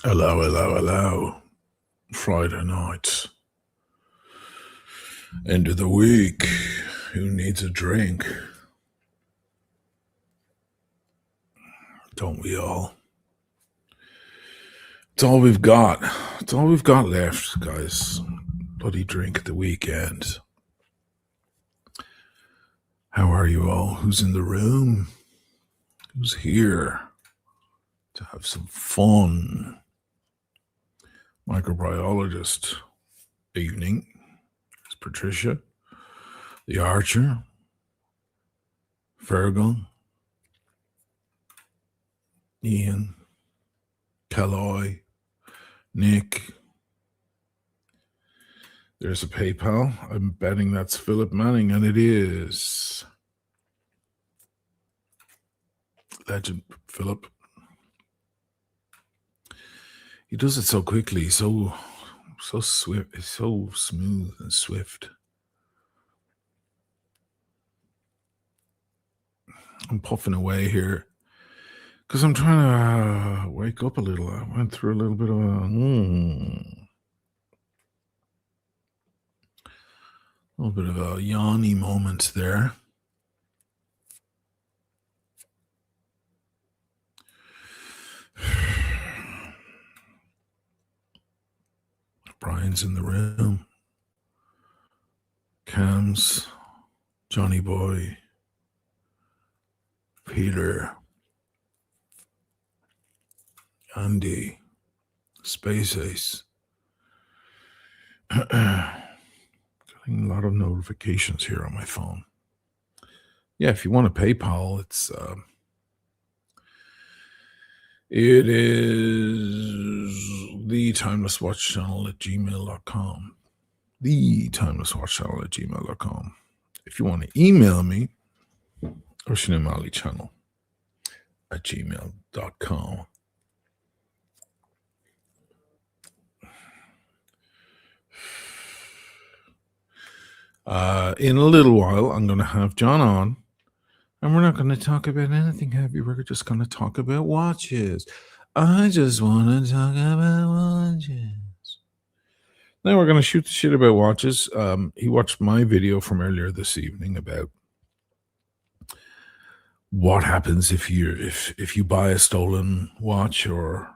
Hello, hello, hello. Friday night. End of the week. Who needs a drink? Don't we all? It's all we've got. It's all we've got left, guys. Bloody drink at the weekend. How are you all? Who's in the room? Who's here to have some fun? Microbiologist. Evening. It's Patricia. The Archer. Fergal. Ian. Calloy. Nick. There's a PayPal. I'm betting that's Philip Manning, and it is. Legend Philip. He does it so quickly, so swift, so smooth and swift. I'm puffing away here because I'm trying to wake up a little. I went through a little bit of a yawny moment there. Brian's in the room. Cams, Johnny Boy, Peter, Andy, Space Ace. Getting a lot of notifications here on my phone. Yeah, if you want a PayPal, it is the Timeless Watch Channel at gmail.com. The Timeless Watch Channel at gmail.com. If you want to email me, Ocean and Mali Channel at gmail.com. In a little while, I'm going to have John on, and we're not going to talk about anything heavy. We're just going to talk about watches. I just want to talk about watches. Now we're going to shoot the shit about watches. He watched my video from earlier this evening about what happens if you buy a stolen watch, or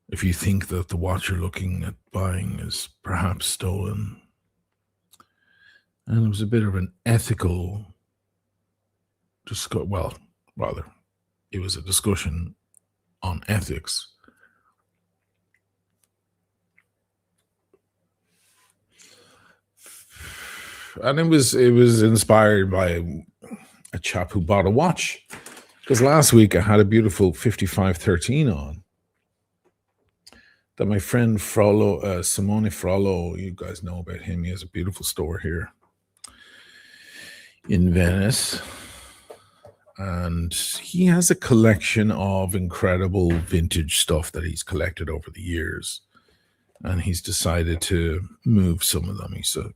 if you think that the watch you're looking at buying is perhaps stolen. And it was a bit of an ethical discussion. Well, rather, it was a discussion on ethics. And it was inspired by a chap who bought a watch. Because last week I had a beautiful 5513 on that my friend Frollo, Simone Frollo, you guys know about him. He has a beautiful store here in Venice. And he has a collection of incredible vintage stuff that he's collected over the years. And he's decided to move some of them. He said,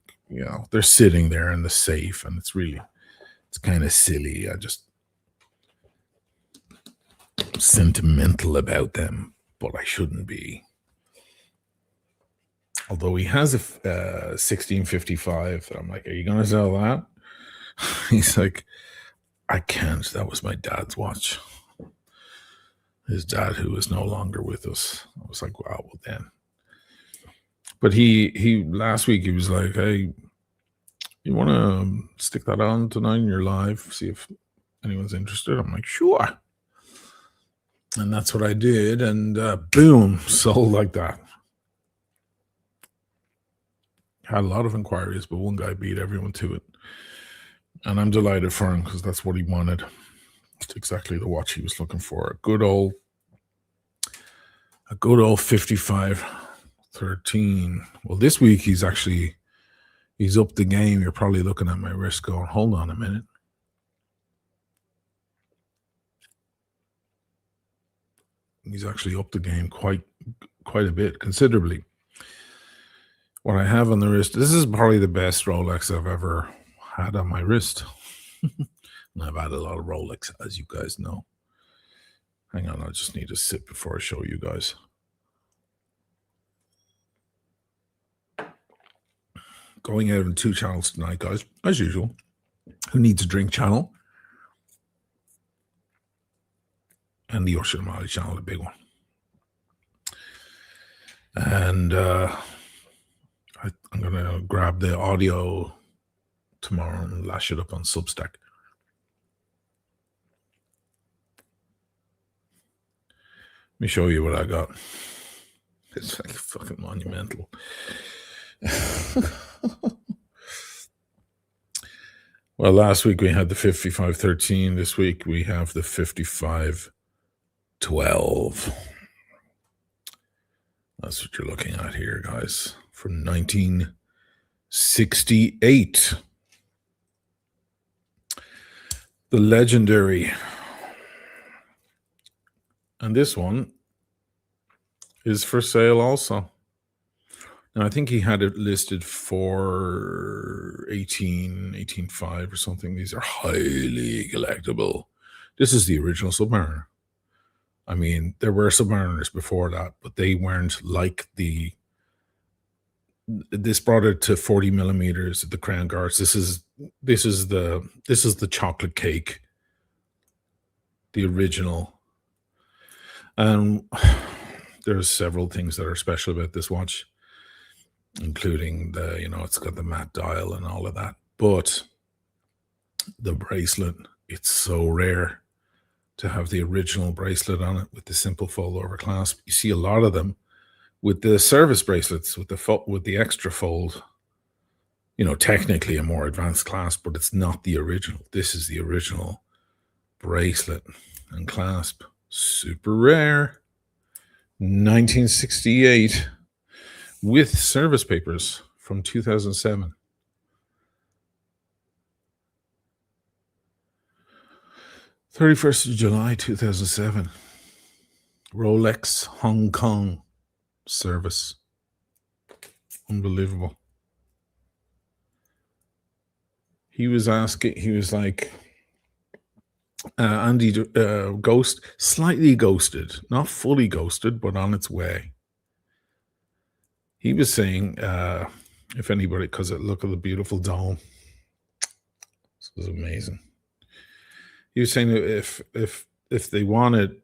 they're sitting there in the safe, and it's kind of silly. I just sentimental about them, but I shouldn't be. Although he has a 1655, I'm like, are you going to sell that? He's like, I can't. That was my dad's watch. His dad, who is no longer with us. I was like, wow, well then. But he last week he was like, hey, you want to stick that on tonight in your live, see if anyone's interested? I'm like, sure. And that's what I did, and boom, sold like that. Had a lot of inquiries, but one guy beat everyone to it. And I'm delighted for him, because that's what he wanted. It's exactly the watch he was looking for. A good old 5513. Well, this week he's upped the game. You're probably looking at my wrist going, hold on a minute. He's actually upped the game quite a bit, considerably. What I have on the wrist, this is probably the best Rolex I've ever had on my wrist. And I've had a lot of Rolex, as you guys know. Hang on, I just need to sit before I show you guys. Going out on 2 channels tonight, guys, as usual. Who Needs a Drink channel and the Ocean Mali channel, the big one. And I'm going to grab the audio tomorrow and lash it up on Substack. Let me show you what I got. It's like fucking monumental. Well, last week we had the 5513. This week we have the 5512. That's what you're looking at here, guys, from 1968. The legendary. And this one is for sale also. And I think he had it listed for 18.5 or something. These are highly collectible. This is the original Submariner. I mean, there were Submariners before that, but they weren't like the. This brought it to 40 millimeters at the Crown Guards. This is the chocolate cake, the original. And there's several things that are special about this watch, including it's got the matte dial and all of that. But the bracelet, it's so rare to have the original bracelet on it with the simple fold over clasp. You see a lot of them with the service bracelets with the extra fold. Technically a more advanced clasp, but it's not the original. This is the original bracelet and clasp. Super rare. 1968 with service papers from 2007. July 2007. Rolex Hong Kong service. Unbelievable. He was like, Andy, slightly ghosted, not fully ghosted, but on its way. He was saying, if anybody, because look at the beautiful dome. This was amazing. He was saying that if they wanted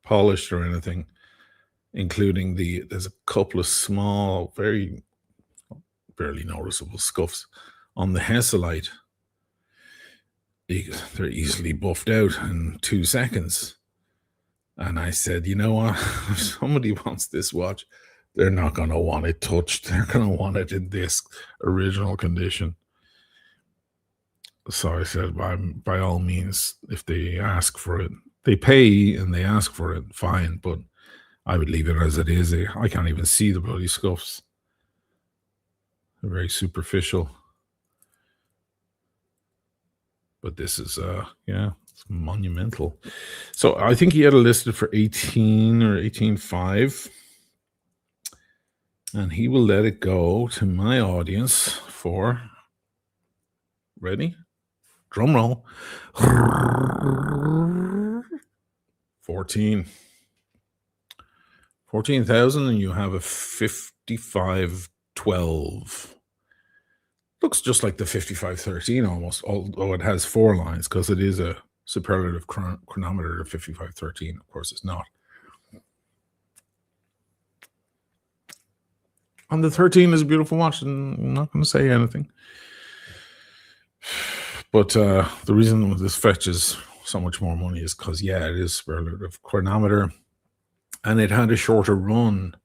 polished or anything, including there's a couple of small, very barely noticeable scuffs on the Hesalite. They're easily buffed out in 2 seconds. And I said, you know what? If somebody wants this watch, they're not going to want it touched. They're going to want it in this original condition. So I said, by all means, if they ask for it, they pay and they ask for it, fine. But I would leave it as it is. I can't even see the bloody scuffs. They're very superficial. But this is, it's monumental. So I think he had it listed for 18 or 18.5. And he will let it go to my audience for, ready? Drum roll. 14,000, and you have a 5512. Looks just like the 5513 almost, although it has 4 lines because it is a superlative chronometer of 5513. Of course, it's not. And the 13 is a beautiful watch, and I'm not going to say anything. But the reason this fetches so much more money is because, it is superlative chronometer, and it had a shorter run.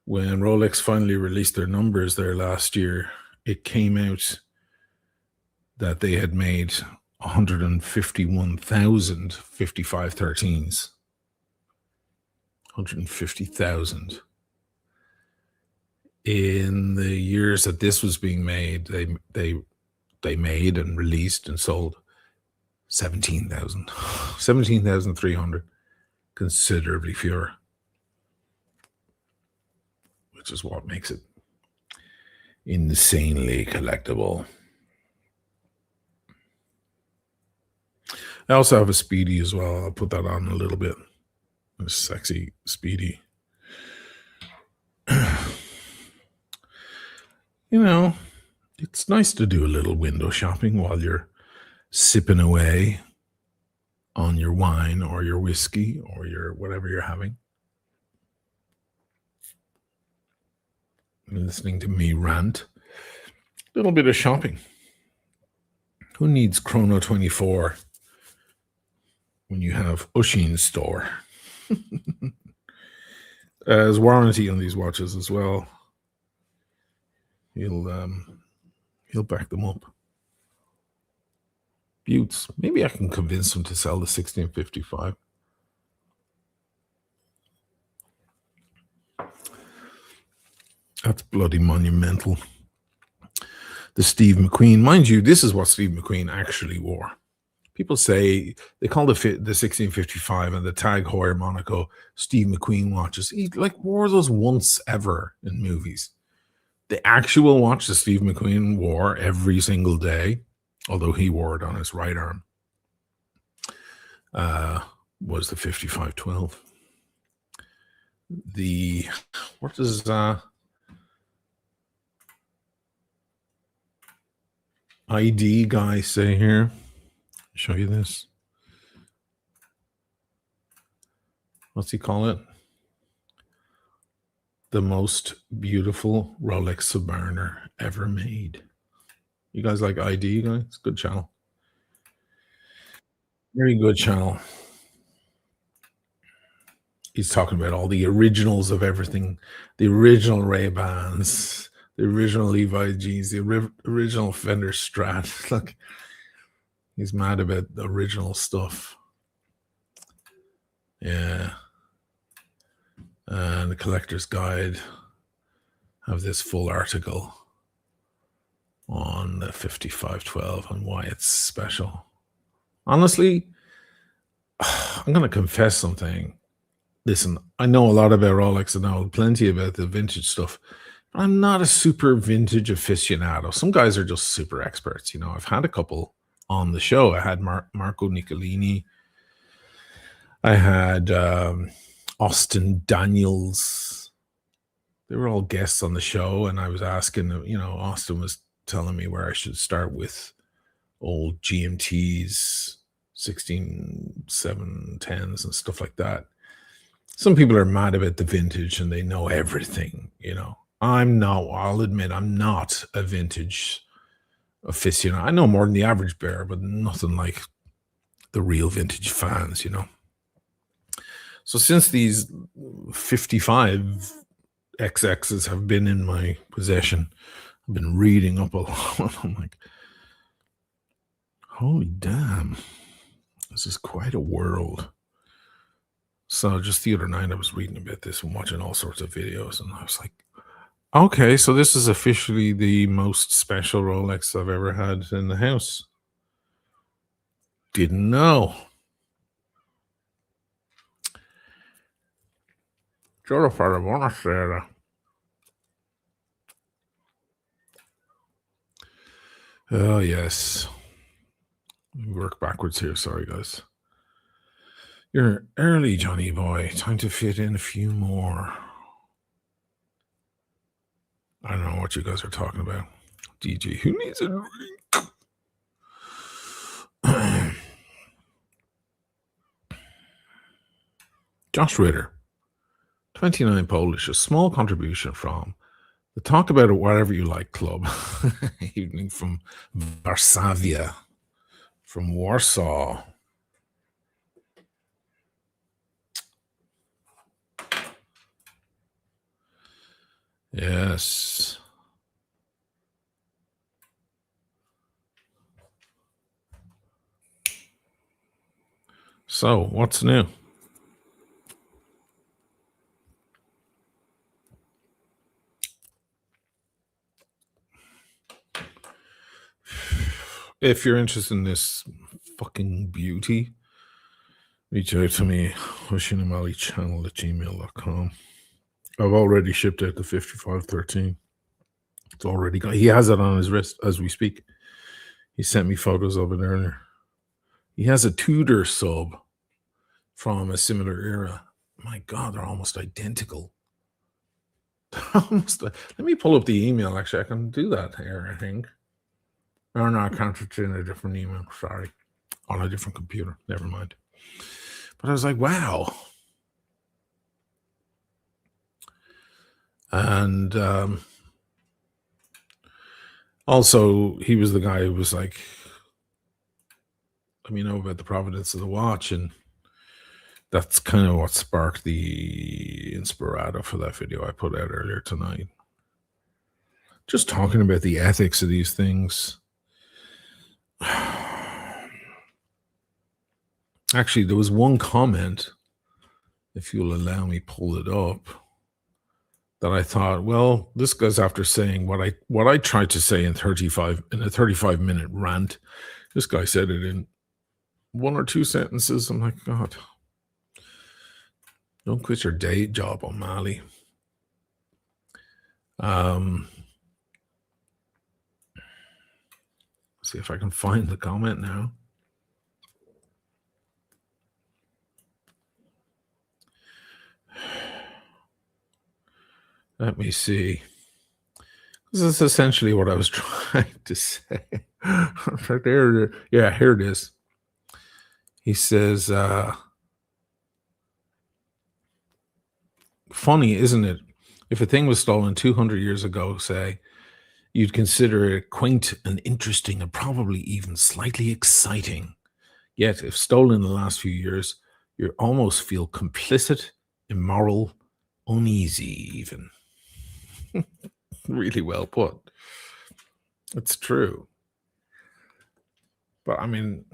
When Rolex finally released their numbers there last year, it came out that they had made 151,000 5513s. 150,000. In the years that this was being made, they made and released and sold 17,300, considerably fewer, which is what makes it insanely collectible. I also have a Speedy as well. I'll put that on a little bit. A sexy Speedy. You know, it's nice to do a little window shopping while you're sipping away on your wine or your whiskey or your whatever you're having. Listening to me rant. A little bit of shopping. Who needs Chrono 24 when you have Oshin's store? There's warranty on these watches as well. He'll back them up. Buttes. Maybe I can convince him to sell the 1655. That's bloody monumental. The Steve McQueen. Mind you, this is what Steve McQueen actually wore. People say they call the 1655 and the Tag Heuer Monaco Steve McQueen watches. He wore those once ever in movies. The actual watch that Steve McQueen wore every single day, although he wore it on his right arm, was the 5512. What does ID guy say here? Show you this. What's he call it? The most beautiful Rolex Submariner ever made. You guys like ID, guys? Good channel. Very good channel. He's talking about all the originals of everything. The original Ray-Bans, the original Levi jeans, the original Fender Strat. Look, he's mad about the original stuff. Yeah. And the Collector's Guide have this full article on the 5512 and why it's special. Honestly, I'm going to confess something. Listen, I know a lot about Rolex and I know plenty about the vintage stuff. But I'm not a super vintage aficionado. Some guys are just super experts. You know, I've had a couple on the show. I had Marco Nicolini. I had Austin Daniels. They were all guests on the show, and I was asking, Austin was telling me where I should start with old GMTs, 16.710s and stuff like that. Some people are mad about the vintage and they know everything, I'll admit I'm not a vintage aficionado. I know more than the average bear, but nothing like the real vintage fans, So since these 55 XXs have been in my possession, I've been reading up a lot. I'm like, holy damn, this is quite a world. So just the other night I was reading about this and watching all sorts of videos, and I was like, okay, so this is officially the most special Rolex I've ever had in the house. Didn't know. Oh, yes. Work backwards here. Sorry, guys. You're early, Johnny boy. Time to fit in a few more. I don't know what you guys are talking about. DJ, who needs a drink? Josh Ritter, 29 Polish, a small contribution from the Talk About It Whatever You Like Club. Evening from Varsavia, from Warsaw. Yes. So, what's new? If you're interested in this fucking beauty, reach out to me, hushinamalichannel@gmail.com. I've already shipped out the 5513. It's already got. He has it on his wrist as we speak. He sent me photos of it earlier. He has a Tudor sub from a similar era. My God, they're almost identical. Let me pull up the email. Actually, I can do that here, I think. Oh, no, I can't. It's in a different email. Sorry. On a different computer. Never mind. But I was like, wow. And also, he was the guy who was like, let me know about the provenance of the watch. And that's kind of what sparked the inspirato for that video I put out earlier tonight. Just talking about the ethics of these things. Actually, there was one comment, if you'll allow me pull it up, that I thought, well, this goes after saying what I tried to say in a 35-minute rant. This guy said it in 1 or 2 sentences. I'm like, God, don't quit your day job, O'Malley. See if I can find the comment now. Let me see. This is essentially what I was trying to say. Right there. Yeah, here it is. He says, funny, isn't it? If a thing was stolen 200 years ago, say, you'd consider it quaint and interesting and probably even slightly exciting. Yet, if stolen in the last few years, you almost feel complicit, immoral, uneasy even. Really well put. It's true. But I mean,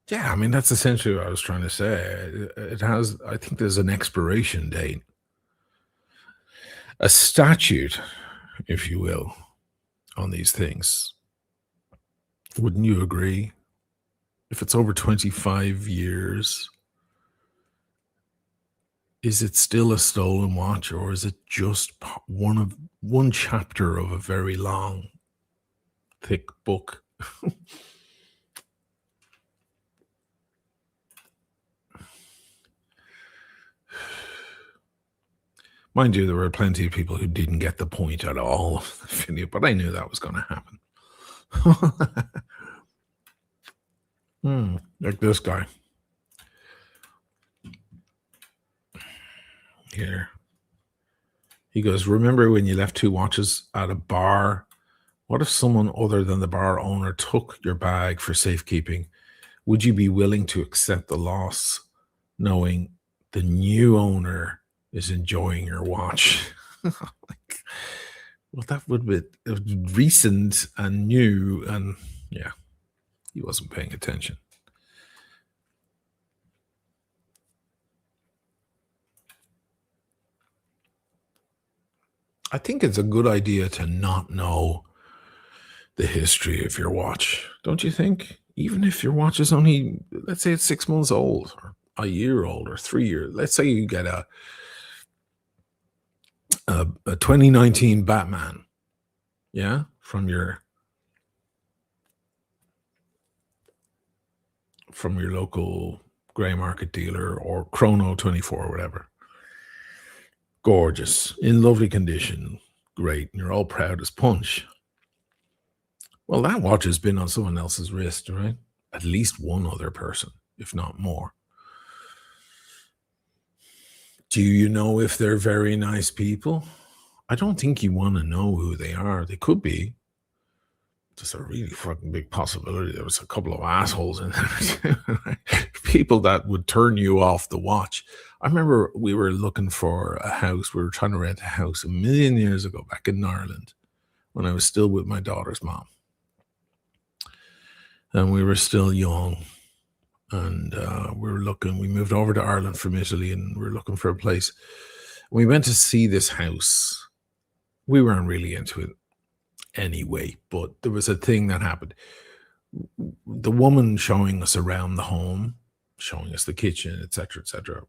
yeah, I mean, that's essentially what I was trying to say. It has, I think there's an expiration date, a statute, if you will, on these things. Wouldn't you agree? If it's over 25 years, is it still a stolen watch, or is it just one chapter of a very long, thick book? Mind you, there were plenty of people who didn't get the point at all of the video, but I knew that was going to happen. Like this guy. Here. He goes, remember when you left 2 watches at a bar? What if someone other than the bar owner took your bag for safekeeping? Would you be willing to accept the loss knowing the new owner is enjoying your watch? Well, that would be recent and new, and yeah, he wasn't paying attention. I think it's a good idea to not know the history of your watch, don't you think? Even if your watch is only, let's say it's 6 months old, or a year old, or 3 years. Let's say you get a 2019 Batman, yeah, from your local gray market dealer or Chrono 24 or whatever. Gorgeous, in lovely condition, great, and you're all proud as punch. Well, that watch has been on someone else's wrist, right? At least one other person, if not more. Do you know if they're very nice people? I don't think you want to know who they are. They could be. Just a really fucking big possibility there was a couple of assholes in there. People that would turn you off the watch. I remember we were looking for a house. We were trying to rent a house a million years ago back in Ireland when I was still with my daughter's mom. And we were still young. And we moved over to Ireland from Italy, and we were looking for a place. We went to see this house. We weren't really into it anyway, but there was a thing that happened. The woman showing us around the home, showing us the kitchen, etc.,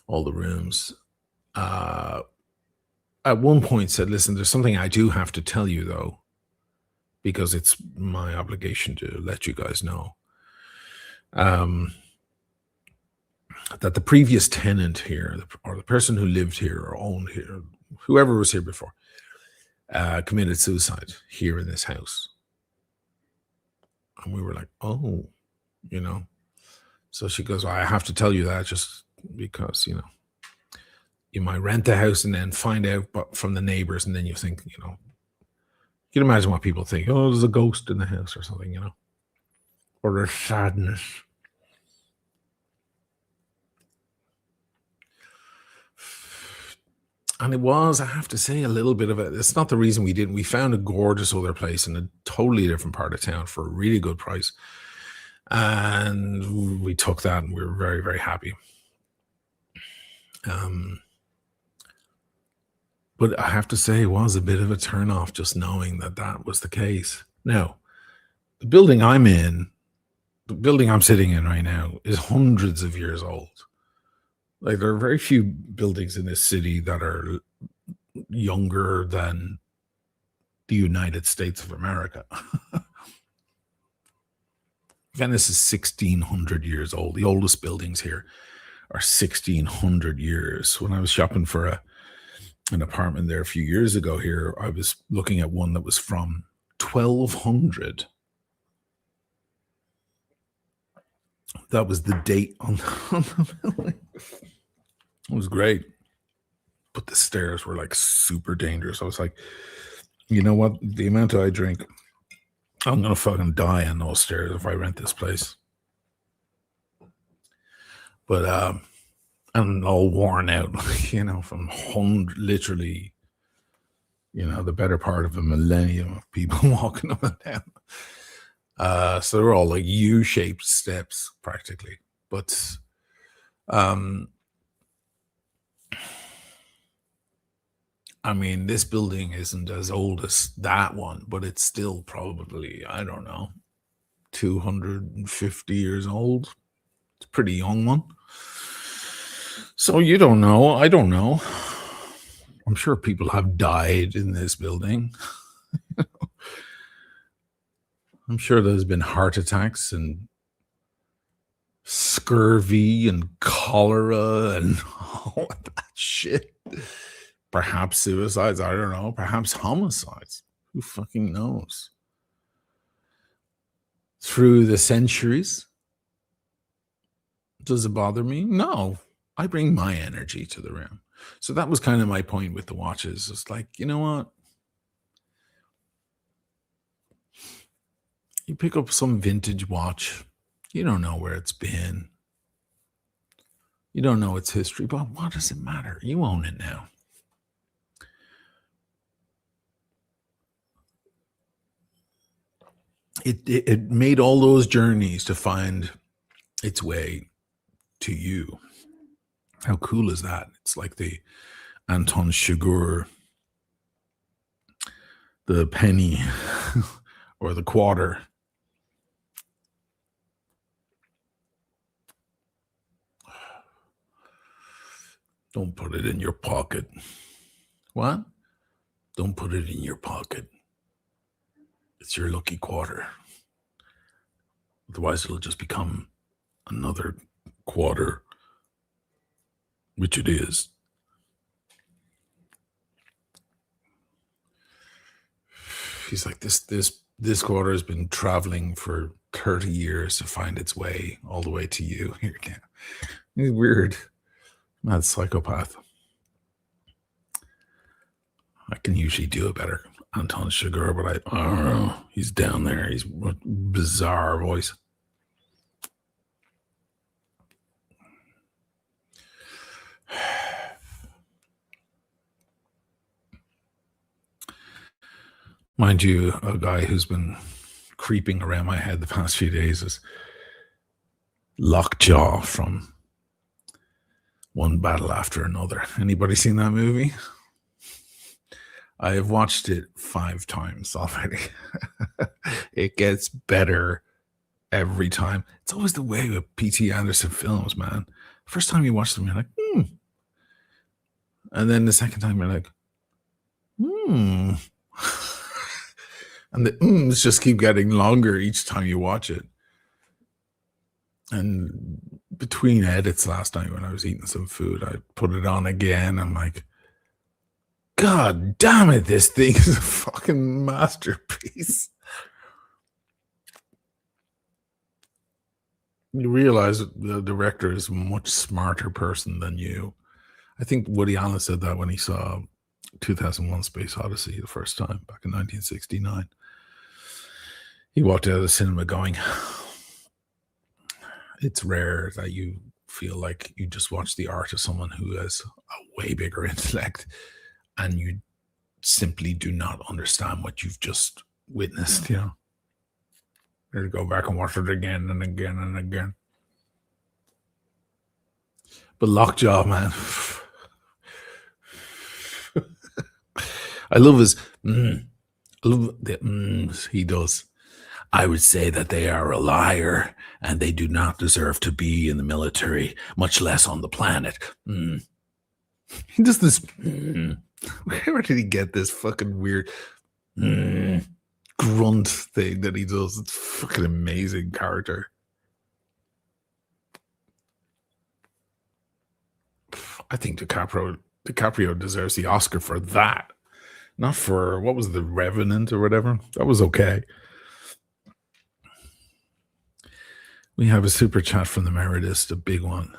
all the rooms, at one point said, listen, there's something I do have to tell you, though. because it's my obligation to let you guys know um, that the previous tenant here, or the person who lived here or owned here, whoever was here before, committed suicide here in this house. And we were like, oh, you know. So she goes, well, I have to tell you that just because, you might rent the house and then find out from the neighbors. And then you think, you can imagine what people think. Oh, there's a ghost in the house or something, or there's sadness. And it was, I have to say, a little bit of it. It's not the reason we didn't. We found a gorgeous other place in a totally different part of town for a really good price. And we took that and we were very, very happy. But I have to say, it was a bit of a turnoff just knowing that that was the case. Now, the building I'm in, the building I'm sitting in right now, is hundreds of years old. Like, there are very few buildings in this city that are younger than the United States of America. Venice is 1,600 years old. The oldest buildings here are 1,600 years. When I was shopping for an apartment there a few years ago here, I was looking at one that was from 1,200. That was the date on the building. It was great. But the stairs were like super dangerous. I was like, you know what? The amount I drink, I'm going to fucking die on those stairs if I rent this place. But I'm all worn out, from literally, the better part of a millennium of people walking up and down. So they're all like U-shaped steps practically. But I mean, this building isn't as old as that one, but it's still probably, I don't know, 250 years old. It's a pretty young one. So you don't know. I don't know. I'm sure people have died in this building. I'm sure there's been heart attacks and scurvy and cholera and all of that shit. Perhaps suicides. I don't know. Perhaps homicides. Who fucking knows? Through the centuries. Does it bother me? No. I bring my energy to the room. So that was kind of my point with the watches. It's like, you know what? You pick up some vintage watch. You don't know where it's been. You don't know its history, but what does it matter? You own it now. It made all those journeys to find its way to you. How cool is that? It's like the Anton Chigurh, the penny, or the quarter. Don't put it in your pocket. What? Don't put it in your pocket. It's your lucky quarter. Otherwise, it'll just become another quarter, which it is. He's like, this quarter has been traveling for 30 years to find its way all the way to you. Here again. He's weird. Mad psychopath. I can usually do a better Anton Chigurh, but I don't know. He's down there. He's a bizarre voice. Mind you, a guy who's been creeping around my head the past few days is Lockjaw from One Battle After Another. Anybody seen that movie? I have watched it 5 times already. It gets better every time. It's always the way with P.T. Anderson films, man. First time you watch them, you're like, And then the second time, you're like, And the ums just keep getting longer each time you watch it. And between edits last night when I was eating some food, I put it on again. I'm like, God damn it, this thing is a fucking masterpiece. You realize the director is a much smarter person than you. I think Woody Allen said that when he saw 2001 Space Odyssey the first time back in 1969. He walked out of the cinema going, it's rare that you feel like you just watch the art of someone who has a way bigger intellect and you simply do not understand what you've just witnessed, you know. You go back and watch it again and again and again. But Lockjaw, man. I love his I love the he does. I would say that they are a liar and they do not deserve to be in the military, much less on the planet. He does this. Where did he get this fucking weird grunt thing that he does? It's fucking amazing character. I think DiCaprio deserves the Oscar for that. Not for, what was The Revenant or whatever? That was okay. We have a super chat from the Meredith, a big one.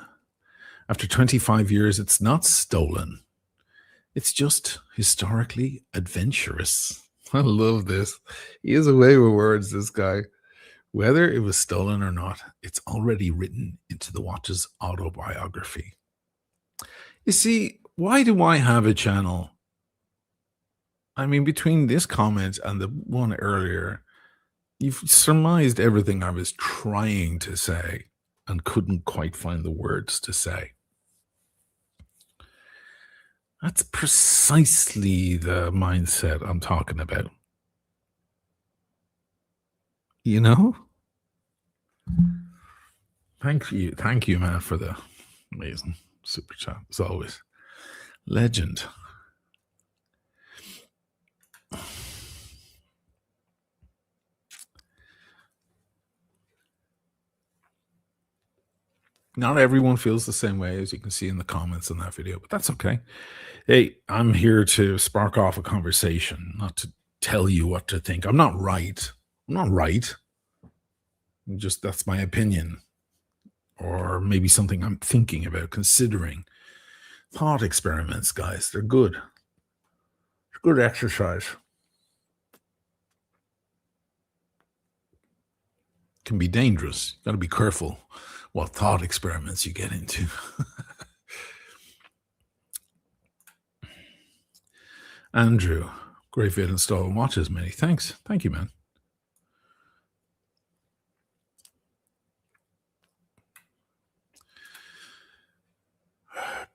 After 25 years, it's not stolen. It's just historically adventurous. I love this. He has a way with words, this guy. Whether it was stolen or not, it's already written into the Watch's autobiography. You see, why do I have a channel? I mean, between this comment and the one earlier, you've surmised everything I was trying to say and couldn't quite find the words to say. That's precisely the mindset I'm talking about. You know? Thank you, man, for the amazing super chat, as always. Legend. Not everyone feels the same way, as you can see in the comments in that video, but that's okay. Hey, I'm here to spark off a conversation, not to tell you what to think. I'm not right. That's my opinion. Or maybe something I'm thinking about, considering. Thought experiments, guys, they're good. It's good exercise. Can be dangerous. You got to be careful what thought experiments you get into. Andrew, great vid and stolen watches, many thanks. Thank you, man.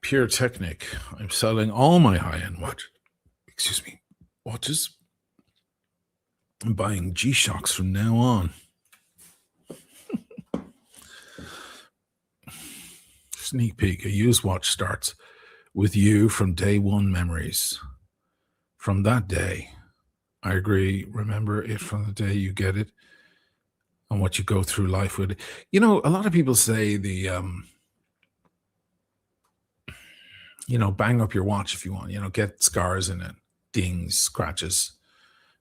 Pure Technic. I'm selling all my high-end watches. I'm buying G-Shocks from now on. Sneak peek. A used watch starts with you from day one memories. From that day, I agree. Remember it from the day you get it and what you go through life with it. You know, a lot of people say bang up your watch if you want, get scars in it, dings, scratches,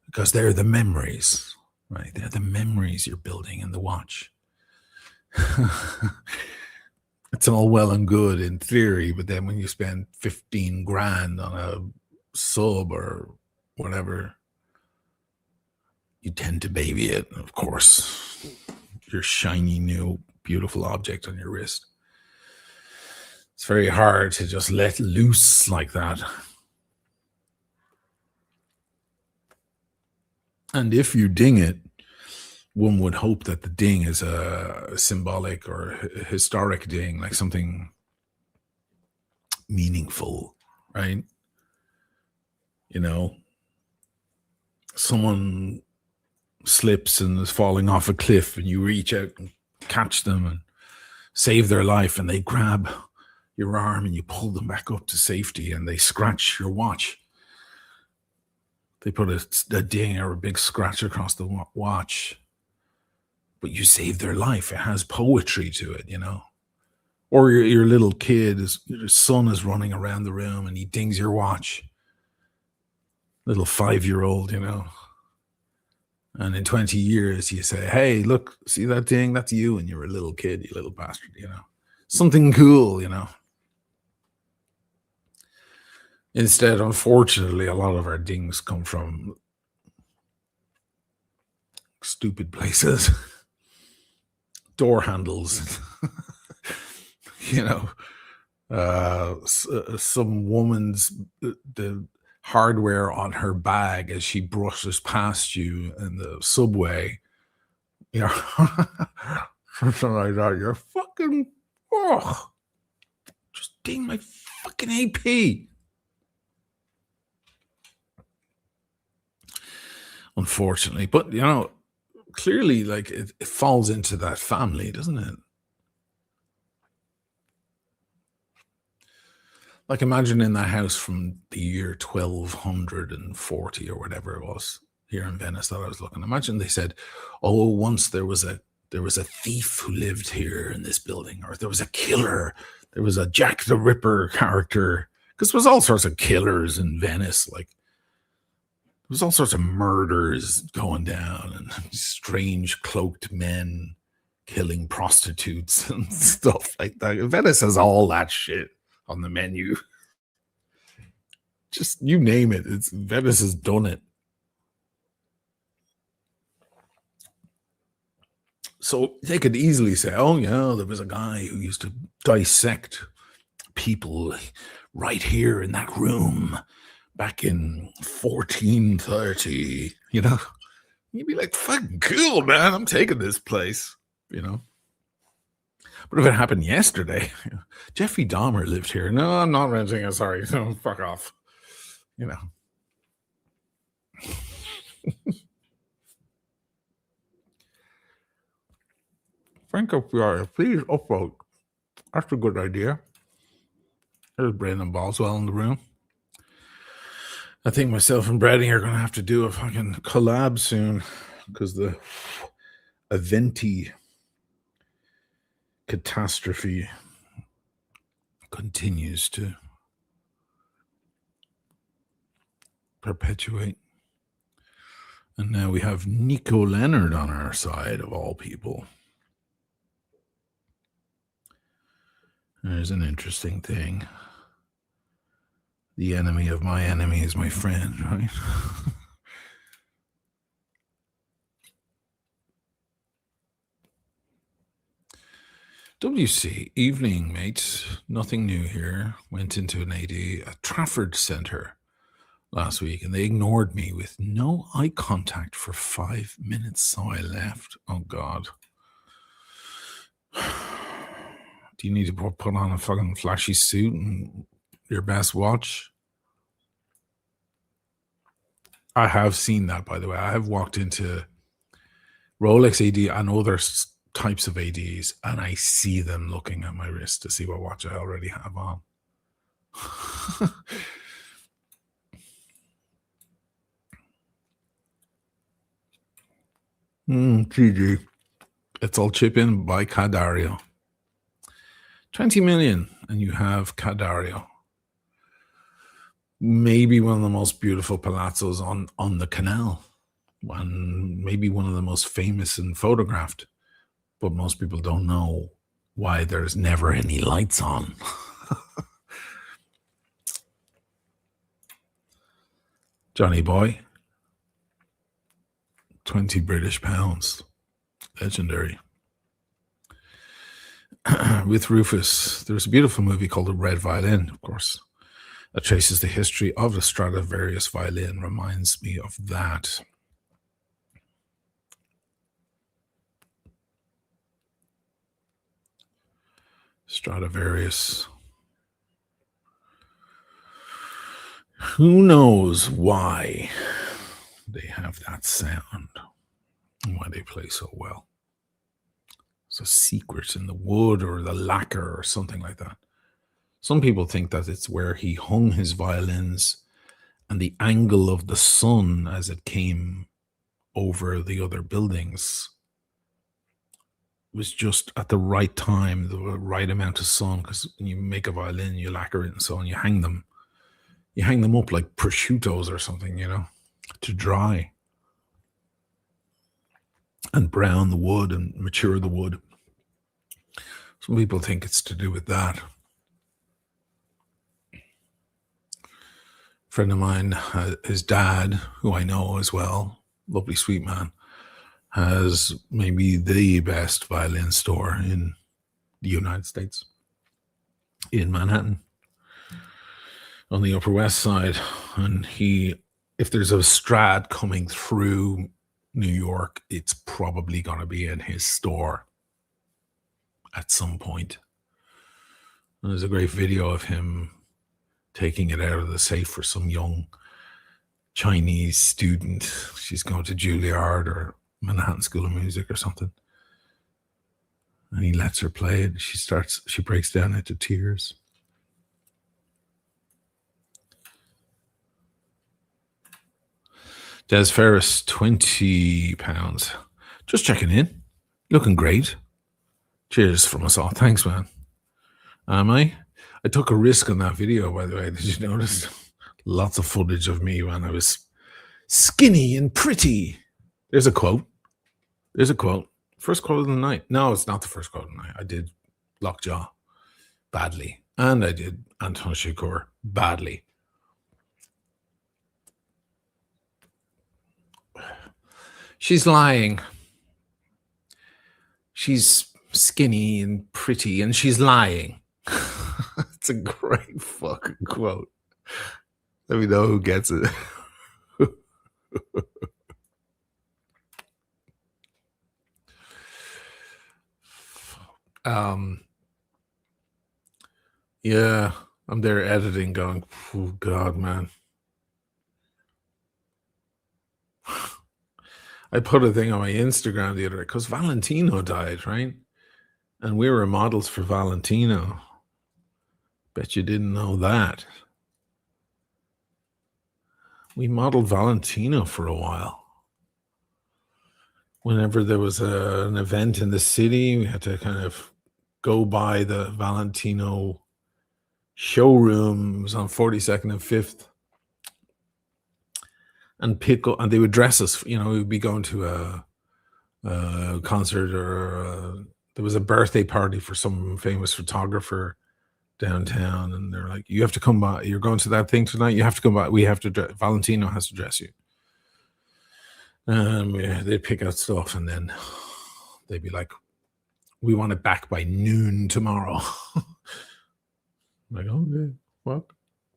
because they're the memories, right? They're the memories you're building in the watch. It's all well and good in theory, but then when you spend 15 grand on a sub or whatever, you tend to baby it. Of course, your shiny new beautiful object on your wrist. It's very hard to just let loose like that. And if you ding it, one would hope that the ding is a symbolic or a historic ding, like something meaningful, right? Someone slips and is falling off a cliff and you reach out and catch them and save their life, and they grab your arm and you pull them back up to safety and they scratch your watch. They put a ding or a big scratch across the watch, but you saved their life. It has poetry to it, you know. Or your little kid your son is running around the room and he dings your watch, little 5-year-old, you know. And in 20 years, you say, "Hey, look, see that ding? That's you." And you're a little kid, you little bastard, you know. Something cool, you know. Instead, unfortunately, a lot of our dings come from stupid places, door handles, you know, some woman's the hardware on her bag as she brushes past you in the subway, you know, something like that. You're fucking, oh, just ding my fucking AP. Unfortunately, but you know, clearly, like it falls into that family, doesn't it? Like imagine in that house from the year 1240 or whatever it was here in Venice that I was looking. Imagine they said, "Oh, once there was a thief who lived here in this building, or there was a killer, there was a Jack the Ripper character." Because there was all sorts of killers in Venice, like there was all sorts of murders going down and strange cloaked men killing prostitutes and stuff like that. Venice has all that shit on the menu. Just you name it. It's Venice has done it. So they could easily say, "Oh yeah, there was a guy who used to dissect people right here in that room back in 1430." You know, you'd be like, "Fucking cool, man! I'm taking this place." You know. But if it happened yesterday, Jeffrey Dahmer lived here. No, I'm not renting it. Sorry, no, fuck off. You know. Franco Fiore, please upvote. That's a good idea. There's Brandon Boswell in the room. I think myself and Brady are going to have to do a fucking collab soon because the Aventi catastrophe continues to perpetuate. And now we have Nico Leonard on our side, of all people. There's an interesting thing. The enemy of my enemy is my friend, right? WC, evening, mates. Nothing new here. Went into an AD at Trafford Centre last week and they ignored me with no eye contact for 5 minutes. So I left. Oh, God. Do you need to put on a fucking flashy suit and your best watch? I have seen that, by the way. I have walked into Rolex AD and other types of ADs, and I see them looking at my wrist to see what watch I already have on. GG. It's all chip in by Cadario. 20 million, and you have Cadario. Maybe one of the most beautiful palazzos on the canal. Maybe one of the most famous and photographed. But most people don't know why there's never any lights on. Johnny Boy, 20 British pounds. Legendary. With Rufus, there's a beautiful movie called The Red Violin, of course, that traces the history of the Stradivarius violin. Reminds me of that. Stradivarius. Who knows why they have that sound and why they play so well. It's a secret in the wood or the lacquer or something like that. Some people think that it's where he hung his violins and the angle of the sun as it came over the other buildings was just at the right time, the right amount of sun. Because when you make a violin, you lacquer it and so on. You hang them up like prosciuttos or something, to dry and brown the wood and mature the wood. Some people think it's to do with that. A friend of mine, his dad, who I know as well, lovely sweet man, has maybe the best violin store in the United States, in Manhattan, on the Upper West Side. And if there's a Strad coming through New York, it's probably going to be in his store at some point. And there's a great video of him taking it out of the safe for some young Chinese student. She's going to Juilliard or Manhattan School of Music or something. And he lets her play it. She breaks down into tears. Des Ferris, £20. Just checking in. Looking great. Cheers from us all. Thanks, man. Am I? I took a risk on that video, by the way. Did you notice? Lots of footage of me when I was skinny and pretty. There's a quote. First quote of the night. No, it's not the first quote of the night. I did Lockjaw badly. And I did Anton Shakur badly. She's lying. She's skinny and pretty, and she's lying. It's a great fucking quote. Let me know who gets it. Yeah, I'm there editing going, oh God, man. I put a thing on my Instagram the other day because Valentino died, right? And we were models for Valentino. Bet you didn't know that. We modeled Valentino for a while. Whenever there was an event in the city, we had to kind of go by the Valentino showrooms on 42nd and 5th and pick up, and they would dress us. We'd be going to a concert or there was a birthday party for some famous photographer downtown, and they're like, you have to come by. You're going to that thing tonight. You have to come by. We have to Valentino has to dress you. They'd pick out stuff, and then they'd be like, we want it back by noon tomorrow. I'm like, okay, what?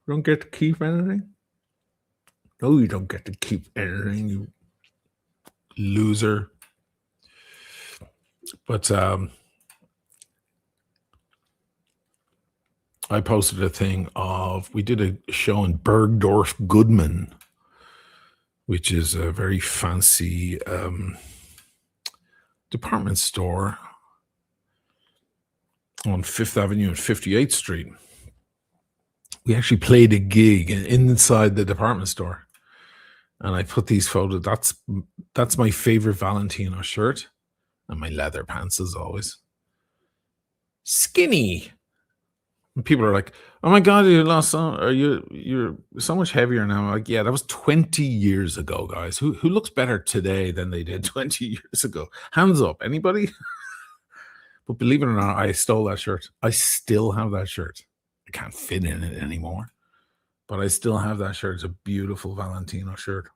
You don't get to keep anything? No, you don't get to keep anything, you loser. But I posted a thing we did a show in Bergdorf Goodman, which is a very fancy department store on 5th Avenue and 58th Street. We actually played a gig inside the department store. And I put these photos. That's my favorite Valentino shirt. And my leather pants, as always. Skinny. And people are like, oh my God, you lost you're so much heavier now. I'm like, yeah, that was 20 years ago, guys. Who looks better today than they did 20 years ago? Hands up. Anybody? But believe it or not, I stole that shirt. I still have that shirt. I can't fit in it anymore. But I still have that shirt. It's a beautiful Valentino shirt.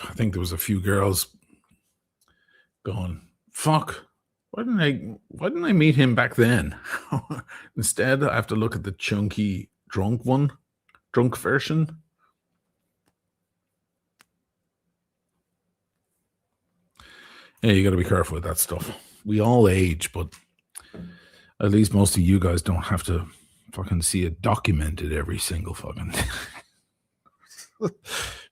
I think there was a few girls going, fuck, why didn't I meet him back then? Instead, I have to look at the chunky drunk version. Yeah, you got to be careful with that stuff. We all age, but at least most of you guys don't have to fucking see it documented every single fucking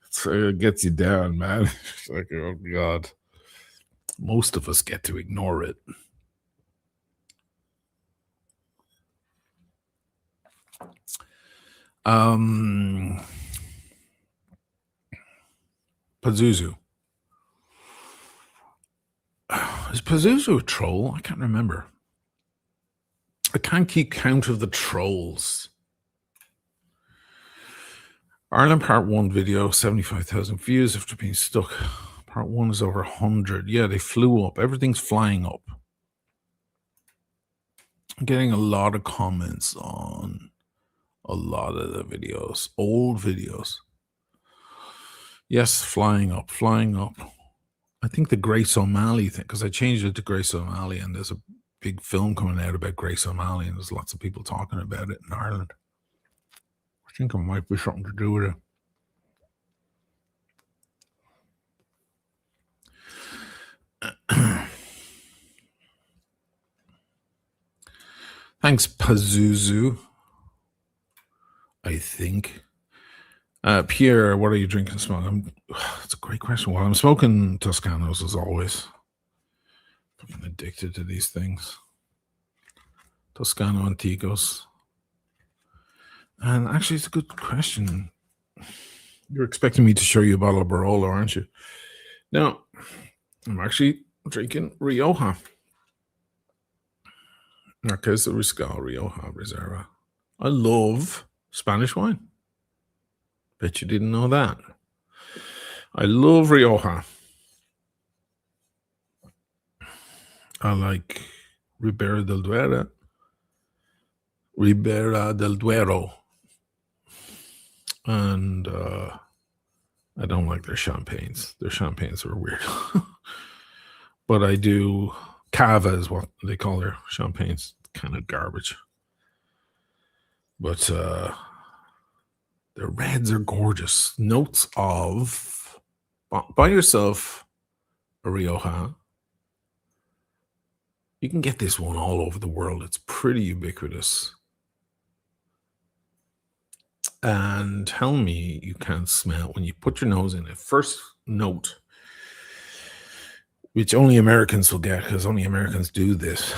so it gets you down, man. It's like, oh God. Most of us get to ignore it. Pazuzu. Is Pazuzu a troll? I can't remember. I can't keep count of the trolls. Ireland Part 1 video, 75,000 views after being stuck. Part 1 is over 100. Yeah, they flew up. Everything's flying up. I'm getting a lot of comments on a lot of the videos, old videos. Yes, flying up, flying up. I think the Grace O'Malley thing, because I changed it to Grace O'Malley, and there's a big film coming out about Grace O'Malley, and there's lots of people talking about it in Ireland. I think it might be something to do with it. Thanks, Pazuzu. I think. Pierre, what are you drinking, smoking? That's a great question. Well, I'm smoking Toscanos as always. I'm addicted to these things. Toscano Antigos. And actually, it's a good question. You're expecting me to show you a bottle of Barolo, aren't you? No, I'm actually drinking Rioja. Marqués de Riscal, Rioja Reserva. I love Spanish wine. Bet you didn't know that. I love Rioja. I like Ribera del Duero. And I don't like their champagnes. Their champagnes are weird. But I do. Cava is what they call their champagnes. Kind of garbage. But the reds are gorgeous. Notes of, buy yourself a Rioja. You can get this one all over the world. It's pretty ubiquitous. And tell me you can't smell when you put your nose in it. First note, which only Americans will get because only Americans do this.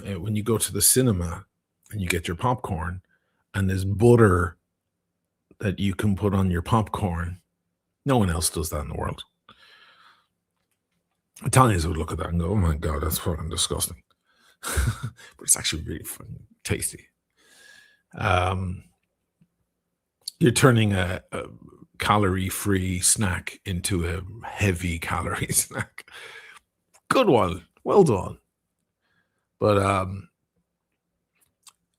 When you go to the cinema and you get your popcorn and there's butter that you can put on your popcorn, no one else does that in the world. Italians would look at that and go, oh my God, that's fucking disgusting. But it's actually really fucking tasty. You're turning a calorie-free snack into a heavy calorie snack. Good one. Well done. But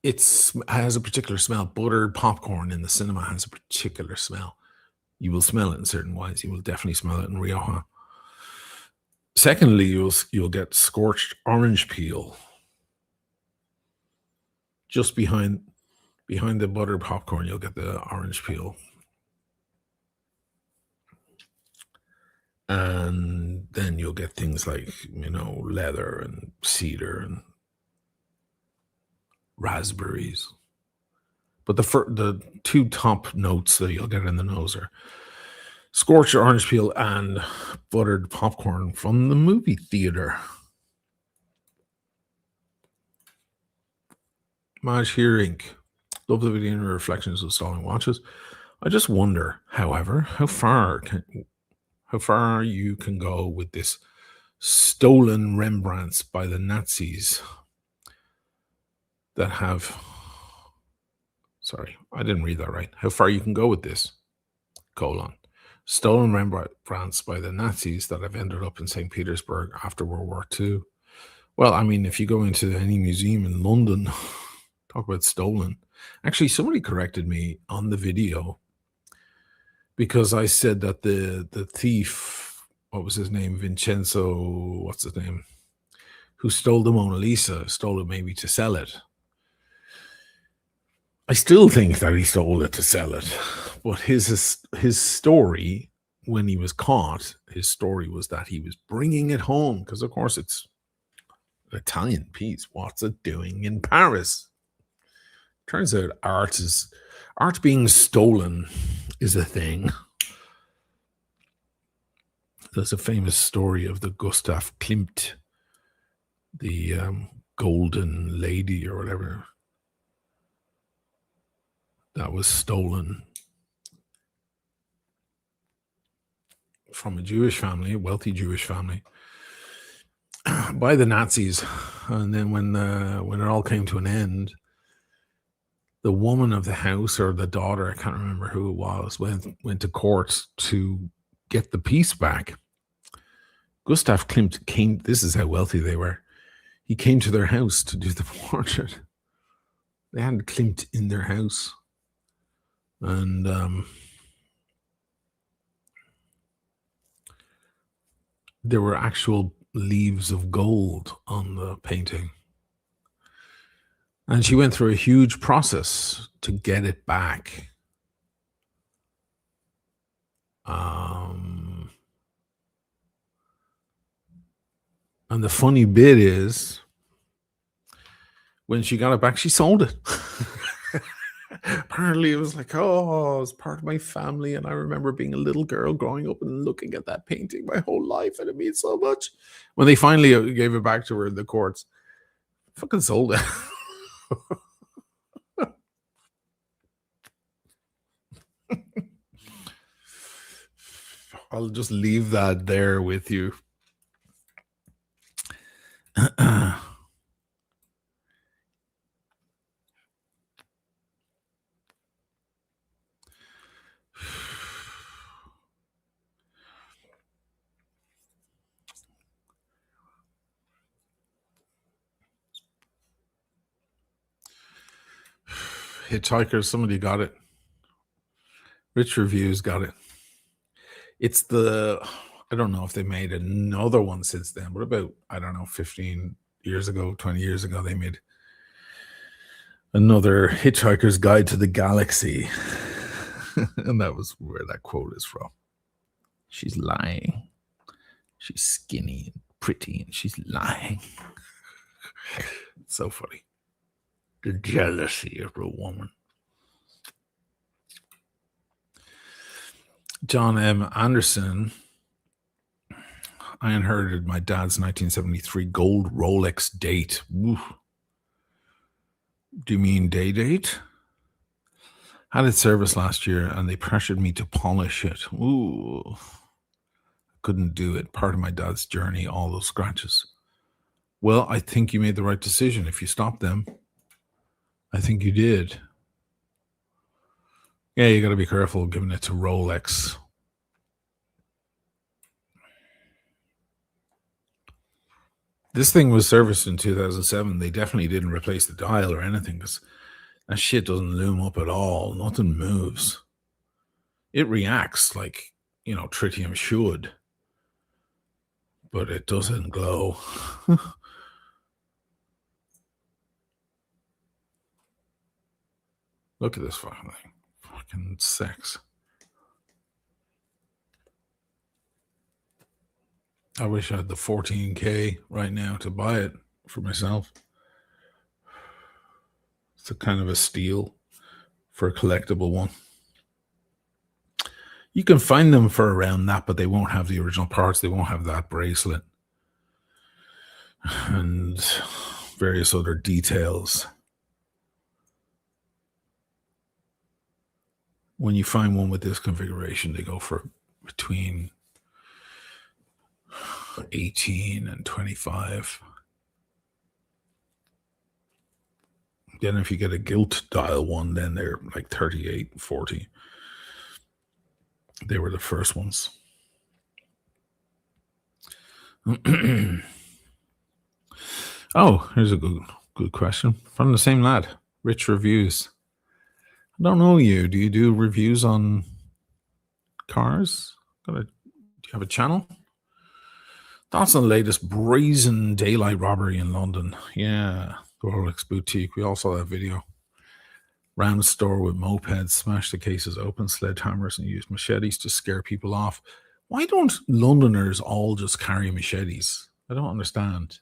it has a particular smell. Buttered popcorn in the cinema has a particular smell. You will smell it in certain ways. You will definitely smell it in Rioja. Secondly, you'll get scorched orange peel just behind the buttered popcorn. You'll get the orange peel. And then you'll get things like, leather and cedar and raspberries. But the two top notes that you'll get in the nose are scorched orange peel and buttered popcorn from the movie theater. Maj Hearing. Love the video and reflections of stalling watches. I just wonder, however, how far you can go with this stolen Rembrandts by the Nazis that have. Sorry, I didn't read that right. How far you can go with this, stolen Rembrandts by the Nazis that have ended up in St. Petersburg after World War II. Well, I mean, if you go into any museum in London, talk about stolen. Actually, somebody corrected me on the video because I said that the thief, what was his name? Vincenzo, what's his name? Who stole the Mona Lisa, stole it maybe to sell it. I still think that he stole it to sell it. But his story, when he was caught, his story was that he was bringing it home because, of course, it's an Italian piece. What's it doing in Paris? Turns out art being stolen is a thing. There's a famous story of the Gustav Klimt, the golden lady or whatever. that was stolen from a Jewish family, a wealthy Jewish family, by the Nazis. And then when it all came to an end, the woman of the house, or the daughter, I can't remember who it was, went to court to get the piece back. Gustav Klimt came. This is how wealthy they were. He came to their house to do the portrait. They had Klimt in their house, and there were actual leaves of gold on the painting. And she went through a huge process to get it back. And the funny bit is, when she got it back, she sold it. Apparently, it was like, oh, it's part of my family. And I remember being a little girl growing up and looking at that painting my whole life, and it means so much. When they finally gave it back to her in the courts, fucking sold it. I'll just leave that there with you. Hitchhikers, somebody got it. Rich Reviews got it. It's I don't know if they made another one since then, but about, I don't know, 15 years ago, 20 years ago, they made another Hitchhiker's Guide to the Galaxy. And that was where that quote is from. She's lying. She's skinny and pretty, and she's lying. So funny. The jealousy of a woman. John M. Anderson. I inherited my dad's 1973 gold Rolex date. Ooh. Do you mean day date? Had it serviced last year, and they pressured me to polish it. Ooh. Couldn't do it. Part of my dad's journey, all those scratches. Well, I think you made the right decision. If you stopped them, I think you did. Yeah, you got to be careful giving it to Rolex. This thing was serviced in 2007. They definitely didn't replace the dial or anything, because that shit doesn't loom up at all. Nothing moves. It reacts like, tritium should, but it doesn't glow. Look at this fucking thing. Fucking sex. I wish I had the 14K right now to buy it for myself. It's a kind of a steal for a collectible one. You can find them for around that, but they won't have the original parts. They won't have that bracelet and various other details. When you find one with this configuration, they go for between 18 and 25. Then if you get a gilt dial one, then they're like 38, 40. They were the first ones. Oh, here's a good question from the same lad. Rich Reviews. I don't know you. Do you do reviews on cars? Do you have a channel? That's on the latest brazen daylight robbery in London. Yeah, the Rolex boutique. We all saw that video. Ran the store with mopeds, smashed the cases open, sledgehammers, and used machetes to scare people off. Why don't Londoners all just carry machetes? I don't understand.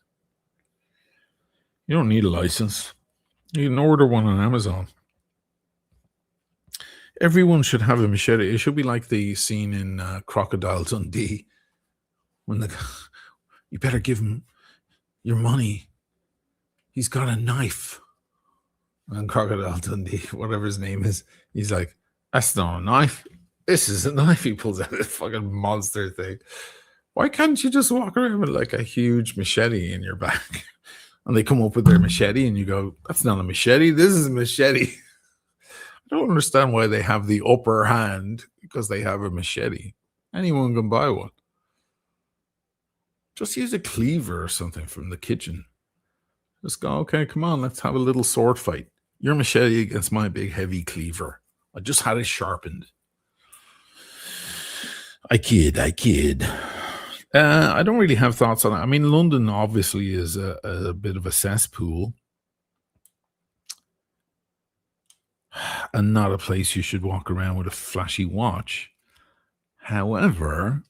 You don't need a license. You can order one on Amazon. Everyone should have a machete. It should be like the scene in Crocodile Dundee when you better give him your money. He's got a knife. And Crocodile Dundee, whatever his name is, he's like, "That's not a knife. This is a knife." He pulls out this fucking monster thing. Why can't you just walk around with like a huge machete in your back? And they come up with their machete, and you go, "That's not a machete. This is a machete." I don't understand why they have the upper hand because they have a machete. Anyone can buy one. Just use a cleaver or something from the kitchen. Just go, okay, come on, let's have a little sword fight. Your machete against my big heavy cleaver. I just had it sharpened. I kid. I don't really have thoughts on it. I mean, London obviously is a bit of a cesspool and not a place you should walk around with a flashy watch. However,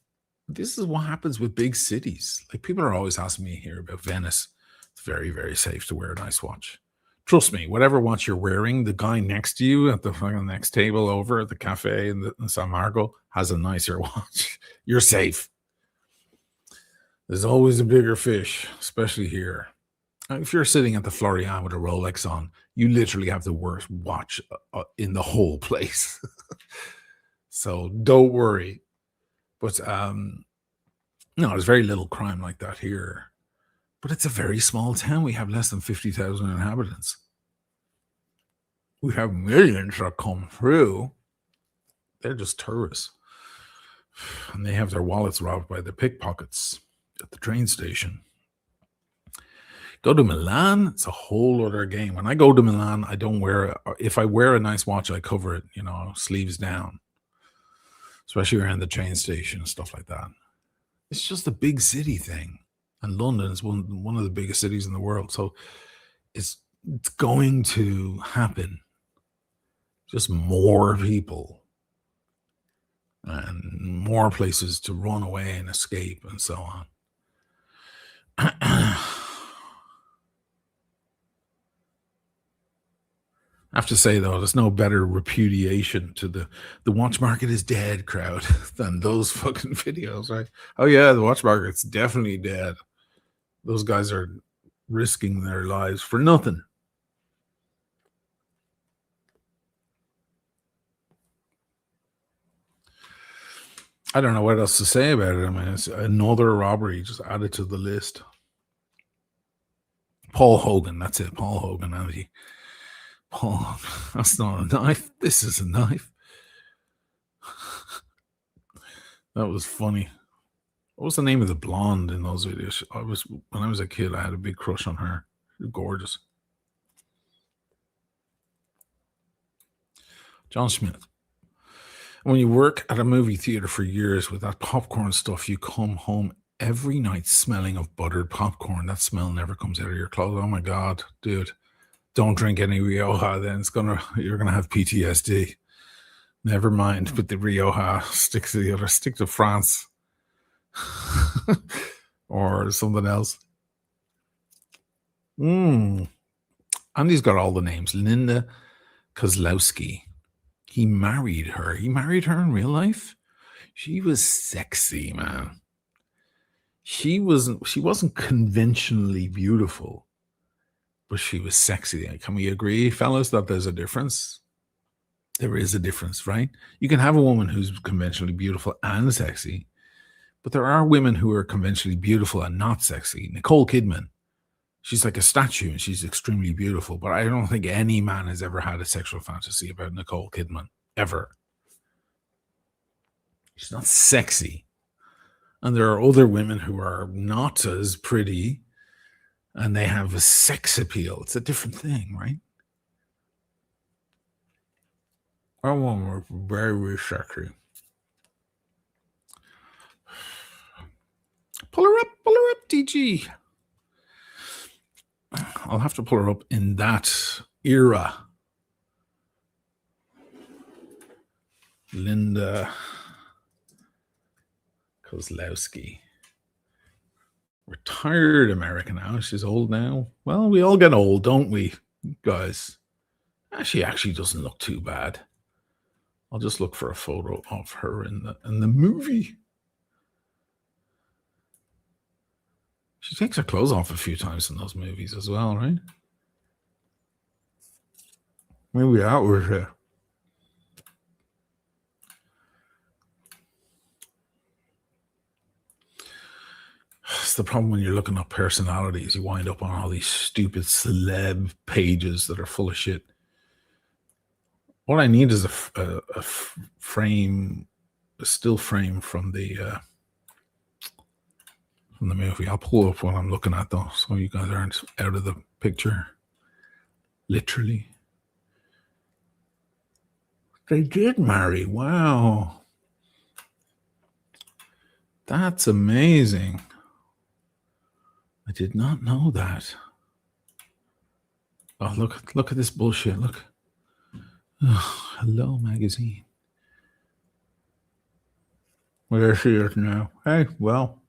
this is what happens with big cities. Like people are always asking me here about Venice. It's very, very safe to wear a nice watch. Trust me, whatever watch you're wearing, the guy next to you at the fucking next table over at the cafe in San Marco has a nicer watch. You're safe. There's always a bigger fish, especially here. If you're sitting at the Florian with a Rolex on, you literally have the worst watch in the whole place. So don't worry. But no, there's very little crime like that here. But it's a very small town. We have less than 50,000 inhabitants. We have millions that come through. They're just tourists. And they have their wallets robbed by the pickpockets at the train station. Go to Milan, it's a whole other game. When I go to Milan, I don't wear, if I wear a nice watch, I cover it, sleeves down, especially around the train station and stuff like that. It's just a big city thing. And London is one of the biggest cities in the world. So it's going to happen. Just more people and more places to run away and escape and so on. I have to say though, there's no better repudiation to the watch market is dead crowd than those fucking videos, right? Oh yeah, the watch market's definitely dead. Those guys are risking their lives for nothing. I don't know what else to say about it. I mean, it's another robbery just added to the list. Paul Hogan, that's it. Paul Hogan, Andy. Paul, that's not a knife. This is a knife. That was funny. What was the name of the blonde in those videos? When I was a kid, I had a big crush on her. She was gorgeous. John Smith. When you work at a movie theater for years with that popcorn stuff, you come home every night smelling of buttered popcorn. That smell never comes out of your clothes. Oh my God, dude. Don't drink any Rioja, then you're gonna have PTSD. Never mind, but the Rioja, stick to France. Or something else. Andy's got all the names. Linda Kozlowski. He married her. He married her in real life. She was sexy, man. She wasn't conventionally beautiful, but she was sexy. Can we agree, fellas, that there's a difference? There is a difference, right? You can have a woman who's conventionally beautiful and sexy, but there are women who are conventionally beautiful and not sexy. Nicole Kidman, she's like a statue and she's extremely beautiful, but I don't think any man has ever had a sexual fantasy about Nicole Kidman, ever. She's not sexy. And there are other women who are not as pretty and they have a sex appeal. It's a different thing, right? Our woman was very, very sexy. Pull her up, DG. I'll have to pull her up in that era. Linda Kozlowski. Retired American now. She's old now. Well, we all get old, don't we, guys? She actually doesn't look too bad. I'll just look for a photo of her in the movie. She takes her clothes off a few times in those movies as well, right? Maybe that was it. It's the problem when you're looking up personalities. You wind up on all these stupid celeb pages that are full of shit. What I need is a frame, a still frame from the movie. I'll pull up what I'm looking at though, so you guys aren't out of the picture. Literally. They did marry. Wow. That's amazing. I did not know that. Oh, look at this bullshit. Look. Oh, Hello Magazine. Well, there she is now. Hey, well,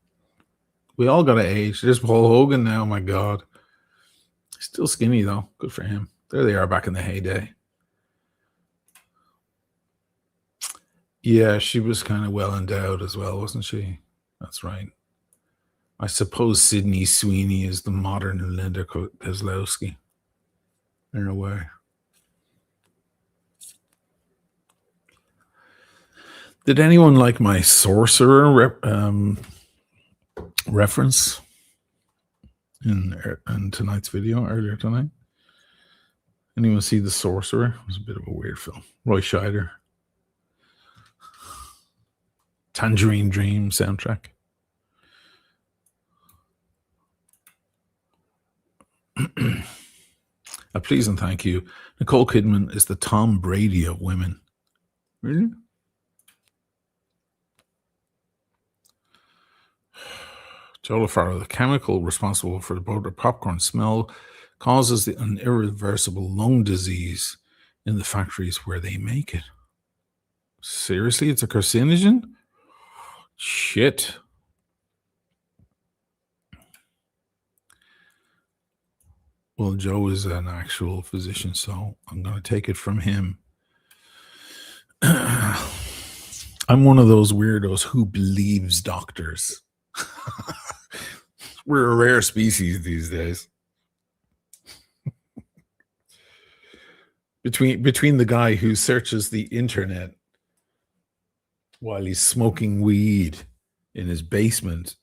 we all got to age. There's Paul Hogan now. My God. Still skinny, though. Good for him. There they are back in the heyday. Yeah, she was kind of well endowed as well, wasn't she? That's right. I suppose Sydney Sweeney is the modern Linda Kozlowski. In a way. Did anyone like my sorcerer reference in tonight's video earlier tonight? Anyone see The Sorcerer? It was a bit of a weird film. Roy Scheider. Tangerine Dream soundtrack. Please and thank you. Nicole Kidman is the Tom Brady of women. Really? Joe LaFaro, the chemical responsible for the popcorn smell causes an irreversible lung disease in the factories where they make it. Seriously? It's a carcinogen? Shit. Well, Joe is an actual physician, so I'm going to take it from him. I'm one of those weirdos who believes doctors. We're a rare species these days. Between the guy who searches the internet while he's smoking weed in his basement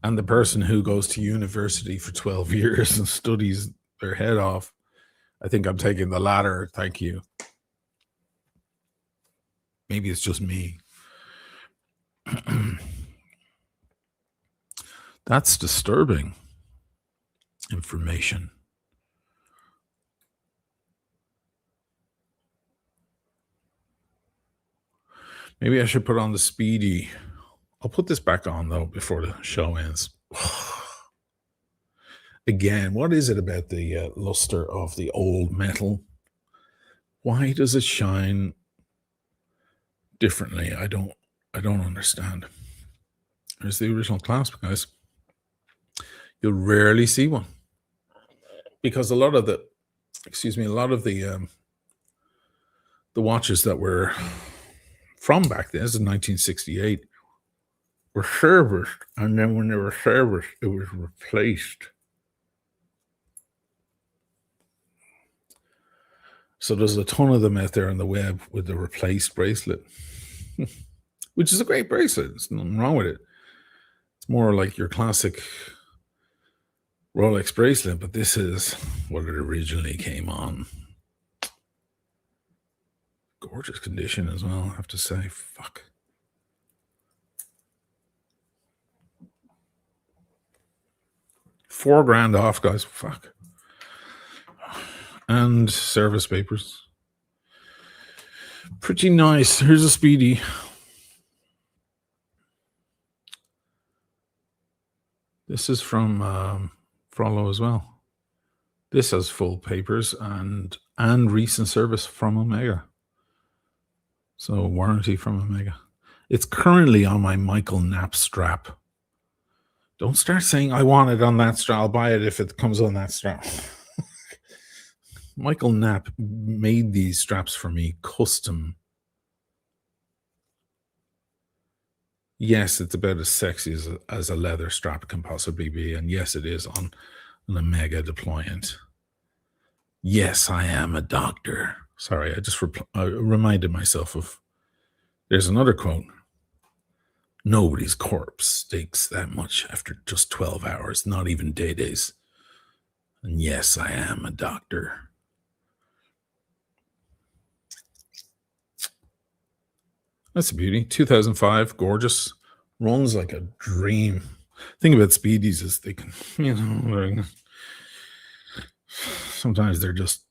and the person who goes to university for 12 years and studies their head off, I think I'm taking the latter. Thank you. Maybe it's just me. That's disturbing information. Maybe I should put on the Speedy. I'll put this back on, though, before the show ends. Again, what is it about the luster of the old metal? Why does it shine differently? I don't understand. There's the original clasp, guys. You'll rarely see one because a lot of the watches that were from back then, this is 1968, were serviced, and then when they were serviced, it was replaced. So there's a ton of them out there on the web with the replaced bracelet, which is a great bracelet. There's nothing wrong with it. It's more like your classic Rolex bracelet, but this is what it originally came on. Gorgeous condition as well, I have to say. Fuck. $4,000 off, guys. Fuck. And service papers. Pretty nice. Here's a Speedy. This is from Frollo as well. This has full papers and recent service from Omega. So warranty from Omega. It's currently on my Michael Knapp strap. Don't start saying I want it on that strap. I'll buy it if it comes on that strap. Michael Knapp made these straps for me custom. Yes, it's about as sexy as a leather strap can possibly be. And yes, it is on an Omega deployant. Yes, I am a doctor. Sorry, I just reminded myself of. There's another quote. Nobody's corpse stinks that much after just 12 hours, not even days. And yes, I am a doctor. That's a beauty. 2005, gorgeous. Runs like a dream. Thing about speedies is they can, sometimes they're just,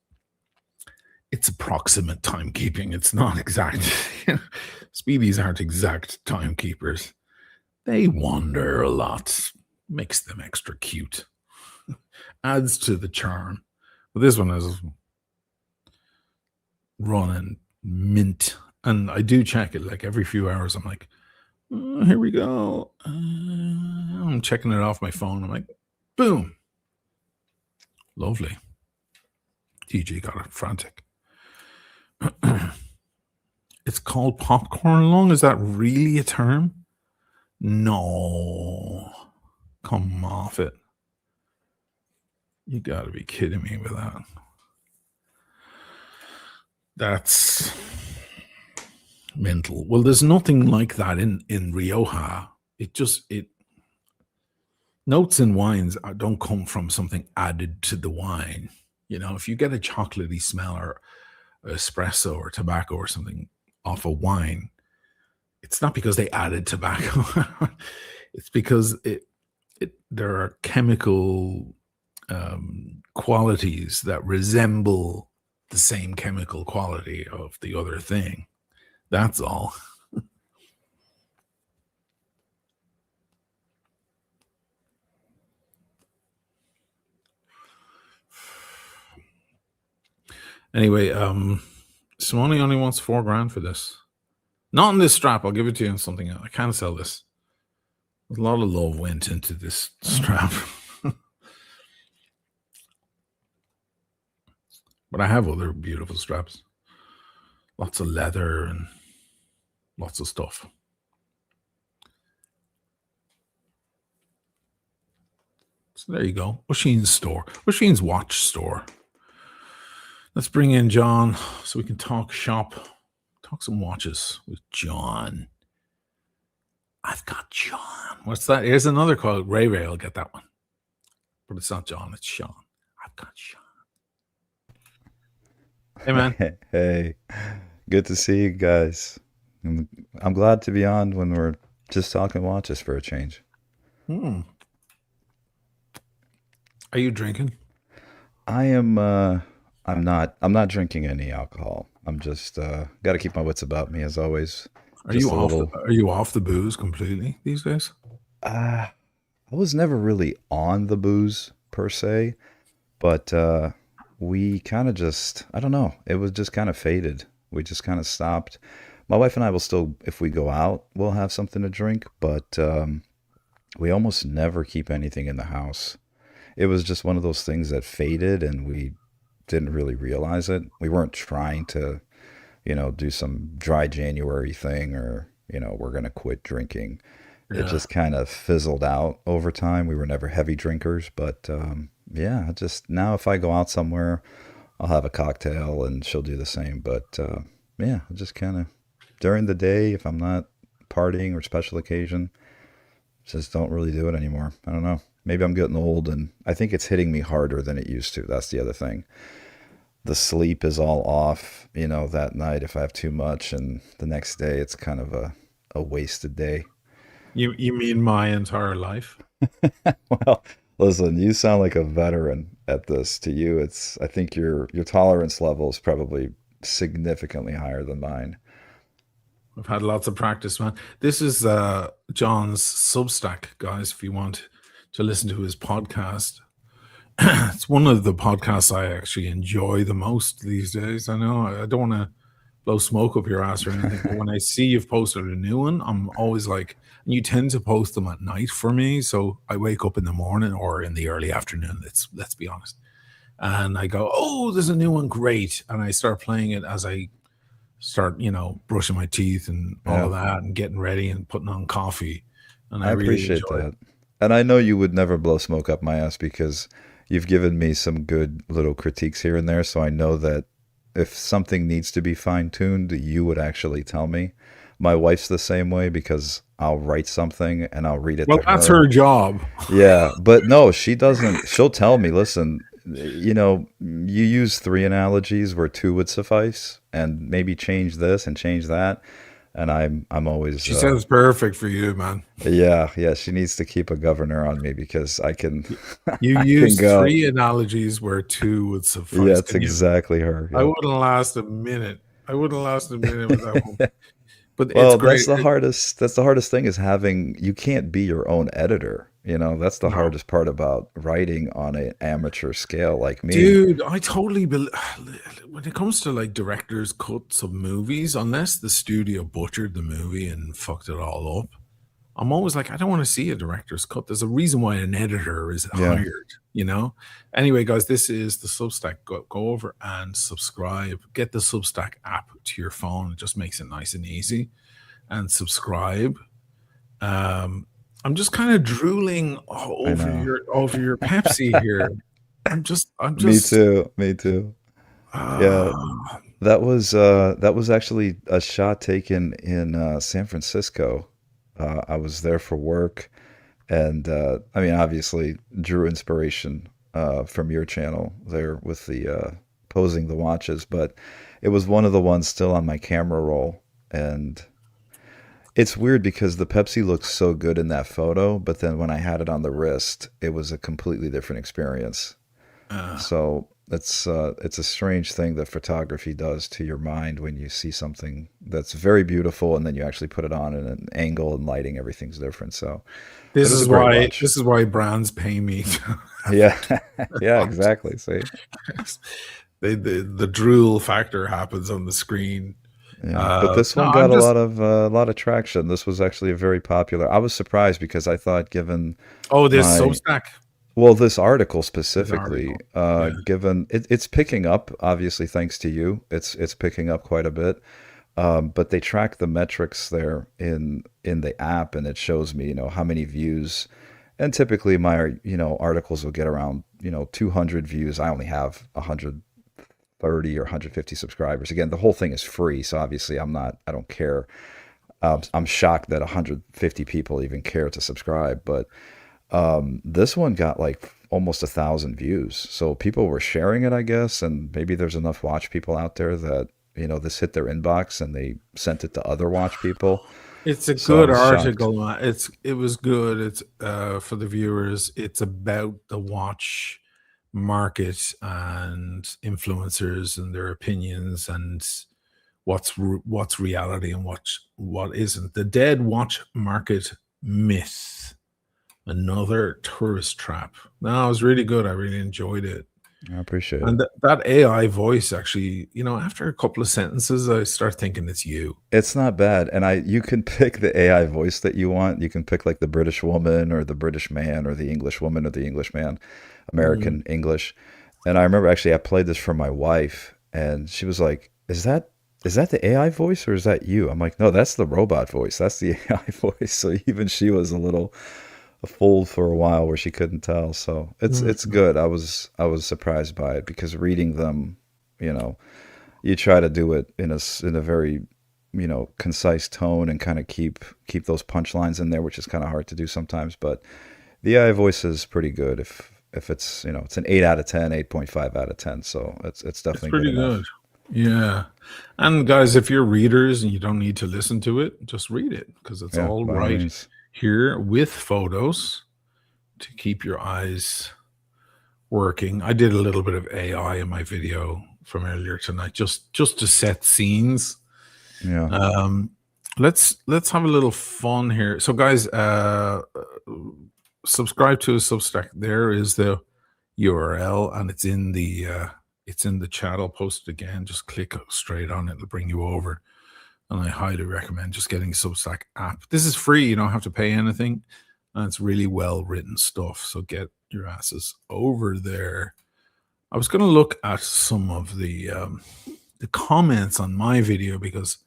it's approximate timekeeping. It's not exact. Speedies aren't exact timekeepers. They wander a lot, makes them extra cute, adds to the charm. But this one is running mint. And I do check it like every few hours. I'm like, oh, here we go. I'm checking it off my phone. I'm like, boom. Lovely. TJ got it frantic. It's called popcorn lung. Is that really a term? No. Come off it. You got to be kidding me with that. That's mental. Well, there's nothing like that in Rioja. It notes in wines don't come from something added to the wine. If you get a chocolatey smell or espresso or tobacco or something off a wine, it's not because they added tobacco. It's because there are chemical qualities that resemble the same chemical quality of the other thing. That's all. Anyway, Simone only wants $4,000 for this. Not in this strap. I'll give it to you in something else. I can't sell this. A lot of love went into this strap. But I have other beautiful straps. Lots of leather and lots of stuff. So there you go. Oisin's store. Oisin's watch store. Let's bring in John so we can talk shop. Talk some watches with John. I've got John. What's that? Here's another quote. Ray will get that one. But it's not John, it's Sean. I've got Sean. Hey, man. Hey, good to see you guys. I'm glad to be on when we're just talking watches for a change. Hmm. Are you drinking? I am I'm not drinking any alcohol. I'm just got to keep my wits about me as always. Are you Just a off the little are you off the booze completely these days? uh I was never really on the booze per se, but we kind of just I don't know, it was just kind of faded. We just kind of stopped. My wife and I will still, if we go out, we'll have something to drink, but we almost never keep anything in the house. It was just one of those things that faded and we didn't really realize it. We weren't trying to, do some dry January thing or, we're going to quit drinking. It Yeah. just kind of fizzled out over time. We were never heavy drinkers, but yeah, just now if I go out somewhere, I'll have a cocktail and she'll do the same. But yeah, just kind of during the day, if I'm not partying or special occasion, just don't really do it anymore. I don't know. Maybe I'm getting old and I think it's hitting me harder than it used to. That's the other thing. The sleep is all off, that night if I have too much, and the next day it's kind of a wasted day. You mean my entire life? Well, listen, you sound like a veteran at this. To you, I think your tolerance level is probably significantly higher than mine. I've had lots of practice, man. This is John's Substack, guys. If you want to listen to his podcast, it's one of the podcasts I actually enjoy the most these days. I know I don't want to blow smoke up your ass or anything, but when I see you've posted a new one, I'm always like, and you tend to post them at night for me. So I wake up in the morning or in the early afternoon. Let's be honest. And I go, oh, there's a new one, great. And I start playing it as I start, brushing my teeth and all Yeah, of that and getting ready and putting on coffee. And I I really appreciate enjoy it. that. And I know you would never blow smoke up my ass because you've given me some good little critiques here and there, so I know that if something needs to be fine tuned, you would actually tell me. My wife's the same way because I'll write something and I'll read it Well, to that's her. her job. Yeah, but no, she doesn't. She'll tell me, listen, you use three analogies where two would suffice, and maybe change this and change that. And I'm always, She sounds perfect for you, man. yeah, yeah. She needs to keep a governor on me because I can, You I can use go. three analogies where two would Yeah, suffice. it's Can you? exactly her. I Yep. wouldn't last a minute. I wouldn't last a minute with that one. But it's Well, great. that's the hardest thing is having you can't be your own editor. That's the No. hardest part about writing on an amateur scale like me. Dude, I totally when it comes to like director's cuts of movies, unless the studio butchered the movie and fucked it all up, I'm always like, I don't want to see a director's cut. There's a reason why an editor is Yeah, hired. Anyway, guys, this is the Substack. Go over and subscribe. Get the Substack app to your phone. It just makes it nice and easy. And subscribe. I'm just kind of drooling I over know. your Pepsi here. I'm Me just too. Me too. Yeah, uh, that was actually a shot taken in San Francisco. I was there for work, and I mean, obviously, drew inspiration from your channel there with the posing the watches, but it was one of the ones still on my camera roll, and it's weird because the Pepsi looks so good in that photo, but then when I had it on the wrist, it was a completely different experience. uh, So it's a strange thing that photography does to your mind when you see something that's very beautiful and then you actually put it on and an angle and lighting, everything's different. So, but this it's a is great why watch. this is why brands pay me to Yeah, have yeah, watches. exactly. See, The drool factor happens on the screen. yeah, but this No, one got I'm just a lot of traction. This was actually a very popular. I was surprised because I thought, given oh, this my Substack, well, this article this specifically, article. Yeah. given it's picking up, obviously thanks to you, it's picking up quite a bit. But they track the metrics there in the app, and it shows me, how many views. And typically, my articles will get around 200 views. I only have 130 or 150 subscribers. Again, the whole thing is free, so obviously I don't care. I'm shocked that 150 people even care to subscribe, but this one got like almost 1,000 views. So people were sharing it, I guess, and maybe there's enough watch people out there that this hit their inbox and they sent it to other watch people. It's a So I good was shocked. article. It was good. It's for the viewers. It's about the watch market and influencers and their opinions and what's reality and what isn't. The dead watch market myth. Another tourist trap. No, it was really good. I really enjoyed it. I appreciate it. And that AI voice actually, after a couple of sentences, I start thinking it's you. It's not bad, and I you can pick the AI voice that you want. You can pick like the British woman or the British man or the English woman or the English man, Mm. American English. And I remember actually I played this for my wife, and she was like, "Is that the AI voice or is that you?" I'm like, "No, that's the robot voice. That's the AI voice." So even she was a little fooled for a while where she couldn't tell. So it's Mm. good. I was surprised by it because reading them, you know, you try to do it in a very concise tone and kind of keep those punchlines in there, which is kind of hard to do sometimes. But the AI voice is pretty good. If it's an 8 out of 10, 8.5 out of 10. So it's It's definitely good pretty good. enough. Yeah. And guys, if you're readers and you don't need to listen to it, just read it because it's Yeah, all by all right means. here with photos to keep your eyes working. I did a little bit of AI in my video from earlier tonight, just to set scenes. Yeah. Um, let's have a little fun here. So, guys, subscribe to a Substack. There is the URL, and it's in the chat. I'll post it again. Just click straight on it; it'll bring you over. And I highly recommend just getting a Substack app. This is free; you don't have to pay anything, and it's really well written stuff. So get your asses over there. I was going to look at some of the comments on my video because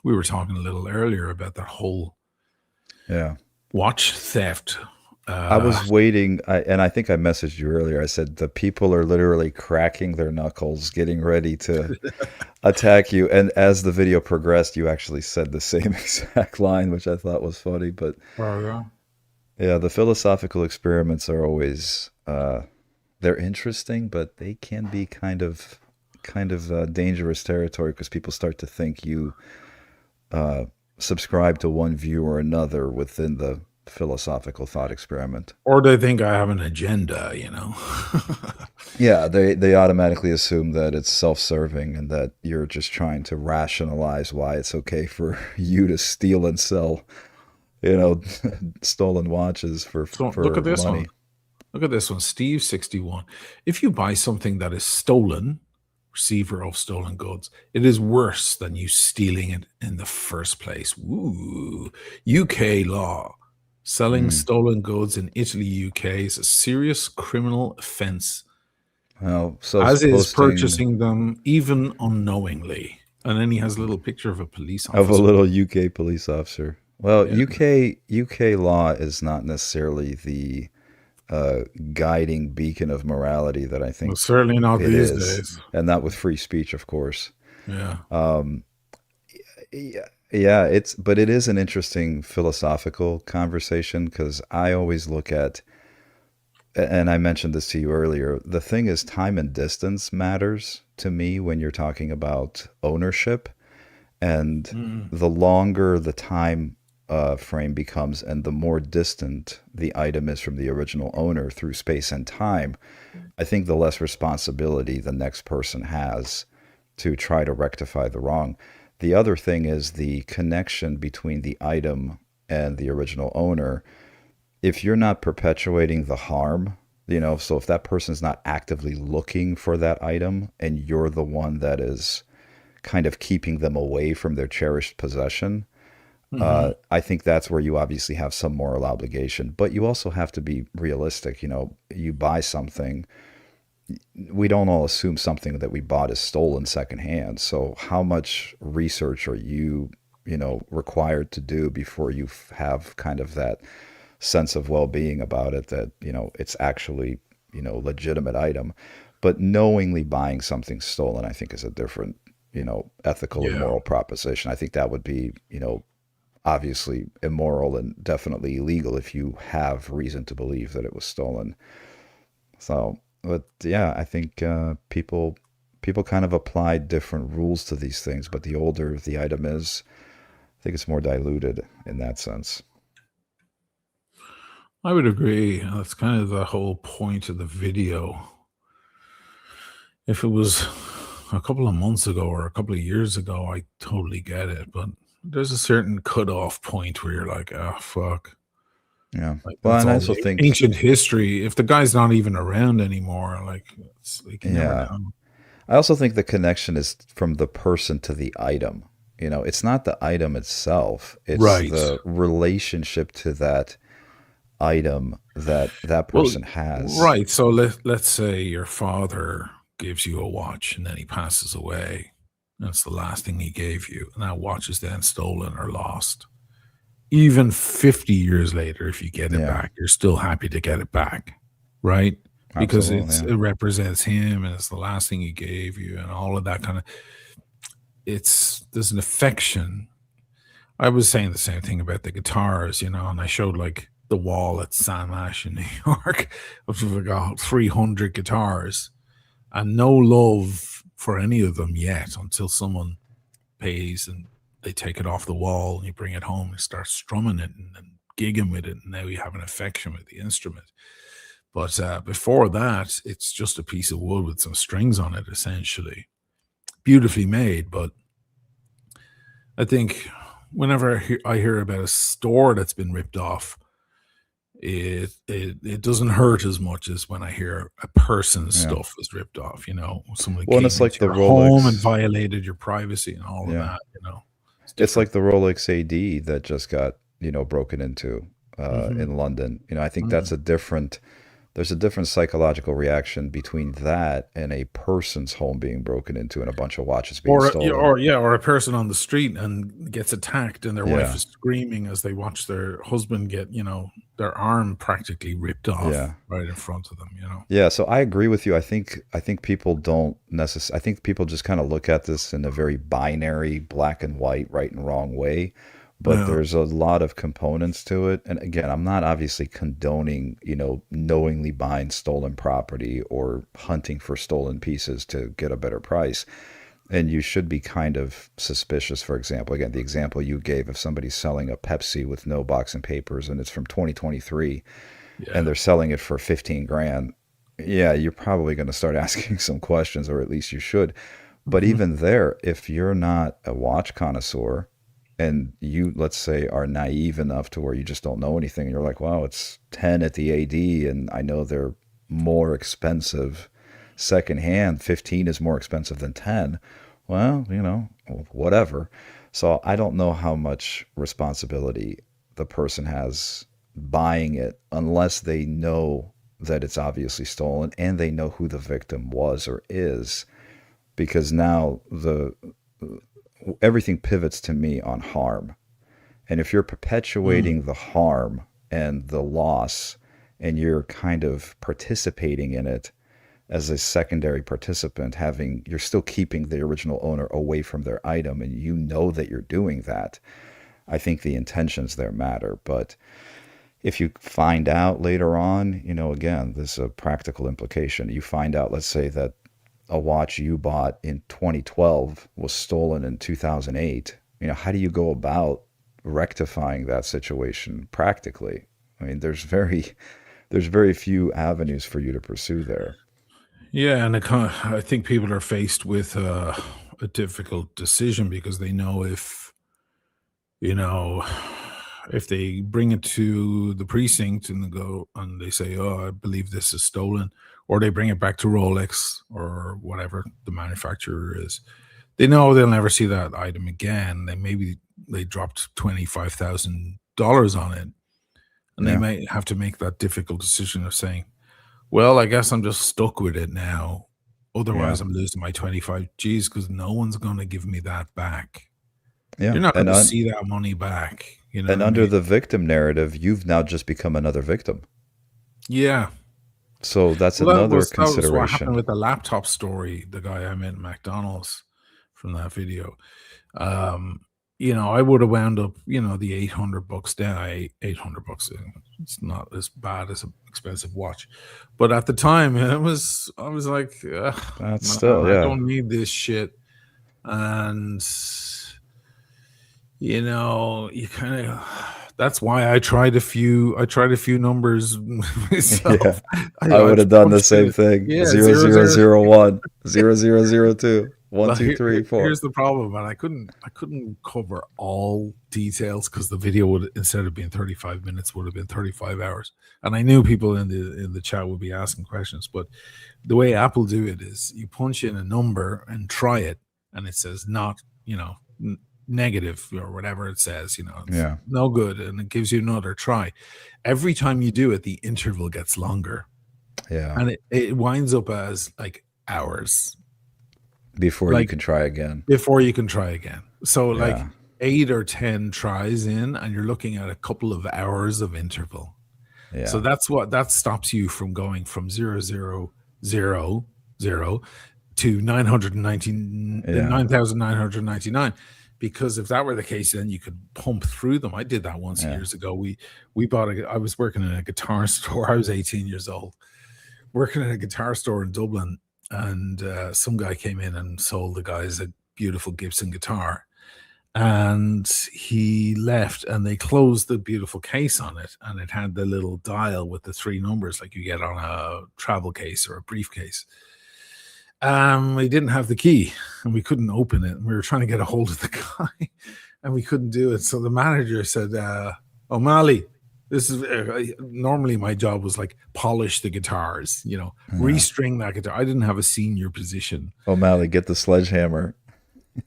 we were talking a little earlier about that whole Yeah. watch theft I Uh, was waiting, and I think I messaged you earlier. I said the people are literally cracking their knuckles, getting ready to attack you. And as the video progressed, you actually said the same exact line, which I thought was funny. But oh, yeah. yeah, the philosophical experiments are always they're interesting, but they can be kind of dangerous territory because people start to think you uh, subscribe to one view or another within the philosophical thought experiment. Or they think I have an agenda, Yeah, they automatically assume that it's self-serving and that you're just trying to rationalize why it's okay for you to steal and sell, you know, stolen watches So look at for this one. money. Look at this one, Steve 61. If you buy something that is stolen, receiver of stolen goods, it is worse than you stealing it in the first place. Ooh, UK law. Selling Mm. stolen goods in Italy, UK is a serious criminal offense, Well, so as is posting purchasing them even unknowingly. And then he has a little picture of a police of a officer. little UK police officer. Well, Yeah. UK law is not necessarily the uh, guiding beacon of morality that I Well, think certainly not it these is, days. and not with free speech, of course. Yeah. Um, yeah, yeah, but it is an interesting philosophical conversation because I always look at, and I mentioned this to you earlier, the thing is time and distance matters to me when you're talking about ownership. And Mm. the longer the time frame becomes and the more distant the item is from the original owner through space and time, I think the less responsibility the next person has to try to rectify the wrong. The other thing is the connection between the item and the original owner. If you're not perpetuating the harm, so if that person's not actively looking for that item and you're the one that is kind of keeping them away from their cherished possession, Hmm. I think that's where you obviously have some moral obligation. But you also have to be realistic. You buy something, we don't all assume something that we bought is stolen secondhand. So how much research are you required to do before you have kind of that sense of well-being about it that, it's actually, legitimate item. But knowingly buying something stolen, I think is a different, ethical and Yeah. moral proposition. I think that would be, obviously immoral and definitely illegal if you have reason to believe that it was stolen. So, but yeah, I think people kind of apply different rules to these things, but the older the item is, I think it's more diluted in that sense. I would agree. That's kind of the whole point of the video. If it was a couple of months ago or a couple of years ago, I totally get it. But there's a certain cutoff point where you're like, oh, fuck. Yeah. Like, Well, that's and I all also the think, ancient history. If the guy's not even around anymore, like, you never yeah, know. I also think the connection is from the person to the item. It's not the item itself; it's Right. the relationship to that item that that Well, person has. right. So let's say your father gives you a watch and then he passes away. That's the last thing he gave you. And that watch is then stolen or lost. Even 50 years later, if you get it Yeah, back, you're still happy to get it back, right? Because absolutely. Yeah. it represents him and it's the last thing he gave you and all of that kind of there's an affection. I was saying the same thing about the guitars, and I showed like the wall at Sam Ash in New York of like 300 guitars and no love for any of them yet until someone pays and they take it off the wall and you bring it home and start strumming it and gigging with it. And now you have an affection with the instrument. But before that, it's just a piece of wood with some strings on it, essentially. Beautifully made. But I think whenever I hear about a store that's been ripped off, it doesn't hurt as much as when I hear a person's Yeah. stuff was ripped off. Someone Well, and came it's like into the your home and Rolex. violated your privacy and all of Yeah. that. It's It's different. like the Rolex AD that just got, broken into Hmm. in London. I think Hmm. that's a different there's a different psychological reaction between that and a person's home being broken into and a bunch of watches being stolen. Or a person on the street and gets attacked, and their wife Yeah, is screaming as they watch their husband get, their arm practically ripped off yeah. right in front of them. Yeah, so I agree with you. I think people don't necessarily. I think people just kind of look at this in a very binary, black and white, right and wrong way. But Yeah. there's a lot of components to it. And again, I'm not obviously condoning, knowingly buying stolen property or hunting for stolen pieces to get a better price. And you should be kind of suspicious. For example, again, the example you gave of somebody selling a Pepsi with no box and papers, and it's from 2023 and Yeah. they're selling it for 15 grand, yeah, you're probably going to start asking some questions, or at least you should. But Mhm. even there, if you're not a watch connoisseur and you, let's say, are naive enough to where you just don't know anything, and you're like, wow, it's 10 at the AD, and I know they're more expensive secondhand. 15 is more expensive than 10. Well, whatever. So I don't know how much responsibility the person has buying it unless they know that it's obviously stolen and they know who the victim was or is, because now the everything pivots to me on harm. And if you're Mm. perpetuating the harm and the loss and you're kind of participating in it as a secondary participant, you're still keeping the original owner away from their item and you know that you're doing that, I think the intentions there matter. But if you find out later on, again, there's a practical implication. You find out, let's say, that a watch you bought in 2012 was stolen in 2008. How do you go about rectifying that situation practically? I mean, there's very few avenues for you to pursue there. Yeah, and I think people are faced with a difficult decision because they know you know, if they bring it to the precinct and they say, "Oh, I believe this is stolen," or they bring it back to Rolex or whatever the manufacturer is, they know they'll never see that item again. They dropped $25,000 on it, and they Yeah, may have to make that difficult decision of saying, "Well, I guess I'm just stuck with it now. yeah, Otherwise, I'm losing my 25 G's because no one's going to give me that back." yeah. You're not going And to see that money back. You know what and I under mean? the victim narrative, you've now just become another victim. Yeah. So that's Well, that another was that was what happened consideration. with the laptop story, the guy I met in McDonald's from that video. Um, I would have wound up, the $800 down. 800 bucks. It's not as bad as an expensive watch, but at the time, I was like, "Ugh, That's man, still, I yeah. don't need this shit." And you kind of that's why I tried a few numbers Yeah. myself. I I would have done the punched same it. thing. Yeah, Zero zero zero zero. zero one, 0002, one Well, two three here's four. the problem, man. I couldn't cover all details because the video would, instead of being 35 minutes, would have been 35 hours. And I knew people in the chat would be asking questions, but the way Apple do it is you punch in a number and try it, and it says not, negative or whatever it says, it's Yeah. no good, and it gives you another try. Every time you do it, the interval gets longer, Yeah. and it winds up as like hours. Before you Like can try again. before you can try again. So, like, Yeah. 8 or 10 tries in, and you're looking at a couple of hours of interval. So Yeah. that stops you from going from 000 to 919 Yeah. 9,999, because if that were the case, then you could pump through them. I did that once Yeah. years ago. We bought I was working in a guitar store. I was 18 years old, working in a guitar store in Dublin, and some guy came in and sold the guys a beautiful Gibson guitar, and he left, and they closed the beautiful case on it, and it had the little dial with the three numbers like you get on a travel case or a briefcase. We didn't have the key, and we couldn't open it, and we were trying to get a hold of the guy, and we couldn't do it. So the manager said, O'Malley, this is normally my job was like polish the guitars, Yeah. restring that guitar. I didn't have a senior position. O'Malley, get the sledgehammer.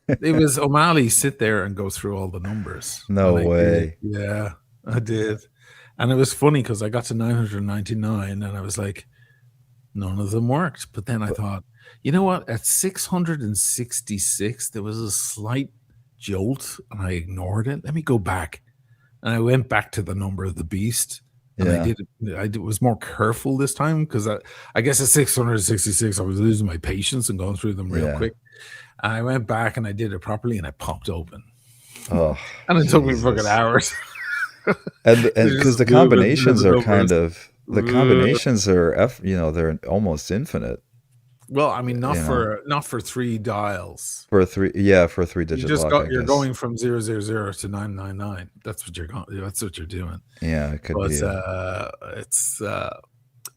It was O'Malley sit there and go through all the numbers, No and I did. way. Yeah, I did. And it was funny because I got to 999 and I was like, none of them worked. But then I But thought, you know what? At 666, there was a slight jolt and I ignored it. Let me go back. And I went back to the number of the beast and yeah, was more careful this time because I guess at 666, I was losing my patience and going through them real yeah. quick. I went back and I did it properly and it popped open. Oh, And it took me fucking Jesus. hours. And It's because just moving through the numbers. the combinations are they're almost infinite. Well, I mean, You know, not for 3 dials. for a three You digit just lock, I you're guess. going from 000 to 999. That's what you're doing. Yeah, it could But, be. it's,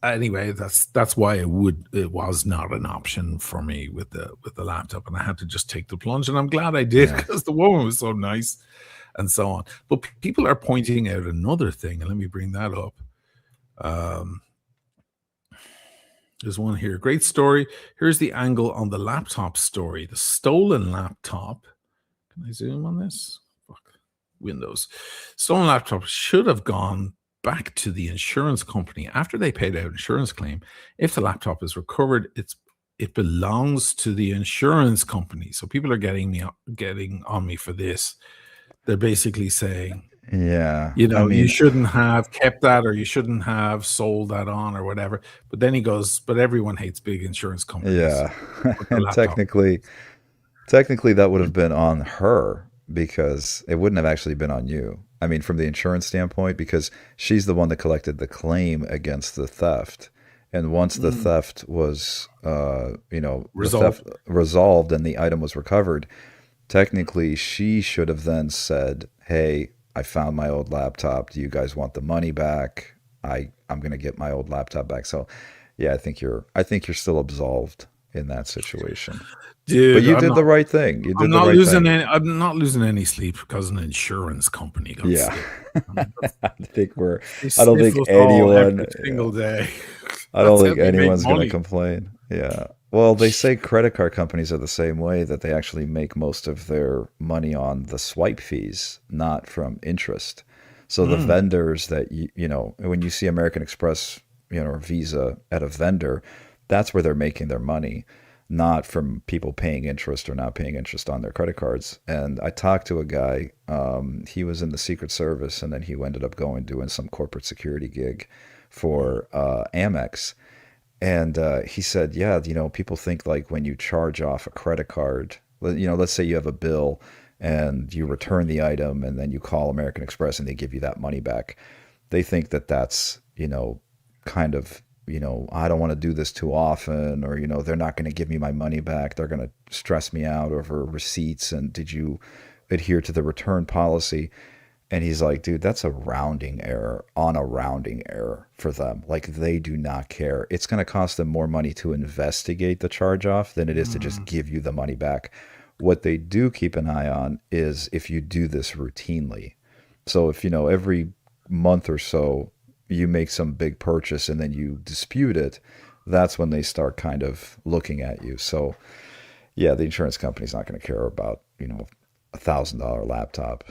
anyway, that's why it was not an option for me with the laptop, and I had to just take the plunge, and I'm glad I did Yeah. because the woman was so nice and so on. But people are pointing out another thing, and let me bring that up. Um There's one here. Great story. Here's the angle on the laptop story. The stolen laptop. Can I zoom on this? Fuck. Windows. Stolen laptop should have gone back to the insurance company after they paid out insurance claim. If the laptop is recovered, it belongs to the insurance company. So people are getting on me for this. They're basically saying, Yeah. you I know, you mean, shouldn't have kept that or you shouldn't have sold that on or whatever. But then he goes, but everyone hates big insurance companies yeah. with the And laptop. technically that would have been on her because it wouldn't have actually been on you. I mean, from the insurance standpoint, because she's the one that collected the claim against the theft. And once the Mm, theft was, the theft resolved. resolved and the item was recovered, technically she should have then said, "Hey, I found my old laptop. Do you guys want the money back? I'm going to get my old laptop back." So, yeah, I think you're still absolved in that situation. But Dude, you did the right thing. You did the right thing. I'm not losing any sleep because an insurance company got Yeah. slipped. I mean, I think we're they I don't sniff think us all anyone every single day. I don't That's how think they make anyone's going to money. complain. Yeah. Well, they say credit card companies are the same way, that they actually make most of their money on the swipe fees, not from interest. So the Mm. vendors that when you see American Express, or Visa at a vendor, that's where they're making their money, not from people paying interest or not paying interest on their credit cards. And I talked to a guy, he was in the Secret Service, and then he ended up going doing some corporate security gig for Amex. And he said, yeah, people think like when you charge off a credit card, let's say you have a bill and you return the item and then you call American Express and they give you that money back. They think that that's, kind of, I don't want to do this too often, or, they're not going to give me my money back. They're going to stress me out over receipts. And did you adhere to the return policy? And he's like, dude, that's a rounding error on a rounding error for them. Like, they do not care. It's going to cost them more money to investigate the charge off than it is to just Mm. give you the money back. What they do keep an eye on is if you do this routinely. So if, every month or so you make some big purchase and then you dispute it, that's when they start kind of looking at you. So, yeah, the insurance company's not going to care about, $1,000 laptop.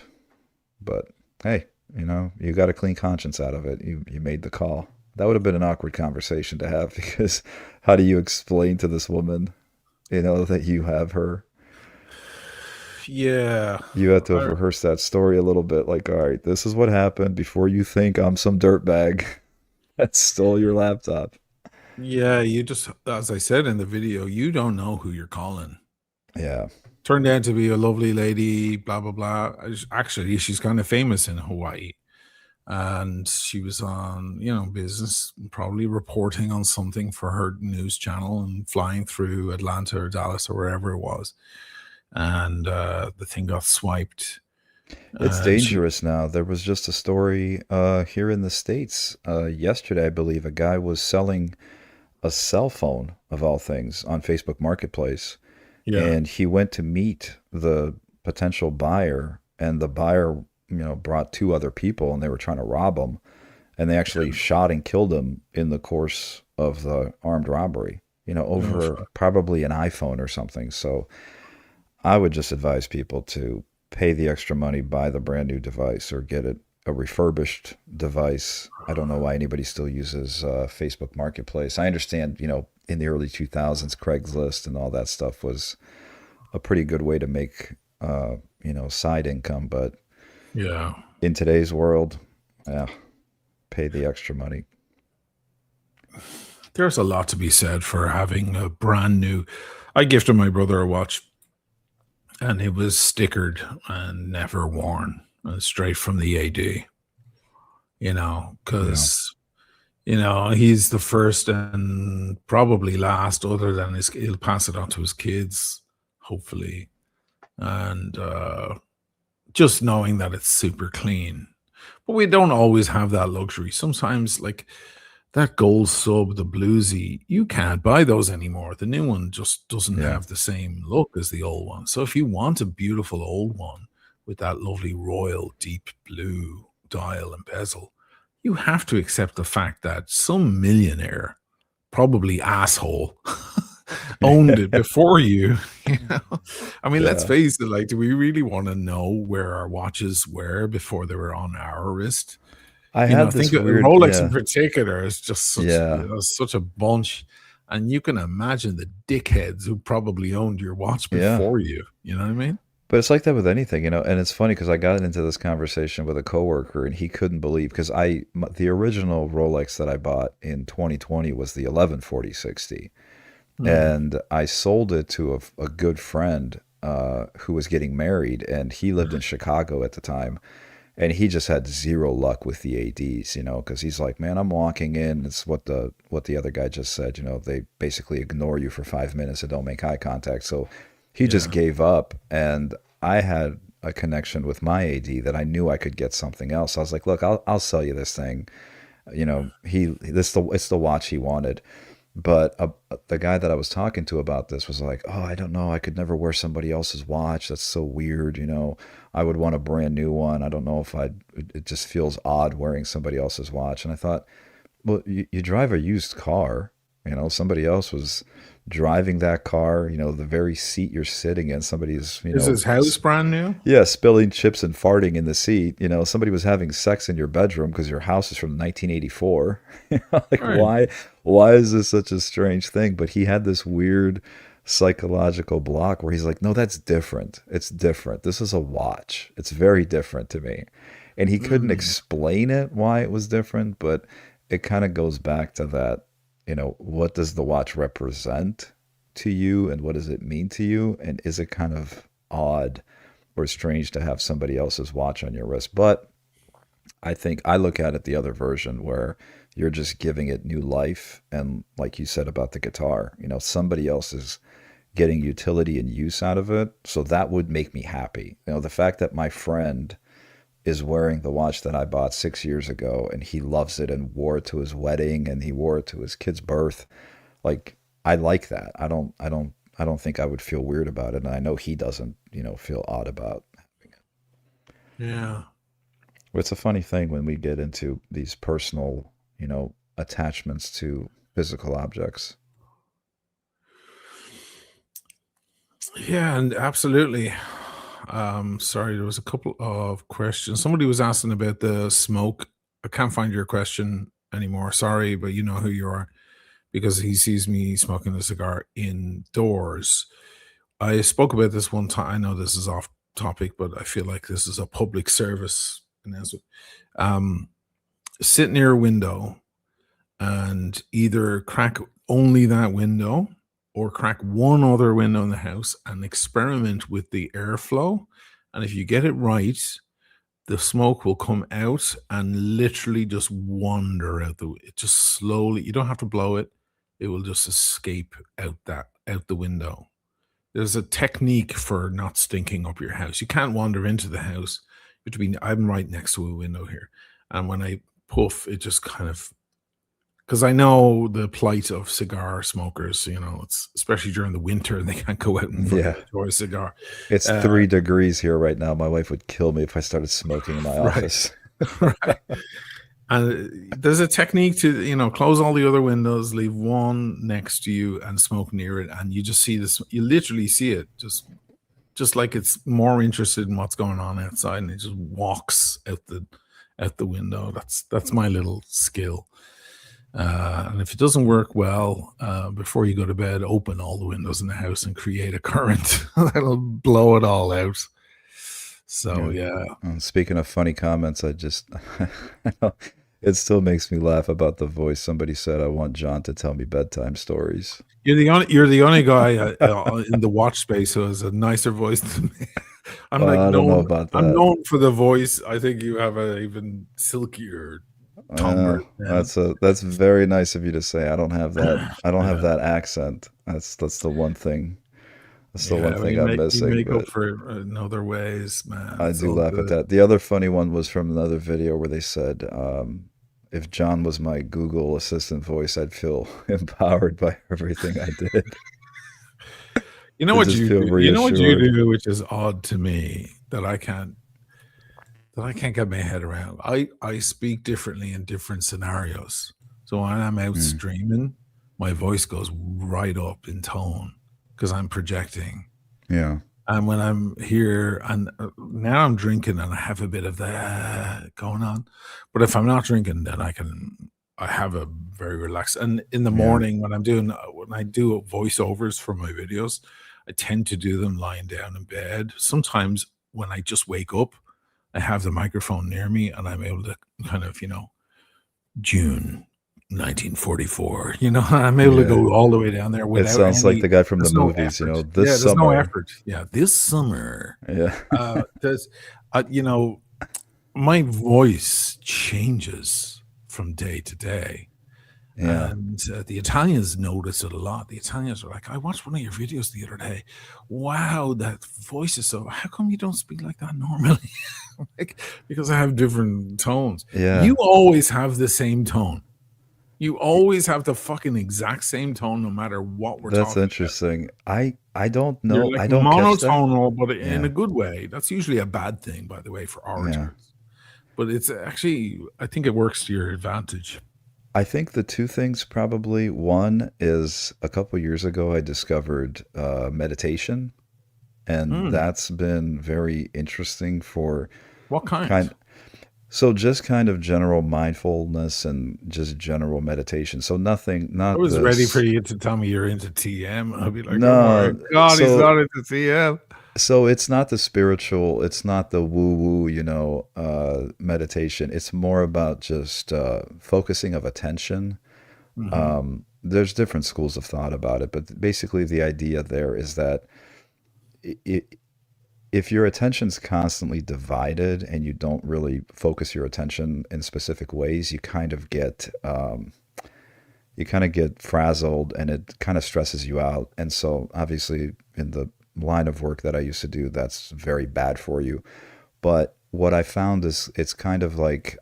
But hey, you got a clean conscience out of it. You made the call. That would have been an awkward conversation to have because how do you explain to this woman, that you have her? Yeah. You had to have I- rehearsed that story a little bit. Like, all right, this is what happened before you think I'm some dirtbag that stole your laptop. yeah, you just, as I said in the video, you don't know who you're calling. Yeah, Turned out to be a lovely lady, blah, blah, blah. Actually, she's kind of famous in Hawaii. And she was on, business, probably reporting on something for her news channel and flying through Atlanta or Dallas or wherever it was. And the thing got swiped. it's And she, dangerous now. There was just a story here in the States yesterday, I believe. A guy was selling a cell phone, of all things, on Facebook Marketplace, yeah, and he went to meet the potential buyer, and the buyer brought two other people and they were trying to rob him, and they actually shot and killed him in the course of the armed robbery, no, over probably an iPhone or something. So I would just advise people to pay the extra money, buy the brand new device, or get it a refurbished device. I don't know why anybody still uses Facebook Marketplace. I understand, in the early 2000s, Craigslist and all that stuff was a pretty good way to make, side income. But Yeah. in today's world, yeah, pay the extra money. There's a lot to be said for having a brand new. I gifted my brother a watch, and it was stickered and never worn, straight from the AD. Yeah, Because he's the first and probably last, other than he'll pass it on to his kids, hopefully, and just knowing that it's super clean. But we don't always have that luxury. Sometimes, like that gold sub, the bluesy, you can't buy those anymore. The new one just doesn't yeah, have the same look as the old one. So if you want a beautiful old one with that lovely royal deep blue dial and bezel, you have to accept the fact that some millionaire, probably asshole, owned it before you. You know, I mean, let's yeah. face it. Like, do we really want to know where our watches were before they were on our wrist? I I had think this weird, Rolex in yeah, particular is just yeah. such a bunch, and you can imagine the dickheads who probably owned your watch Yeah. before you. You know what I mean? But it's like that with anything, and it's funny because I got into this conversation with a coworker, and he couldn't believe because the original Rolex that I bought in 2020 was the 114060, Mm, and I sold it to a good friend who was getting married, and he lived in Chicago at the time, and he just had zero luck with the ads, because he's like, man, I'm walking in, it's what the other guy just said, they basically ignore you for 5 minutes and don't make eye contact. So he just yeah. gave up, and I had a connection with my ad that I knew I could get something else. I was like, look, I'll sell you this thing. It's the watch he wanted. But the guy that I was talking to about this was like, "Oh, I don't know. I could never wear somebody else's watch. That's so weird. I would want a brand new one. I don't know if I'd. It just feels odd wearing somebody else's watch." And I thought, well, you drive a used car. Somebody else was driving that car. The very seat you're sitting in, somebody's, Is his house brand new? yeah, spilling chips and farting in the seat. Somebody was having sex in your bedroom because your house is from 1984. Like, Right. why is this such a strange thing? But he had this weird psychological block where he's like, no, that's different. It's different. This is a watch. It's very different to me. And he couldn't Mm, explain it why it was different, but it kind of goes back to that, what does the watch represent to you and what does it mean to you? And is it kind of odd or strange to have somebody else's watch on your wrist? But I think I look at it the other version where you're just giving it new life. And like you said about the guitar, somebody else is getting utility and use out of it. So that would make me happy. The fact that my friend is wearing the watch that I bought 6 years ago and he loves it and wore it to his wedding and he wore it to his kid's birth. Like, I like that. I don't think I would feel weird about it. And I know he doesn't, feel odd about having it. yeah. It's a funny thing when we get into these personal, attachments to physical objects. Yeah, and absolutely. Sorry, there was a couple of questions. Somebody was asking about the smoke. I can't find your question anymore. Sorry, but you know who you are because he sees me smoking a cigar indoors. I spoke about this one time. I know this is off topic, but I feel like this is a public service announcement. Um, Sit near a window and either crack only that window or crack one other window in the house and experiment with the airflow. And if you get it right, the smoke will come out and literally just wander out it just slowly. You don't have to blow it. It will just escape out the window. There's a technique for not stinking up your house. You can't wander into the house between I'm right next to a window here. And when I puff, it just kind of because I know the plight of cigar smokers, it's especially during the winter and they can't go out and fucking Yeah. enjoy a cigar. It's Uh, 3 degrees here right now. My wife would kill me if I started smoking in my right, office. right. And there's a technique to, close all the other windows, leave one next to you and smoke near it. And you just see this, you literally see it just like it's more interested in what's going on outside and it just walks out the window. That's my little skill. And if it doesn't work well, before you go to bed, open all the windows in the house and create a current that'll blow it all out. So Yeah. yeah, Speaking of funny comments, I just it still makes me laugh about the voice. Somebody said, "I want John to tell me bedtime stories." you're the only guy in the watch space who has a nicer voice than me. I'm like I don't know known. about I'm that. known for the voice. I think you have a even silkier timbre than. That's very nice of you to say. I don't have that. I don't have Yeah, that accent. That's the one thing. That's the one yeah. Well, thing you I'm make you missing. make up But for it in other ways, man. I It's do all laugh at good. that. The other funny one was from another video where they said, if John was my Google Assistant voice, I'd feel empowered by everything I did. You know I what just you feel do? You know what you reassured. do, which is odd to me that I can't get my head around. I speak differently in different scenarios. So when I'm out Mm, streaming, my voice goes right up in tone because I'm projecting. yeah, And when I'm here, and now I'm drinking, and I have a bit of that going on. But if I'm not drinking, then I have a very relaxed. And in the yeah, morning, when I do voiceovers for my videos, I tend to do them lying down in bed. Sometimes when I just wake up, I have the microphone near me, and I'm able to kind of, June 1944. I'm able to yeah. go all the way down there It without sounds like any. the guy from the There's no movies, effort. this Yeah, there's no summer. effort. Yeah, this summer, Yeah, there's, uh, you know, my voice changes from day to day, yeah. and the Italians notice it a lot. The Italians are like, "I watched one of your videos the other day. Wow, that voice is so. How come you don't speak like that normally?" Like, because I have different tones. You Yeah, always have the same tone. You always have the fucking exact same tone, no matter what we're that's talking about. interesting. I don't You're know. like I don't catch that. monotonal, but in a Yeah, good way. That's usually a bad thing, by the way, for yeah. orators. But it's actually, I think it works to your advantage. I think the two things probably one is a couple years ago I discovered meditation, and Hmm. that's been very interesting for What kind? kind so just kind of general mindfulness and just general meditation. So nothing, I not was ready for this. you to tell me you're into TM. I'd be like, oh my No, God, he's so not into TM. it's not the spiritual, it's not the woo woo, meditation. It's more about just focusing of attention. Hmm. There's different schools of thought about it, but basically the idea there is that i if your attention's constantly divided and you don't really focus your attention in specific ways, you kind of get frazzled and it kind of stresses you out. And so, obviously, in the line of work that I used to do, that's very bad for you. But what I found is it's kind of like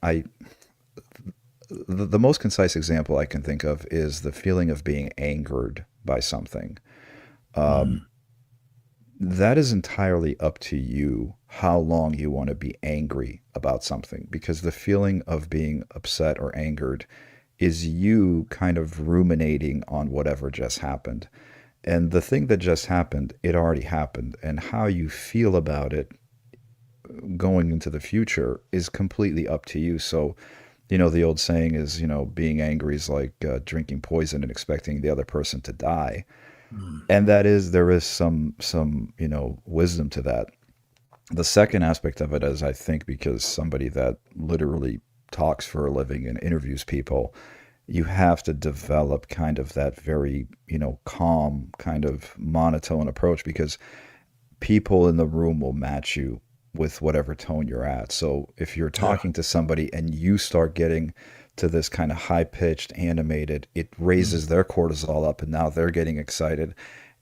the most concise example I can think of is the feeling of being angered by something. Hmm. That is entirely up to you how long you want to be angry about something, because the feeling of being upset or angered is you kind of ruminating on whatever just happened. And the thing that just happened, it already happened. And how you feel about it going into the future is completely up to you. So, the old saying is, being angry is like drinking poison and expecting the other person to die. Hmm. And there is some, wisdom to that. The second aspect of it is, I think, because somebody that literally talks for a living and interviews people, you have to develop kind of that very, calm, kind of monotone approach, because people in the room will match you with whatever tone you're at. So if you're Yeah. talking to somebody and you start getting to this kind of high pitched, animated, it Hmm. raises their cortisol up and now they're getting excited,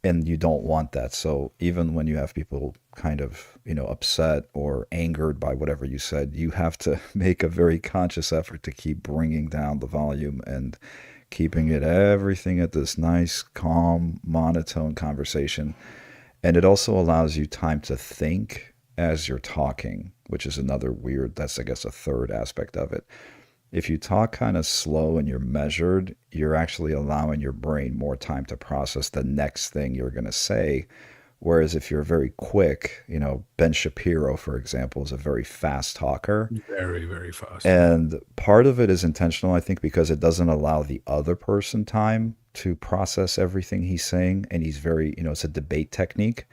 and you don't want that. So even when you have people kind of, upset or angered by whatever you said, you have to make a very conscious effort to keep bringing down the volume and keeping it everything at this nice, calm, monotone conversation. And it also allows you time to think as you're talking, which is another weird, that's, I guess, a third aspect of it. If you talk kind of slow and you're measured, you're actually allowing your brain more time to process the next thing you're going to say, Whereas if you're very quick, Ben Shapiro, for example, is a very fast talker. Very, very fast. Yeah. And part of it is intentional, I think, because it doesn't allow the other person time to process everything he's saying. And he's very, it's a debate technique.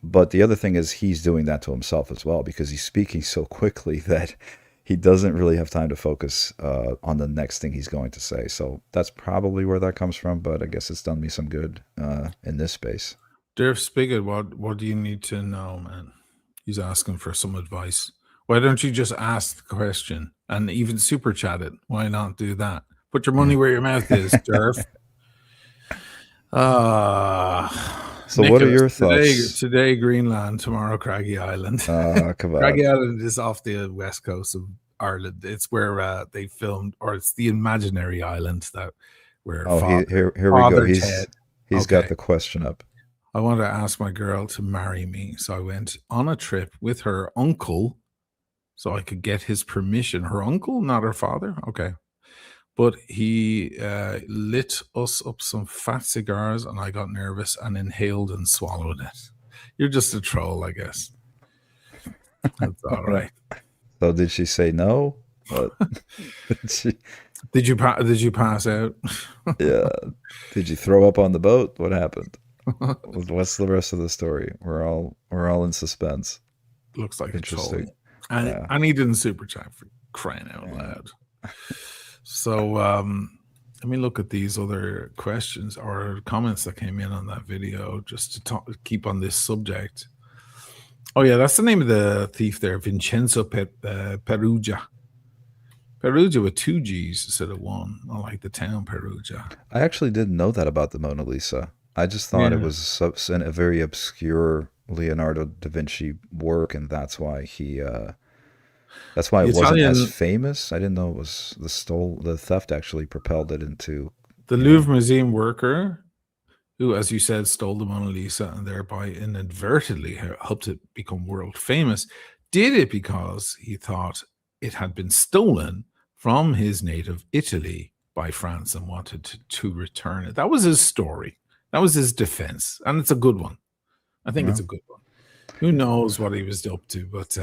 But the other thing is he's doing that to himself as well because he's speaking so quickly that he doesn't really have time to focus on the next thing he's going to say. So that's probably where that comes from. But I guess it's done me some good in this space. Derf Spigot, what do you need to know, man? He's asking for some advice. Why don't you just ask the question and even super chat it? Why not do that? Put your money Yeah. where your mouth is, Derf. So what are your Today, thoughts? today Greenland, tomorrow Craggy Island. Come Craggy on. Island is off the west coast of Ireland. It's where they filmed, or it's the imaginary island that where Oh, here we go. Father He's Ted. he's got Okay, the question up. I want to ask my girl to marry me, so I went on a trip with her uncle, so I could get his permission. Her uncle, not her father. Okay, but he lit us up some fat cigars, and I got nervous and inhaled and swallowed it. You're just a troll, I guess. That's all right. So did she say no? What? Did she, Did you pass out? yeah. Did you throw up on the boat? What happened? What's the rest of the story? We're all in suspense. Looks like a troll. Interesting. And Yeah. I needed a super chat for crying out Yeah. loud. So let me look at these other questions or comments that came in on that video just to keep on this subject. Oh yeah, that's the name of the thief there, Vincenzo Perugia. Perugia with 2 G's instead of 1. I like the town Perugia. I actually didn't know that about the Mona Lisa. I just thought it Yeah. was a very obscure Leonardo da Vinci work, and that's why The it wasn't as Italian, famous. I didn't know it was the theft actually propelled it into, the you know. Louvre Museum worker who, as you said, stole the Mona Lisa and thereby inadvertently helped it become world famous, did it because he thought it had been stolen from his native Italy by France and wanted to return it. That was his story. That was his defense. And it's a good one. I think it's Well, a good one. Who knows what he was up to? But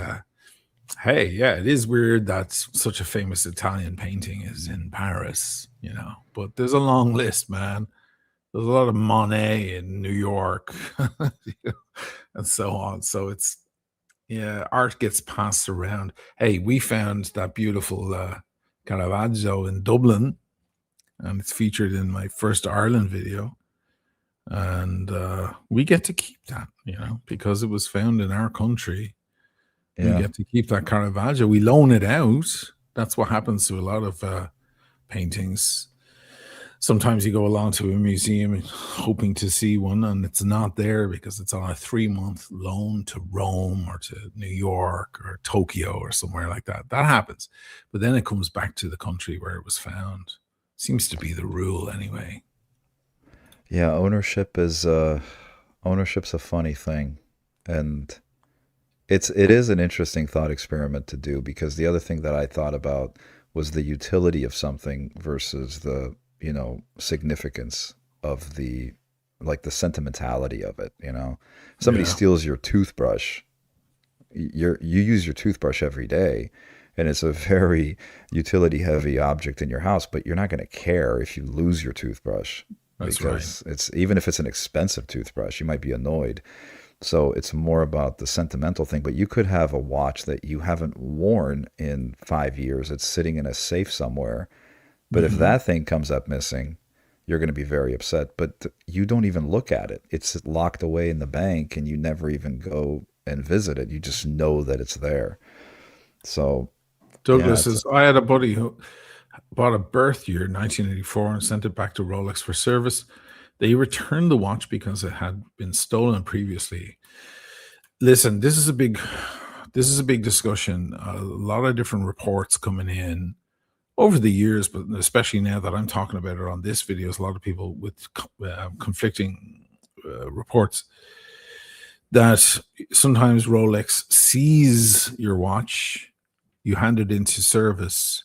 hey, yeah, it is weird that such a famous Italian painting is in Paris, But there's a long list, man. There's a lot of Monet in New York and so on. So it's, yeah, art gets passed around. Hey, we found that beautiful Caravaggio in Dublin, and it's featured in my first Ireland video. And we get to keep that, because it was found in our country. We yeah. get to keep that Caravaggio. We loan it out. That's what happens to a lot of paintings. Sometimes you go along to a museum hoping to see one, and it's not there because it's on a 3-month loan to Rome or to New York or Tokyo or somewhere like that. That happens. But then it comes back to the country where it was found. Seems to be the rule anyway. Yeah, ownership's a funny thing. And it is an interesting thought experiment to do because the other thing that I thought about was the utility of something versus the, significance of the sentimentality of it. Somebody Yeah, steals your toothbrush, you use your toothbrush every day, and it's a very utility heavy object in your house, but you're not going to care if you lose your toothbrush that's right. because it's even if it's an expensive toothbrush, you might be annoyed. So it's more about the sentimental thing, but you could have a watch that you haven't worn in 5 years. It's sitting in a safe somewhere. But if Mhm. that thing comes up missing, you're going to be very upset. But you don't even look at it. It's locked away in the bank and you never even go and visit it. You just know that it's there. So, yeah, Douglas says, I had a buddy who bought a birth year, 1984, and sent it back to Rolex for service. They returned the watch because it had been stolen previously. Listen, this is a big discussion. A lot of different reports coming in over the years, but especially now that I'm talking about it on this video, there's a lot of people with conflicting reports that sometimes Rolex sees your watch, you hand it into service,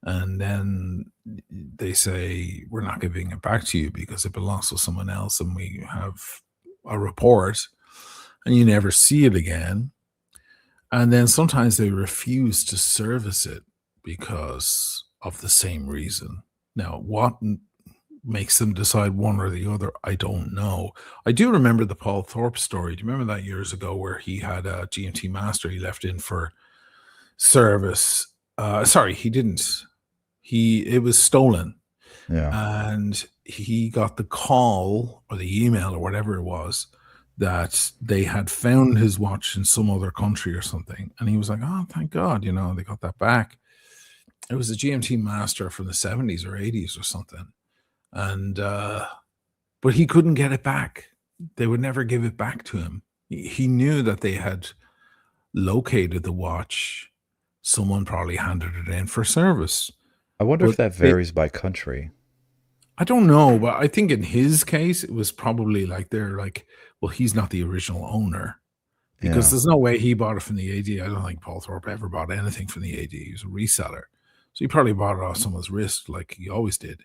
and then they say, we're not giving it back to you because it belongs to someone else, and we have a report. and you never see it again. And then sometimes they refuse to service it because of the same reason. Now, makes them decide one or the other? I don't know. I do remember the Paul Thorpe story. Do you remember that years ago where he had a GMT Master he left in for service? Sorry, he didn't. It was stolen, Yeah. and he got the call or the email or whatever it was that they had found his watch in some other country or something, and he was like, "Oh, thank God, they got that back." It was a GMT Master from the 70s or 80s or something, and but he couldn't get it back. They would never give it back to him. He knew that they had located the watch. Someone probably handed it in for service, I wonder if but that varies by country. I don't know, but I think in his case, it was probably like they're like, well, he's not the original owner because Yeah. there's no way he bought it from the AD. I don't think Paul Thorpe ever bought anything from the AD. He was a reseller. So he probably bought it off someone's wrist like he always did.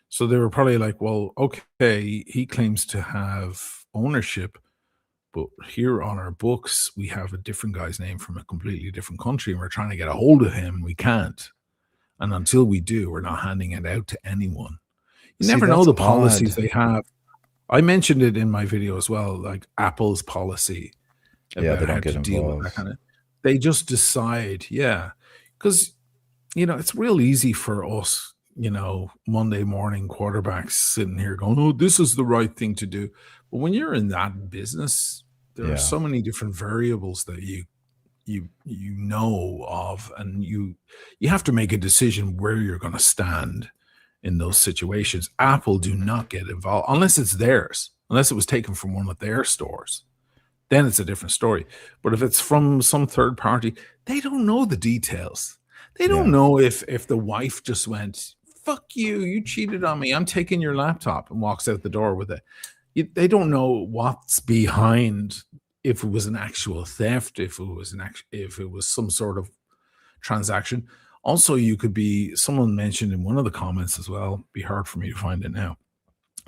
So they were probably like, well, okay, he claims to have ownership, but here on our books, we have a different guy's name from a completely different country, and we're trying to get a hold of him. We can't. And until we do, we're not handing it out to anyone. You See, never know that's the policies odd. they have. I mentioned it in my video as well, like Apple's policy Yeah, they about how don't get to deal with involved. that kind of. They just decide, yeah, because it's real easy for us, Monday morning quarterbacks sitting here going, "Oh, this is the right thing to do." But when you're in that business, there are Yeah. so many different variables that you know of, and you have to make a decision where you're going to stand in those situations. Apple do not get involved unless it's theirs, unless it was taken from one of their stores. Then it's a different story. But if it's from some third party, they don't know the details. They don't Yeah. know if the wife just went, "Fuck you, you cheated on me. I'm taking your laptop," and walks out the door with it. They don't know what's behind, if it was an actual theft, if it was some sort of transaction. Also, someone mentioned in one of the comments as well, be hard for me to find it now,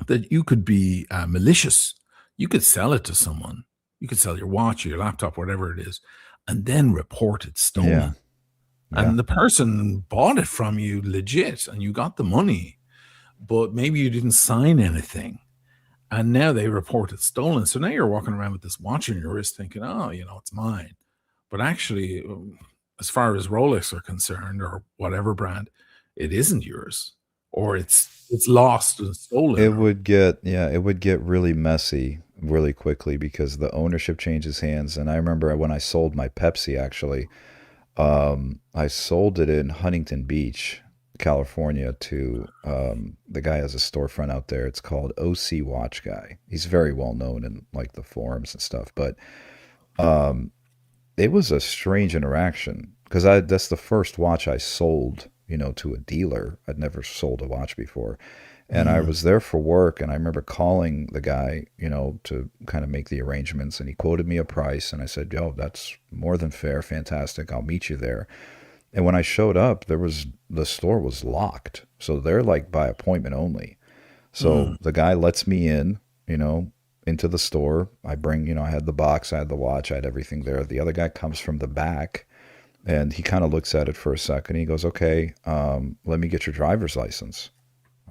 that you could be malicious. You could sell it to someone. You could sell your watch or your laptop, whatever it is, and then report it Yeah. stolen. Yeah. And the person bought it from you legit and you got the money, but maybe you didn't sign anything. And now they report it stolen. So now you're walking around with this watch on your wrist thinking, oh, it's mine. But actually, as far as Rolex are concerned, or whatever brand, it isn't yours, or it's lost and stolen. It would get really messy really quickly because the ownership changes hands. And I remember when I sold my Pepsi, actually, I sold it in Huntington Beach, California, to the guy has a storefront out there. It's called OC Watch Guy. He's very well known in like the forums and stuff. But um, it was a strange interaction because I that's the first watch I sold, to a dealer. I'd never sold a watch before. And I Mm, was there for work, and I remember calling the guy, to kind of make the arrangements, and he quoted me a price, and I said, "Yo, that's more than fair, fantastic. I'll meet you there." And when I showed up, the store was locked, so they're like by appointment only. So mm. the guy lets me in, you know, into the store. I bring, I had the box, I had the watch, I had everything there. The other guy comes from the back, and he kind of looks at it for a second. He goes, "Okay, let me get your driver's license."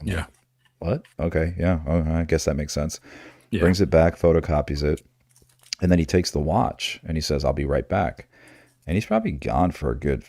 I'm like, Yeah, "What? Okay, yeah, I guess that makes sense." yeah. Brings it back, photocopies it, and then he takes the watch and he says, "I'll be right back." And he's probably gone for a good,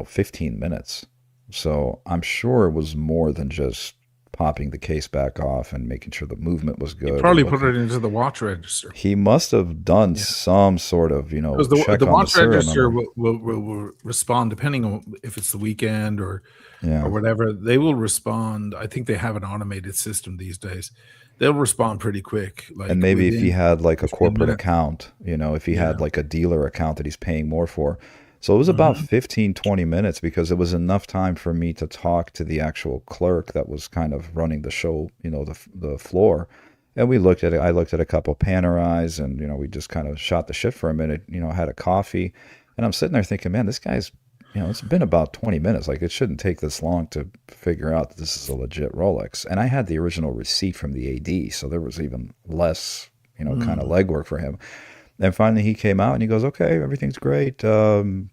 15 minutes. So I'm sure it was more than just popping the case back off and making sure the movement was You good and probably put looking. it into the watch register. He must have done Yeah. some sort of, Because the check on the watch serial register number. will respond depending on if it's the weekend or Yeah. whatever. They will respond. I think they have an automated system these days. They'll respond pretty quick, And like maybe if he within had like a 15 corporate minutes. account, if he Yeah. had like a dealer account that he's paying more for. So it was about Mhm. 15, 20 minutes because it was enough time for me to talk to the actual clerk that was kind of running the show, the floor. And we looked at it. I looked at a couple Panerais and, we just kind of shot the shit for a minute, had a coffee. And I'm sitting there thinking, man, this guy's, it's been about 20 minutes. Like it shouldn't take this long to figure out that this is a legit Rolex. And I had the original receipt from the AD. So there was even less, kind of Mm. legwork for him. And finally he came out and he goes, okay, everything's great.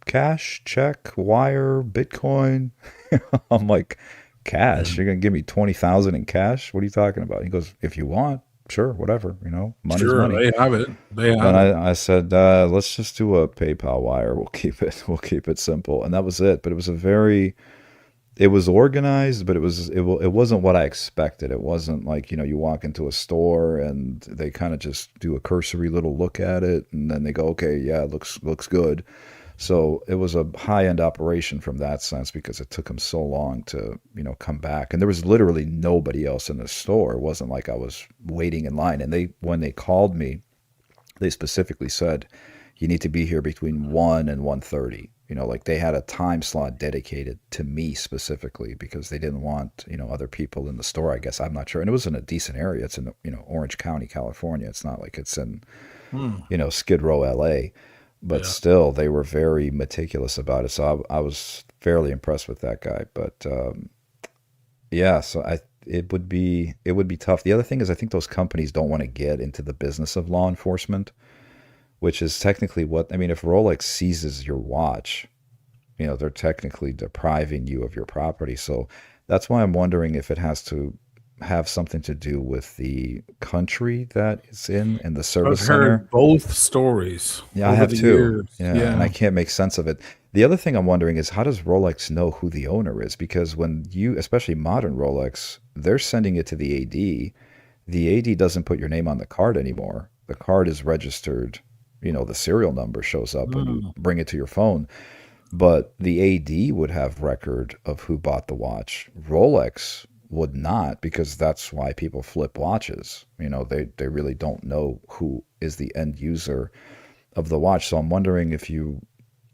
Cash, check, wire, Bitcoin. I'm like, cash? You're gonna give me 20,000 in cash? What are you talking about? He goes, if you want, sure, whatever. Money's Sure, money. they have it. They Then have it. I said, let's just do a PayPal wire. We'll keep it simple, and that was it. But it was a very it was organized, but it wasn't what I expected. It wasn't like, you walk into a store and they kind of just do a cursory little look at it and then they go, okay, yeah, it looks good. So it was a high end operation from that sense because it took them so long to, come back. And there was literally nobody else in the store. It wasn't like I was waiting in line. And when they called me, they specifically said you need to be here between 1 and 1:30. Like they had a time slot dedicated to me specifically because they didn't want, other people in the store, I guess. I'm not sure. And it was in a decent area. It's in, Orange County, California. It's not like it's in, Hmm. Skid Row, LA. But Yeah. still, they were very meticulous about it. So I was fairly impressed with that guy. But yeah, so it would be tough. The other thing is I think those companies don't want to get into the business of law enforcement, which is technically what I mean. If Rolex seizes your watch, they're technically depriving you of your property. So that's why I'm wondering if it has to have something to do with the country that it's in and the I've service center. heard both stories Yeah, I over have the too. years. Yeah, and I Yeah. can't make sense of it. The other thing I'm wondering is how does Rolex know who the owner is? Because when especially modern Rolex, they're sending it to the AD. The AD doesn't put your name on the card anymore. The card is registered, the serial number shows up when you Hmm. bring it to your phone. But the AD would have record of who bought the watch. Rolex would not because that's why people flip watches. They really don't know who is the end user of the watch. So I'm wondering if you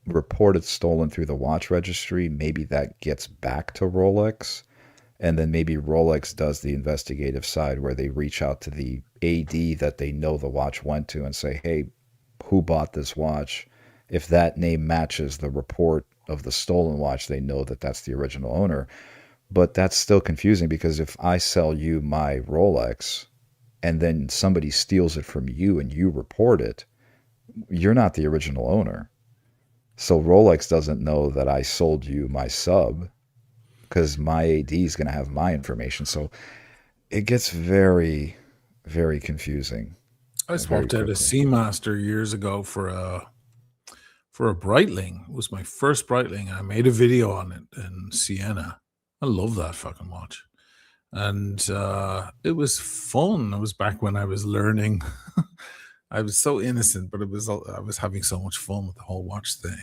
report it stolen through the watch registry, maybe that gets back to Rolex. And then maybe Rolex does the investigative side where they reach out to the AD that they know the watch went to and say, hey, who bought this watch? If that name matches the report of the stolen watch, they know that that's the original owner. But that's still confusing because if I sell you my Rolex and then somebody steals it from you and you report it, you're not the original owner. So Rolex doesn't know that I sold you my sub because my AD is going to have my information. So it gets very, very confusing I very swapped out a quickly. Seamaster years ago for a Breitling. It was my first Breitling. I made a video on it in Sienna. I love that fucking watch. And it was fun. It was back when I was learning. I was so innocent, but I was having so much fun with the whole watch thing.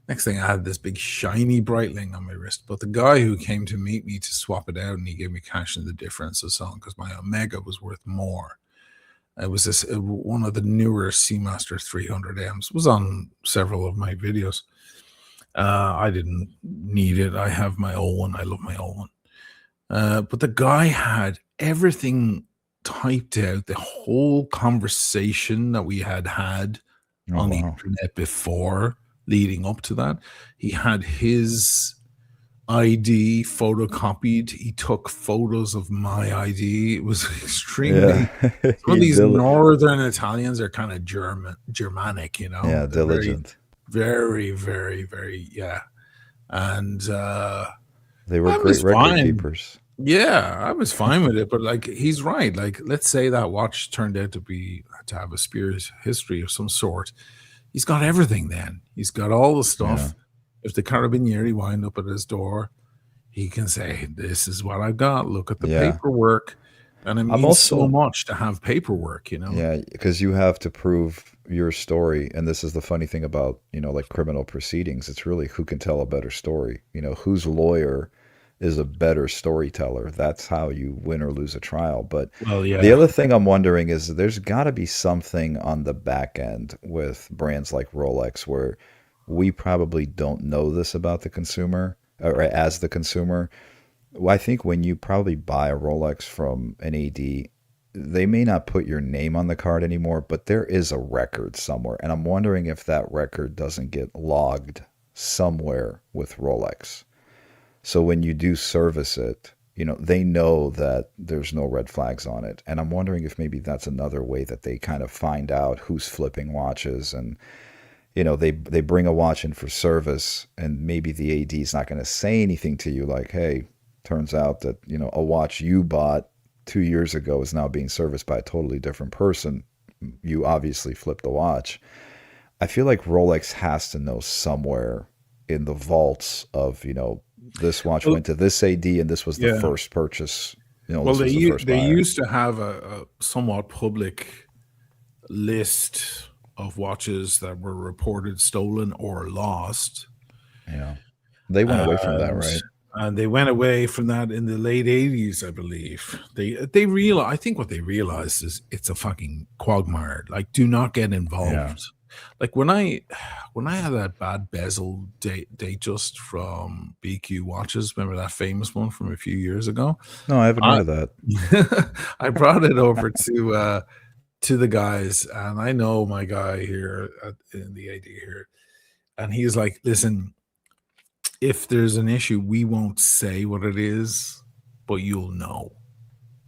Next thing, I had this big shiny Breitling on my wrist. But the guy who came to meet me to swap it out and he gave me cash in the difference or something because my Omega was worth more. It was one of the newer Seamaster 300Ms. It was on several of my videos. I didn't need it. I have my old one. I love my old one. But the guy had everything typed out, the whole conversation that we had Oh, on the wow. internet before leading up to that. He had his ID photocopied. He took photos of my ID. It was Yeah. extremely some of He these dil northern Italians are kind of Germanic, yeah, They're very, diligent. very, very, very, yeah. And They were I great was record fine. keepers. Yeah, I was fine with it, but like he's right. Like, let's say that watch turned out to have a Spears history of some sort. He's got everything then. He's got all the Yeah. stuff. If the carabinieri wind up at his door, he can say, this is what I got. Look at the Yeah. paperwork. And it I'm means so also much to have paperwork. yeah, because you have to prove your story, and this is the funny thing about, like criminal proceedings. It's really who can tell a better story. Whose lawyer is a better storyteller. That's how you win or lose a trial. But Well, the yeah. other thing I'm wondering is there's got to be something on the back end with brands like Rolex where we probably don't know this about the consumer or as the consumer. Well, I think when you probably buy a Rolex from an AD, they may not put your name on the card anymore, but there is a record somewhere. And I'm wondering if that record doesn't get logged somewhere with Rolex. So when you do service it, they know that there's no red flags on it. And I'm wondering if maybe that's another way that they kind of find out who's flipping watches. And they bring a watch in for service, and maybe the AD is not going to say anything to you like, hey, turns out that a watch you bought 2 years ago is now being serviced by a totally different person. You obviously flipped the watch. I feel like Rolex has to know somewhere in the vaults of, this watch Well, went to this AD and this was the yeah. first purchase. Well, This was the first they buyer. used to have a somewhat public list of watches that were reported stolen or lost. Yeah. They went away from that, And right? they went away from that in the late 80s, I believe. They realize, I think what they realized is it's a fucking quagmire. Like, do not get Yeah. involved. Like when I had that bad bezel date just from BQ watches, remember that famous one from a few years ago? No, I haven't heard I of that. I brought it over to the guys, and I know my guy here in the AD here, and he's like, "Listen, if there's an issue, we won't say what it is, but you'll know.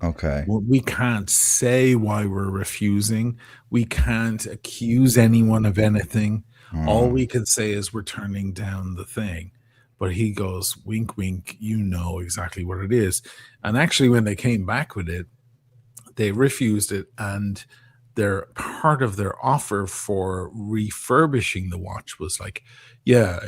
Okay. We can't say why we're refusing. We can't accuse anyone of anything. All Mm. we can say is we're turning down the thing." But he goes, wink, wink, you know exactly what it is. And actually, when they came back with it, they refused it, and their part of their offer for refurbishing the watch was like, yeah,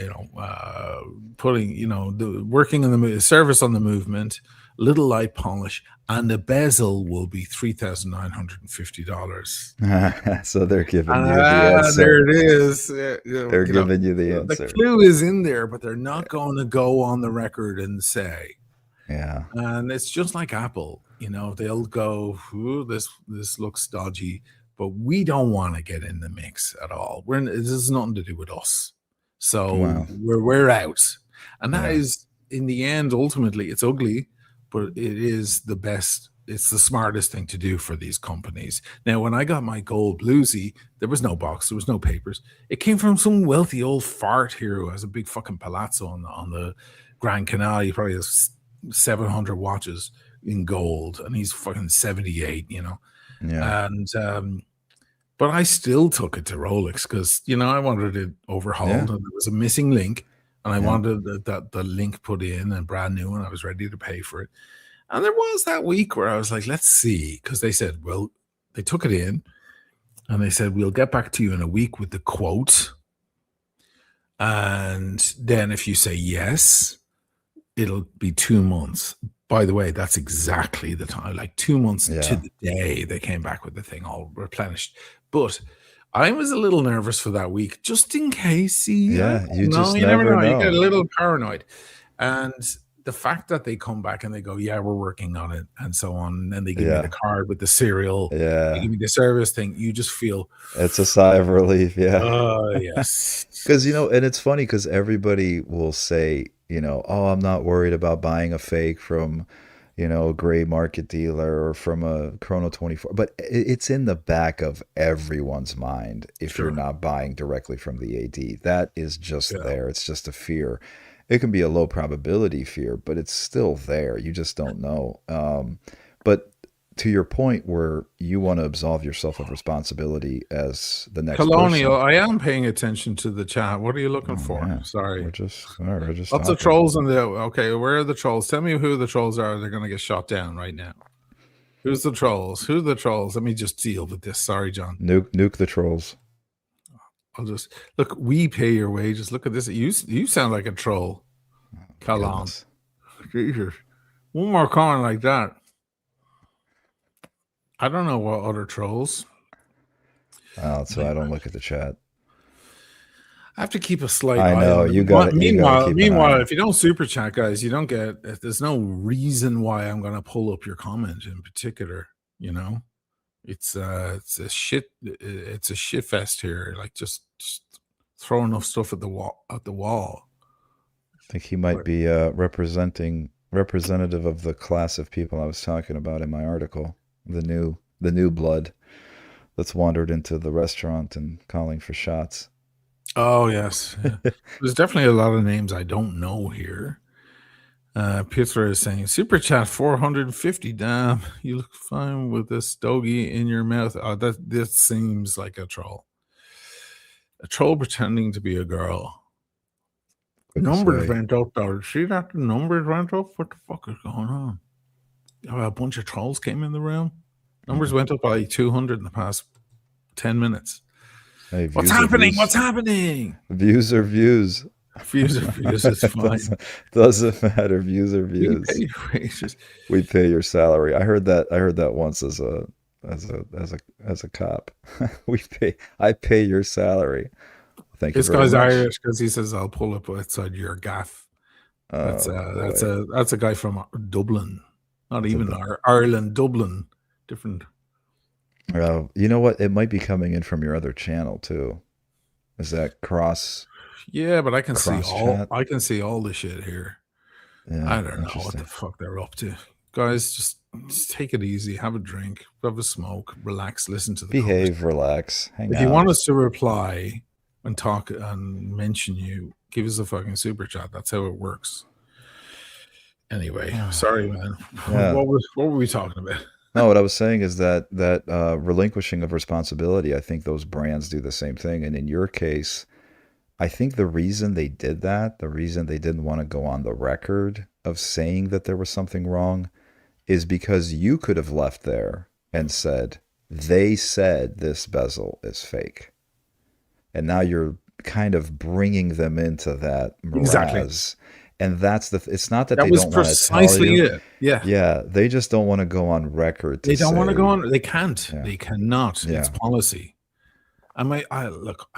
putting, the working on the service on the movement, little light polish, and the bezel will be $3,950. So they're giving you the Ah, answer. there it is. They're giving you the The answer. clue is in there, but they're not going to go on the record and say. Yeah. And it's just like Apple, they'll go, "Ooh, this looks dodgy," but we don't want to get in the mix at all. This has nothing to do with us, so Wow. we're out. And that Yeah. is, in the end, ultimately, it's ugly, but it is the best. It's the smartest thing to do for these companies. Now, when I got my gold bluesy, there was no box, there was no papers. It came from some wealthy old fart here who has a big fucking palazzo on the Grand Canal. He probably has 700 watches in gold, and he's fucking 78. Yeah. And but I still took it to Rolex because I wanted it Yeah. overhauled, and there was a missing link, and I Yeah. wanted the link put in and brand new, and I was ready to pay for it. And there was that week where I was like, let's see, because they said, well, they took it in, and they said, we'll get back to you in a week with the quote, and then if you say yes, it'll be 2 months. By the way, that's exactly the time, like 2 months to Yeah. the day they came back with the thing all replenished. But I was a little nervous for that week just in case I Yeah. You don't know, just you never never know, you get a know. little paranoid. And the fact that they come back and they go, "Yeah, we're working on it," and so on, and then they give me the Yeah. card with the serial, they Yeah. give me the service thing, you just feel, It's a sigh of relief. Yeah. "Oh, yes." Because, and it's funny because everybody will say, oh, I'm not worried about buying a fake from, a gray market dealer or from a Chrono 24. But it's in the back of everyone's mind if you're Sure. not buying directly from the AD. That is just Yeah. there. It's just a fear. It can be a low probability fear, but it's still there. You just don't know. But to your point where you want to absolve yourself of responsibility as the next Colonial, person. I am paying attention to the chat. What are you looking Oh for? yeah. Sorry. We're just Lots of talking. trolls in the okay, where are the trolls? Tell me who the trolls are. They're gonna get shot down right now. Who's the trolls? Who are the trolls? Let me just deal with this. Sorry, John. Nuke the trolls. I'll just look. We pay your wages. Look at this. You sound like a troll, Kalam. Goodness. Jesus. One more comment like that. I don't know what other trolls. Oh, so I don't look at the chat. I have to keep a slight I eye know on it. you got it. You got to keep an eye. Meanwhile, if you don't super chat, guys, you don't get. There's no reason why I'm going to pull up your comment in particular. It's a shit. It's a shit fest here. Like just throw enough stuff at the wall. I think he might be representative of the class of people I was talking about in my article. The new blood that's wandered into the restaurant and calling for shots. Oh yes, yeah. There's definitely a lot of names I don't know here. Peter is saying, Super Chat 450. Damn, you look fine with this stogie in your mouth. This seems like a troll. A troll pretending to be a girl. Numbers went up, though. See that? The numbers went up? What the fuck is going on? A bunch of trolls came in the room. Numbers went up by 200 in the past 10 minutes. Hey, What's happening? What's happening? Views are views. Views are views. It's fine. doesn't matter. Views are views. We pay your salary. I heard that once as a cop. I pay your salary. Thank you. This guy's Irish because he says, "I'll pull up outside your gaff." That's a guy from Dublin, not even Ireland. Dublin, different. You know what? It might be coming in from your other channel too. Is that cross? Yeah, but I can see all the shit here. Yeah, I don't know what the fuck they're up to. Guys, just take it easy, have a drink, have a smoke, relax, listen to the behave, relax, hang out. If you want us to reply and talk and mention you, give us a fucking super chat. That's how it works. Anyway, sorry, man. Yeah. What were we talking about? No, what I was saying is that relinquishing of responsibility, I think those brands do the same thing. And in your case, I think the reason they did that, the reason they didn't want to go on the record of saying that there was something wrong, is because you could have left there and said, they said this bezel is fake. And now you're kind of bringing them into that morass. Exactly. And that's it's not that they don't want to tell you. It. Yeah. Yeah. They just don't want to go on record. They don't want to go on. They can't. Yeah. They cannot. Yeah. It's policy. I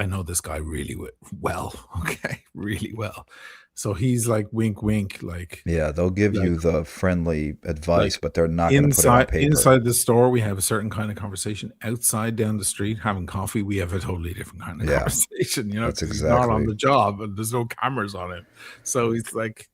know this guy really well. Okay. Really well. So he's like wink, wink. Like, yeah, they'll give you the friendly advice, but they're not going to put it on paper. Inside the store, we have a certain kind of conversation. Outside, down the street, having coffee, we have a totally different kind of conversation. You know, that's exactly. He's not on the job, and there's no cameras on him. So he's like,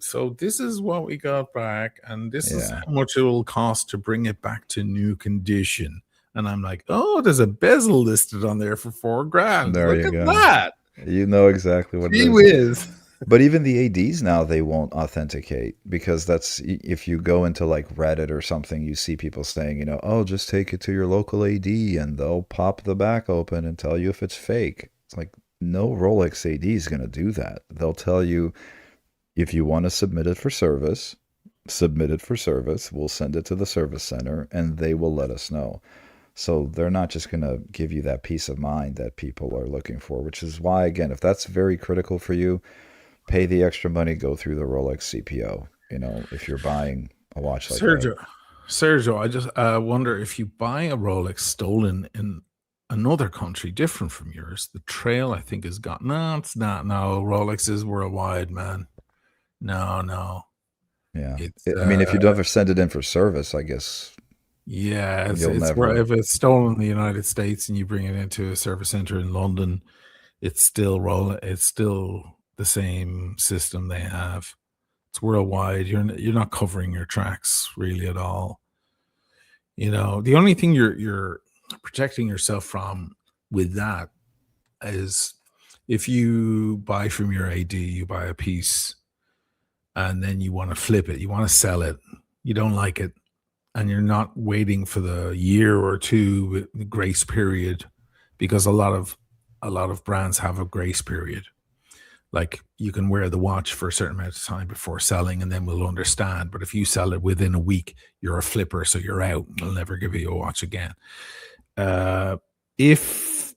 so this is what we got back, and this is how much it will cost to bring it back to new condition. And I'm like, oh, there's a bezel listed on there for $4,000. Look at that. You know exactly what it is. But even the ADs now, they won't authenticate, because that's, if you go into like Reddit or something, you see people saying, you know, oh, just take it to your local AD and they'll pop the back open and tell you if it's fake. It's like, no Rolex AD is going to do that. They'll tell you, if you want to submit it for service, we'll send it to the service center and they will let us know. So they're not just going to give you that peace of mind that people are looking for, which is why, again, if that's very critical for you, pay the extra money, go through the Rolex CPO, you know, if you're buying a watch like that. Sergio, I just wonder, if you buy a Rolex stolen in another country different from yours, the trail, I think, is gone. No, it's not. No, Rolex is worldwide, man. No. Yeah. I mean, if you don't ever send it in for service, I guess... Yeah, if it's stolen in the United States and you bring it into a service center in London, it's still the same system they have. It's worldwide. You're not covering your tracks really at all. You know, the only thing you're protecting yourself from with that is, if you buy from your AD, you buy a piece and then you want to flip it, you want to sell it, you don't like it, and you're not waiting for the year or two grace period, because a lot of brands have a grace period. Like, you can wear the watch for a certain amount of time before selling, and then we'll understand. But if you sell it within a week, you're a flipper, so you're out. We'll never give you a watch again. If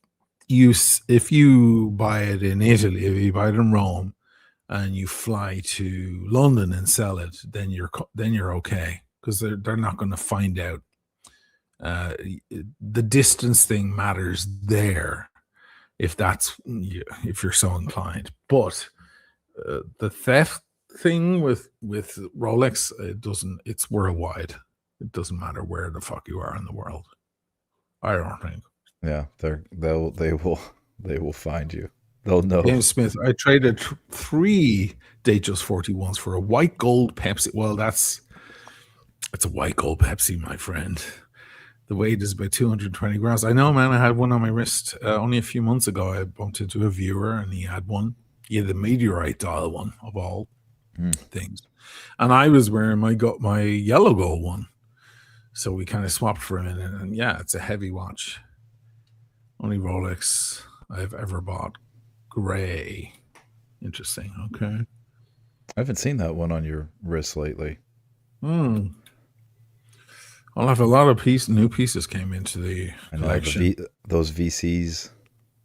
you buy it in Italy, if you buy it in Rome, and you fly to London and sell it, then you're okay. Because they're not going to find out. The distance thing matters there, if you're so inclined. But the theft thing with Rolex, it doesn't. It's worldwide. It doesn't matter where the fuck you are in the world. I don't think. Yeah, they will find you. They'll know. James Smith, I traded 3 Datejust 41s for a white gold Pepsi. Well, it's a white gold Pepsi, my friend. The weight is about 220 grams. I know, man. I had one on my wrist only a few months ago. I bumped into a viewer and he had one. Yeah, the meteorite dial one of all Hmm. things. And I was wearing my yellow gold one. So we kind of swapped for a minute. And yeah, it's a heavy watch. Only Rolex I've ever bought. Gray. Interesting. Okay. I haven't seen that one on your wrist lately. Hmm. I'll have a lot of new pieces came into the I know collection. those VCs.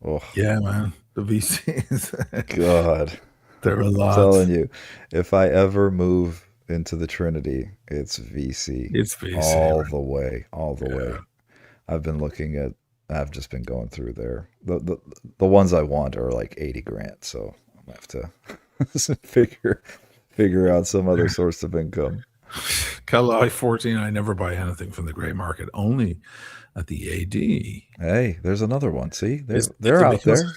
Oh Yeah, man. The VCs. God, They're a I'm lot. telling you, if I ever move into the Trinity, it's VC It's VC, all right? the way, all the Yeah. way. I've been looking at. I've just been going through there. The ones I want are like 80 grand, so I'm gonna have to figure out some other source of income. Cal 14, I never buy anything from the gray market, only at the AD. Hey, there's another one. See, Is they're it out because there.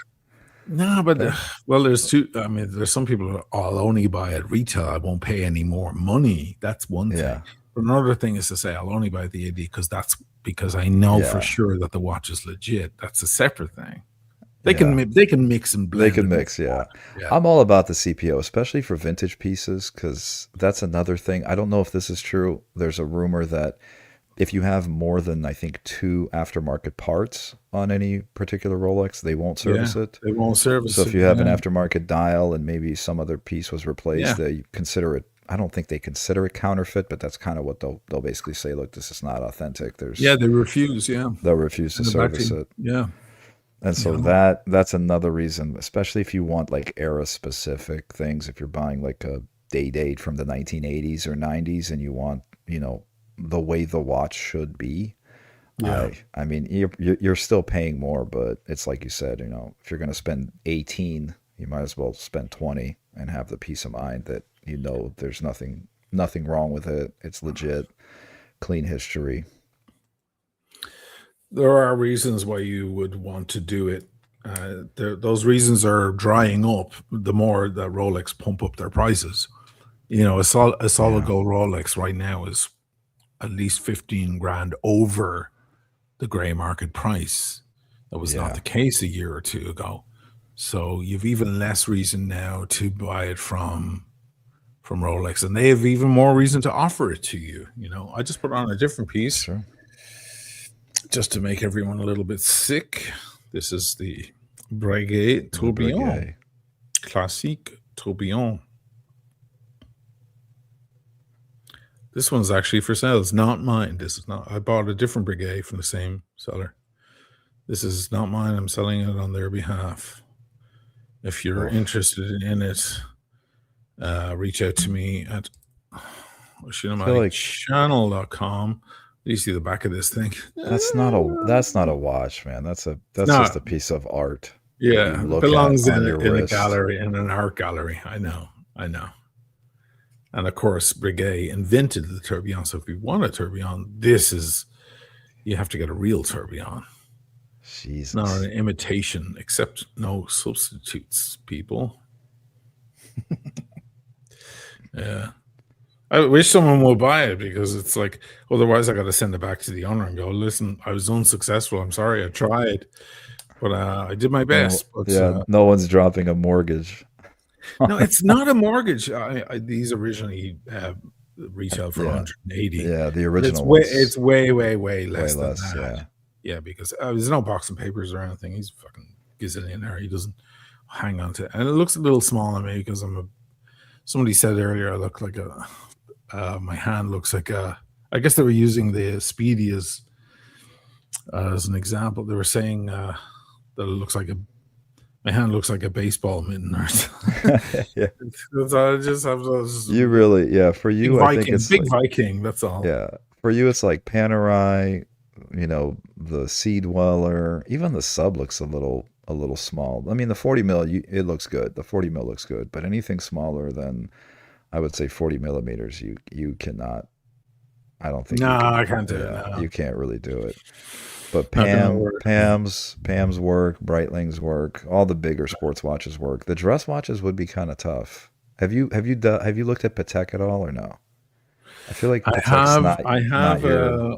no, but They're well, there's two. I mean, there's some people who I'll only buy at retail. I won't pay any more money. That's one thing. yeah, But another thing is to say I'll only buy the AD because I know for yeah, sure that the watch is legit. That's a separate thing. yeah. They can mix and They blend can and make mix, yeah. yeah. I'm all about the CPO, especially for vintage pieces, because that's another thing. I don't know if this is true. There's a rumor that if you have more than, I think, two aftermarket parts on any particular Rolex, they won't Yeah, service it. they won't So service if it. you have an Yeah, aftermarket dial and maybe some other piece was replaced, yeah, they consider it. I don't think they consider it counterfeit, but that's kind of what they'll basically say. Look, this is not authentic. yeah. They refuse. Yeah, They'll refuse to and the back service it. yeah, And so yeah, that's another reason, especially if you want like era specific things, if you're buying like a date from the 1980s or 90s and you want, the way the watch should be. yeah. I mean, you're still paying more, but it's like you said, if you're going to spend 18, you might as well spend 20 and have the peace of mind that there's nothing wrong with it. It's legit, clean history. There are reasons why you would want to do it. Those reasons are drying up the more that Rolex pump up their prices. A solid Yeah. gold Rolex right now is at least 15 grand over the gray market price. That was not Yeah. the case a year or two ago. So you've even less reason now to buy it from Rolex, and they have even more reason to offer it to you. I just put on a different piece Sure. just to make everyone a little bit sick. This is the Breguet The Tourbillon, Breguet. Classique Tourbillon. This one's actually for sale. It's not mine. This is not. I bought a different Breguet from the same seller. This is not mine. I'm selling it on their behalf. If you're Oof. interested in it, reach out to me at I feel like cinematicchannel.com. You see the back of this thing? that's not a watch, man. It's That's just not. a piece of art that you Yeah, it look at belongs on your in a wrist. gallery, in an art gallery. I know. I know. And of course, Breguet invented the tourbillon. So if you want a tourbillon, you have to get a real tourbillon, not Jesus. an imitation, except no substitutes, people. Yeah. I wish someone would buy it because it's like, otherwise, I got to send it back to the owner and go, listen, I was unsuccessful. I'm sorry. I tried, but I did my No, best. But yeah, no one's dropping a mortgage. no, it's not a mortgage. These originally retail for Yeah. 180, Yeah, the but original it's one's way way less than less, that. yeah. Yeah, because there's no box and papers or anything. He's a fucking gazillionaire. He doesn't hang on to it. And it looks a little small on me because somebody said earlier I look like my hand looks like I guess they were using the Speedy as an example. They were saying that it looks like my hand looks like a baseball mitten or something. Yeah. I just have those You really, yeah, for big you I think Viking, it's big like, Viking. That's all. yeah, for you it's like Panerai, the Sea Dweller, even the sub looks a little small. I mean, the 40 mil, it looks good. The 40 mil looks good, but anything smaller than I would say 40 millimeters, you cannot. I don't think No, you can. I can't do it. Yeah, No, you can't really do it. But not gonna work. Pam's work, Breitling's work, all the bigger sports watches work. The dress watches would be kind of tough. Have you looked at Patek at all or no? I feel like Patek's not your.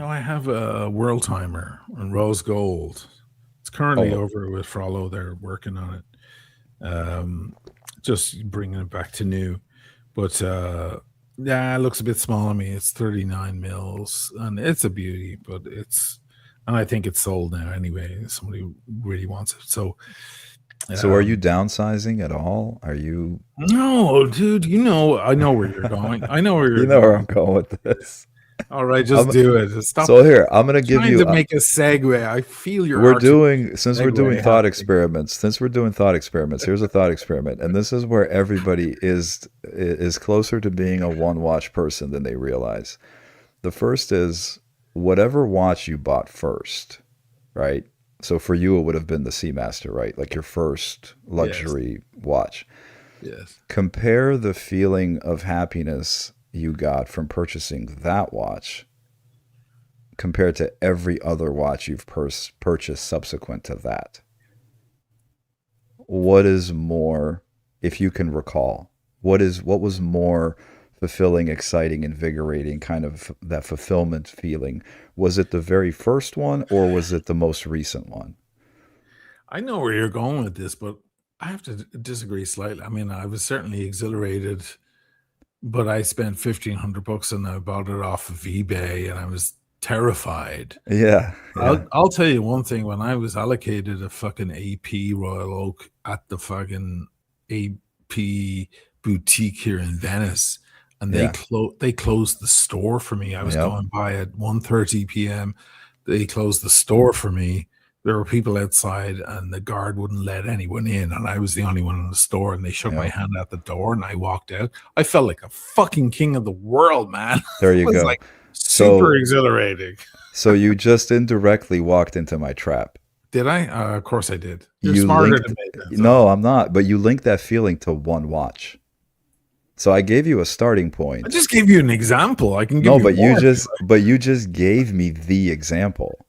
I have a World Timer in rose gold. It's currently Oh, over with Frollo. They're working on it. Um, just bringing it back to new, but yeah, it looks a bit small on me. It's 39 mils, and it's a beauty, but and I think it's sold now anyway. Somebody really wants it, so So are you um, downsizing at all? Are you no, dude. I know where you're going. I know where you you're know where I'm going. going with this. All right, just I'm, do it. Stop so here, I'm gonna give trying you to make a segue. I feel your we're artificial doing since we're doing segue thought happening. experiments since we're doing thought experiments, here's a thought experiment, and this is where everybody is closer to being a one watch person than they realize. The first is whatever watch you bought first, right? So for you it would have been the Seamaster, right? Like your first Yes, luxury watch. yes. Compare the feeling of happiness you got from purchasing that watch compared to every other watch you've purchased subsequent to that. What is more, if you can recall, what was more fulfilling, exciting, invigorating, kind of that fulfillment feeling? Was it the very first one or was it the most recent one? I know where you're going with this, but I have to disagree slightly. I mean, I was certainly exhilarated, but I spent $1,500 and I bought it off of eBay, and I was terrified. Yeah, yeah, I'll tell you one thing. When I was allocated a fucking AP Royal Oak at the fucking AP boutique here in Venice, and yeah, they closed the store for me. I was yep, going by at 1:30 p.m. They closed the store for me. There were people outside, and the guard wouldn't let anyone in, and I was the only one in the store. And they shook my yep. hand at the door, and I walked out. I felt like a fucking king of the world, man. There It you was go. like super So, exhilarating. so you just indirectly walked into my trap. Did I? Of course I did. You're You smarter than linked, me, then. So no, I'm not, but you linked that feeling to one watch. So I gave you a starting I point. just gave you an example. I can give No, you more. but you just gave me the example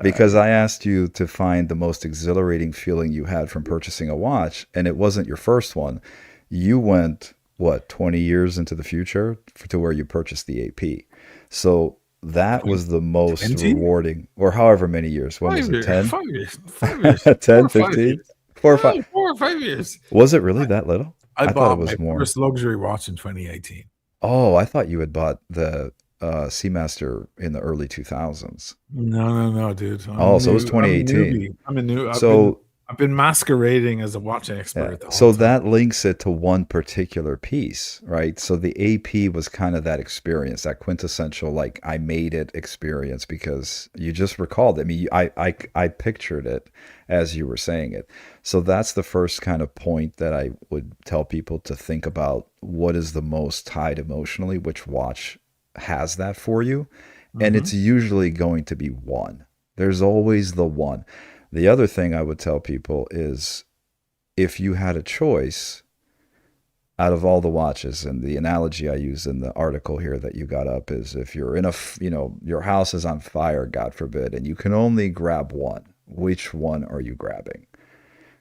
because I asked you to find the most exhilarating feeling you had from purchasing a watch, and it wasn't your first one. You went what 20 years into the future to where you purchased the AP. So that was the most 20? rewarding, or however many years. When was 5 it? years. 10? 5 years. 5 years. 4 10, or 5 15? years. 4 or 5? No, 4 or 5 years. Was it really that little? I I thought it bought my was more. first luxury watch in 2018. Oh, I thought you had bought the Seamaster in the early 2000s. No, no, no, dude. Oh, so it was I'm a 2018. newbie. I'm a new. So I've been masquerading as a watch yeah, expert the whole so time. that links it to one particular piece, right? So the AP was kind of that experience, that quintessential like I made it experience because you just recalled. I mean, I pictured it as you were saying it. So that's the first kind of point that I would tell people to think about what is the most tied emotionally, which watch has that for you, and Hmm. it's usually going to be one. There's always the one. The other thing I would tell people is if you had a choice out of all the watches, and the analogy I use in the article here that you got up is if you're in your house is on fire, God forbid, and you can only grab one, which one are you grabbing?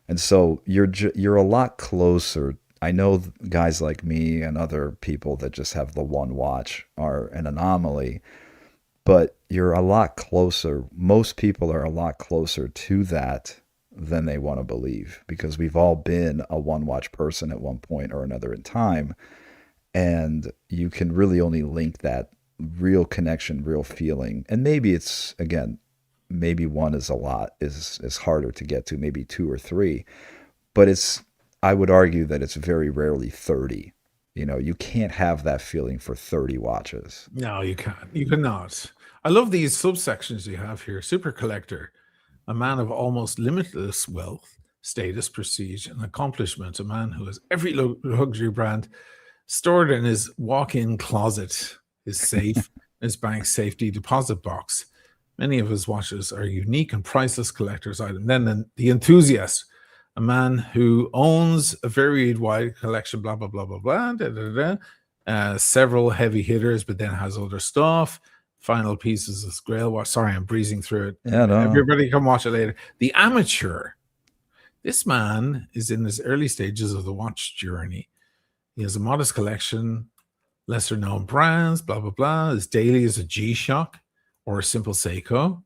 And so you're a lot closer. I know guys like me and other people that just have the one watch are an anomaly, but you're a lot closer. Most people are a lot closer to that than they want to believe because we've all been a one watch person at one point or another in time. And you can really only link that real connection, real feeling. And maybe it's, again, maybe one is a lot, is harder to get to, maybe two or three. But I would argue that it's very rarely 30. You can't have that feeling for 30 watches. No, you can't. You cannot. I love these subsections you have here. Super collector, a man of almost limitless wealth, status, prestige, and accomplishment. A man who has every luxury brand stored in his walk-in closet, his safe, his bank safety deposit box. Many of his watches are unique and priceless collector's items. Then the enthusiast, a man who owns a varied wide collection, blah, blah, blah, blah, blah, da, da, da, several heavy hitters, but then has other stuff. Final pieces of Grail watch. Sorry, I'm breezing through it. Yeah, no, no. Everybody come watch it later. The amateur. This man is in his early stages of the watch journey. He has a modest collection, lesser known brands, blah, blah, blah. His daily is a G Shock or a simple Seiko.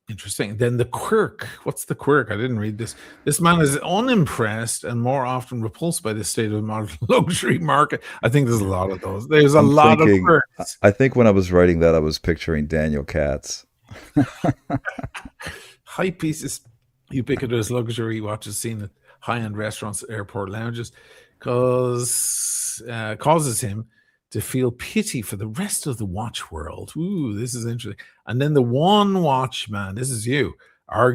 Interesting. Then the quirk. What's the quirk? I didn't read this. This man is unimpressed and more often repulsed by the state of modern luxury market. I think there's a lot of those. There's a I'm lot of thinking, quirks. I think when I was writing that, I was picturing Daniel Katz. High pieces, ubiquitous luxury watches seen at high-end restaurants, airport lounges, causes him to feel pity for the rest of the watch world. Ooh, this is interesting. And then the one watch man, this is you,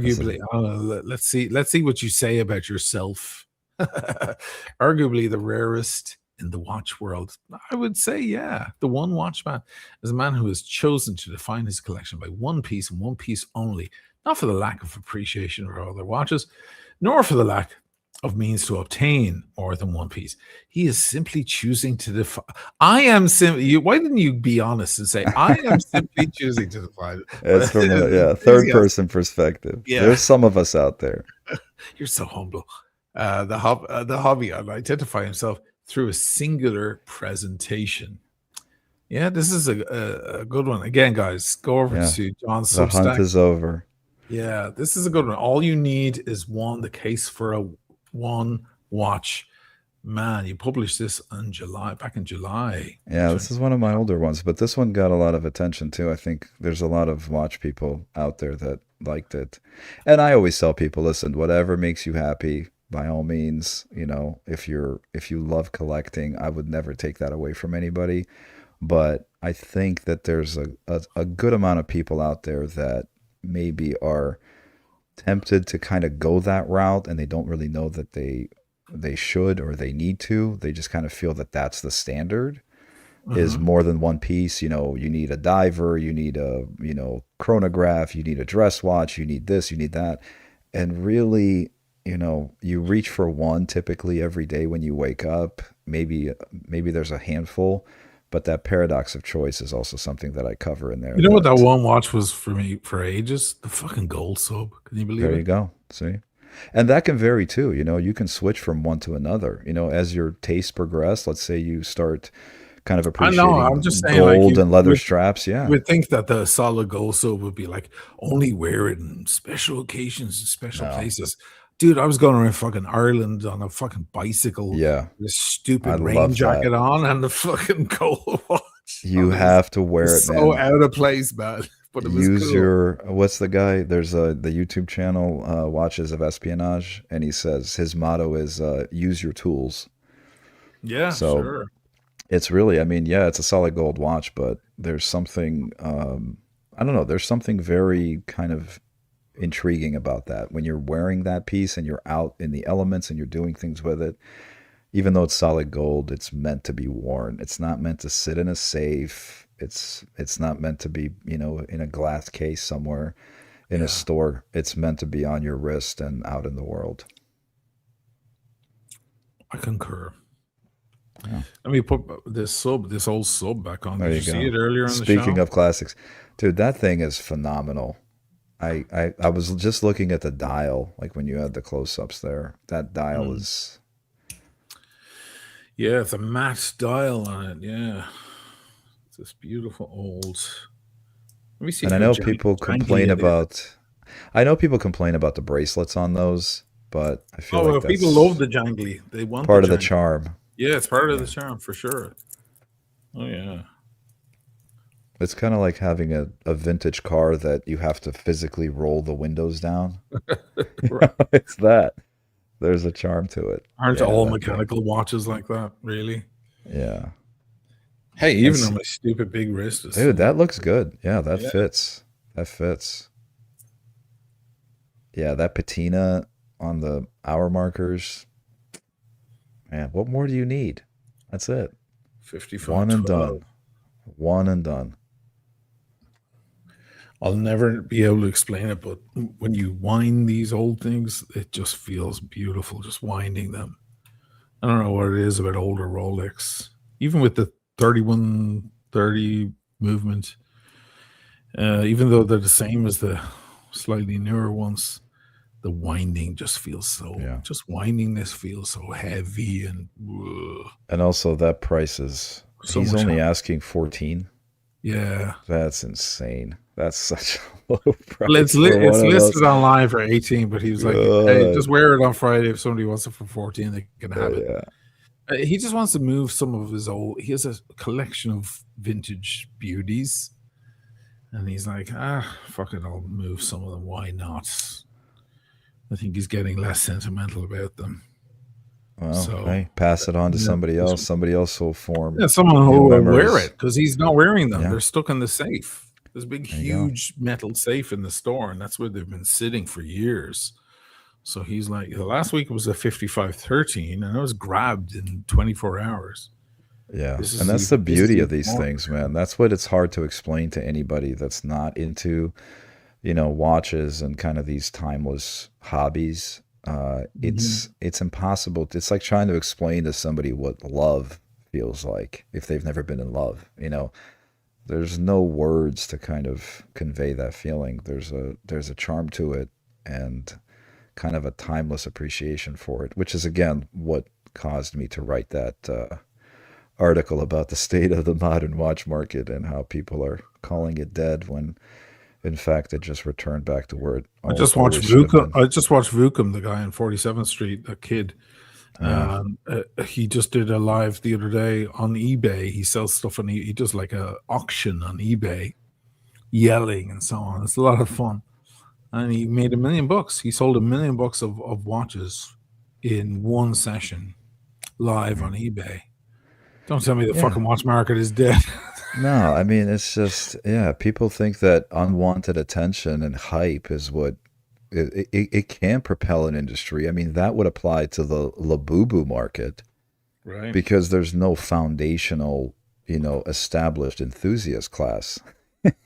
This is arguably. Let's see what you say about yourself. Arguably the rarest in the watch world. I would say, yeah, the one watchman is a man who has chosen to define his collection by one piece and one piece only, not for the lack of appreciation for other watches, nor for the lack of means to obtain more than one piece. He is simply choosing to define. I am simply. Why didn't you be honest and say I am simply choosing to define it? it's from a third Enthusiasm. person perspective. Yeah. There's some of us out there. You're so humble. The hobby will identify himself through a singular presentation. Yeah, this is a good one. Again, guys, go over Yeah. to John's The hunt Substack. is over. Yeah, this is a good one. All you need is one. The case for a one watch. Man, you published this back in July. Yeah, this is one of my older ones, but this one got a lot of attention too. I think there's a lot of watch people out there that liked it. And I always tell people, listen, whatever makes you happy, by all means, if you love collecting, I would never take that away from anybody. But I think that there's a good amount of people out there that maybe are tempted to kind of go that route and they don't really know that they should or they need to. They just kind of feel that that's the standard is more than one piece. You need a diver, you need a, chronograph, you need a dress watch, you need this, you need that. And really, you reach for one typically every day when you wake up. Maybe there's a handful, but that paradox of choice is also something that I cover in there. You know what that one watch was for me for ages? The fucking gold sub. Can you believe There it? you go. See? And that can vary too. You can switch from one to another. As your tastes progress, let's say you start kind of I know. I'm appreciating just saying, like gold you and leather would, straps. you Yeah. would think that the solid gold sub would be like only wear it in special occasions and special No. places. Dude, I was going around fucking Ireland on a fucking bicycle Yeah. with a I stupid rain love jacket that. on and the fucking gold watch. You It have to wear was it, so man. out of place, man. But it was Use cool. what's the guy? There's the YouTube channel, Watches of Espionage, and he says his motto is use your tools. Yeah, So sure. it's really, I mean, yeah, it's a solid gold watch, but there's something, I don't know, there's something very kind of intriguing about that. When you're wearing that piece and you're out in the elements and you're doing things with it, even though it's solid gold, it's meant to be worn. It's not meant to sit in a safe. It's not meant to be, in a glass case somewhere in a Yeah, store. It's meant to be on your wrist and out in the world. I concur. Yeah. Let me put this old sub back on. There Did you you see go. it earlier in the Speaking show? of classics, dude, that thing is phenomenal. I was just looking at the dial, like when you had the close-ups there. That dial Mm. is, Yeah, it's a matte dial on it. Yeah, it's this beautiful old. Let me see and how jangly it is. I know people complain about the bracelets on those, but I feel Oh, like well, people love that's the jangly. They want the part of the jangly. charm. Yeah, it's part of the Yeah. charm for sure. Oh yeah. It's kind of like having a vintage car that you have to physically roll the windows down. Right. It's that. There's a charm to it. Aren't Yeah, all that thing. mechanical watches like that? Really? Yeah. Hey, And even on my stupid big wrist is dude, still. that looks good. Yeah, that Yeah. fits. That fits. Yeah, that patina on the hour markers. Man, what more do you need? That's it. One and 5512. done. One and done. I'll never be able to explain it, but when you wind these old things, it just feels beautiful just winding them. I don't know what it is about older Rolex, even with the 3130 movement, even though they're the same as the slightly newer ones, the winding just feels Yeah. just winding this feels so heavy and And also that price is so he's much. only asking 14. Yeah. That's insane. That's such a low Well, price for one it's of those. listed online for 18, but he was like, "Hey, God. just wear it on Friday. If somebody wants it for 14, they can have it." Yeah. He just wants to move some of his old. He has a collection of vintage beauties, and he's like, "Ah, fuck it, I'll move some of them. Why not?" I think he's getting less sentimental about them. Well, So, hey, pass it on to yeah, somebody else. Somebody else will yeah, form someone new who will wear it memories. because he's not wearing them. Yeah, They're stuck in the safe. There's a big, there you go. huge metal safe in the store, and that's where they've been sitting for years. So he's like, the last week was a 5513, and it was grabbed in 24 hours. Yeah, and that's the This is beauty of even these more. things, man. That's what it's hard to explain to anybody that's not into, watches and kind of these timeless hobbies. Mhm. It's impossible. It's like trying to explain to somebody what love feels like if they've never been in love. There's no words to kind of convey that feeling. There's a charm to it and kind of a timeless appreciation for it, which is again what caused me to write that article about the state of the modern watch market and how people are calling it dead when in fact it just returned back to where it always should have been. I just watched Vukum, the guy on 47th Street, a kid. Yeah. He just did a live the other day on eBay. He sells stuff and he does like a auction on eBay, yelling and so on. It's a lot of fun. And he made $1 million. He sold $1 million of watches in one session live on eBay. Don't tell me the Yeah. fucking watch market is dead. No, I mean it's just yeah, people think that unwanted attention and hype is what it can propel an industry. I mean, that would apply to the Labubu market Right. because there's no foundational, established enthusiast class.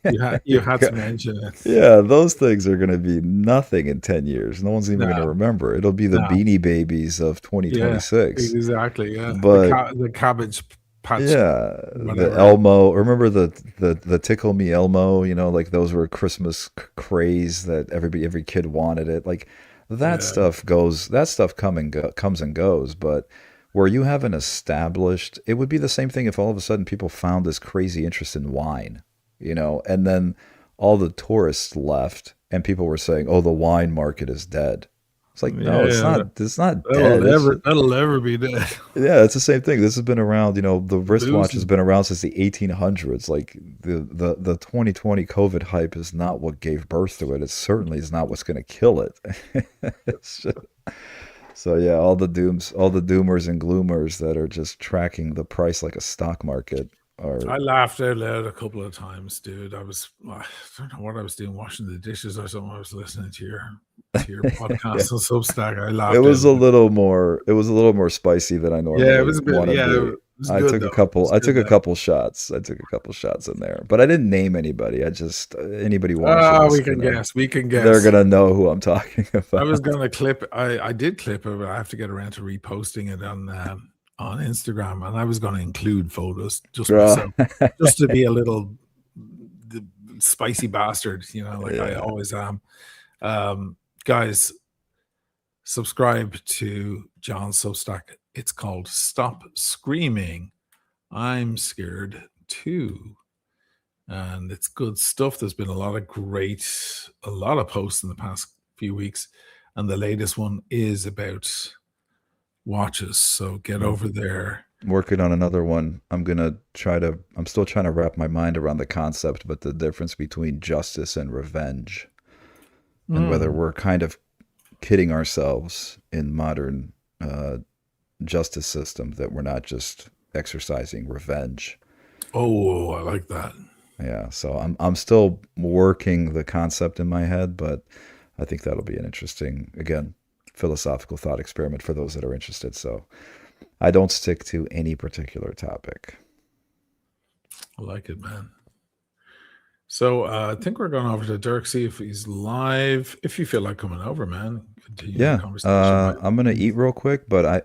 You had to mention it. Yeah, those things are going to be nothing in 10 years. No one's even going to No, remember. It'll be the no. Beanie Babies of Yeah, 2026. exactly. Yeah. But The cabbage patch, yeah, the whatever. Elmo. Remember the Tickle Me Elmo? Like those were Christmas craze that every kid wanted it. Like that Yeah. stuff goes. That stuff comes and goes. But where you have an established, it would be the same thing if all of a sudden people found this crazy interest in wine, and then all the tourists left and people were saying, "Oh, the wine market is dead." It's like no, it's Yeah. not. It's not dead. That'll never be dead. Yeah, it's the same thing. This has been around, the wristwatch has Losing. been around since the 1800s. Like the 2020 COVID hype is not what gave birth to it. It certainly is not what's going to kill it. It's just, so yeah, all the doomers and gloomers that are just tracking the price like a stock market are I laughed out loud a couple of times, dude. I don't know what I was doing, washing the dishes or something. I was listening to your yeah. podcast on Substack. I It laughed out was a loud. little more it was a little more spicy than I Yeah, it normally was a bit. want to Yeah, be. it was good though. It was I good took a though. couple shots. I took a couple shots in there, but I didn't name anybody. I just anybody watching We is can gonna guess. We can they're guess. gonna know who I'm talking I was about. gonna clip. I did clip it, but I have to get around to reposting it on Instagram, and I was gonna include photos just myself, just to be a little the spicy bastard, like I Yeah. always am. Guys, subscribe to John's Substack. It's called Stop Screaming. I'm Scared Too. And it's good stuff. There's been a lot of posts in the past few weeks. And the latest one is about watches. So get Well, over there. I'm working on another one. I'm still trying to wrap my mind around the concept, but the difference between justice and revenge, and whether Mm. we're kind of kidding ourselves in modern uh, justice system that we're not just exercising revenge. Oh, I like that. Yeah, so I'm still working the concept in my head, but I think that'll be an interesting, again, philosophical thought experiment for those that are interested. So I don't stick to any particular topic. I like it, man. So I think we're going over to Dirk, see if he's live. If you feel like coming over, man, continue the Yeah, conversation. I'm gonna eat real quick, but Yeah.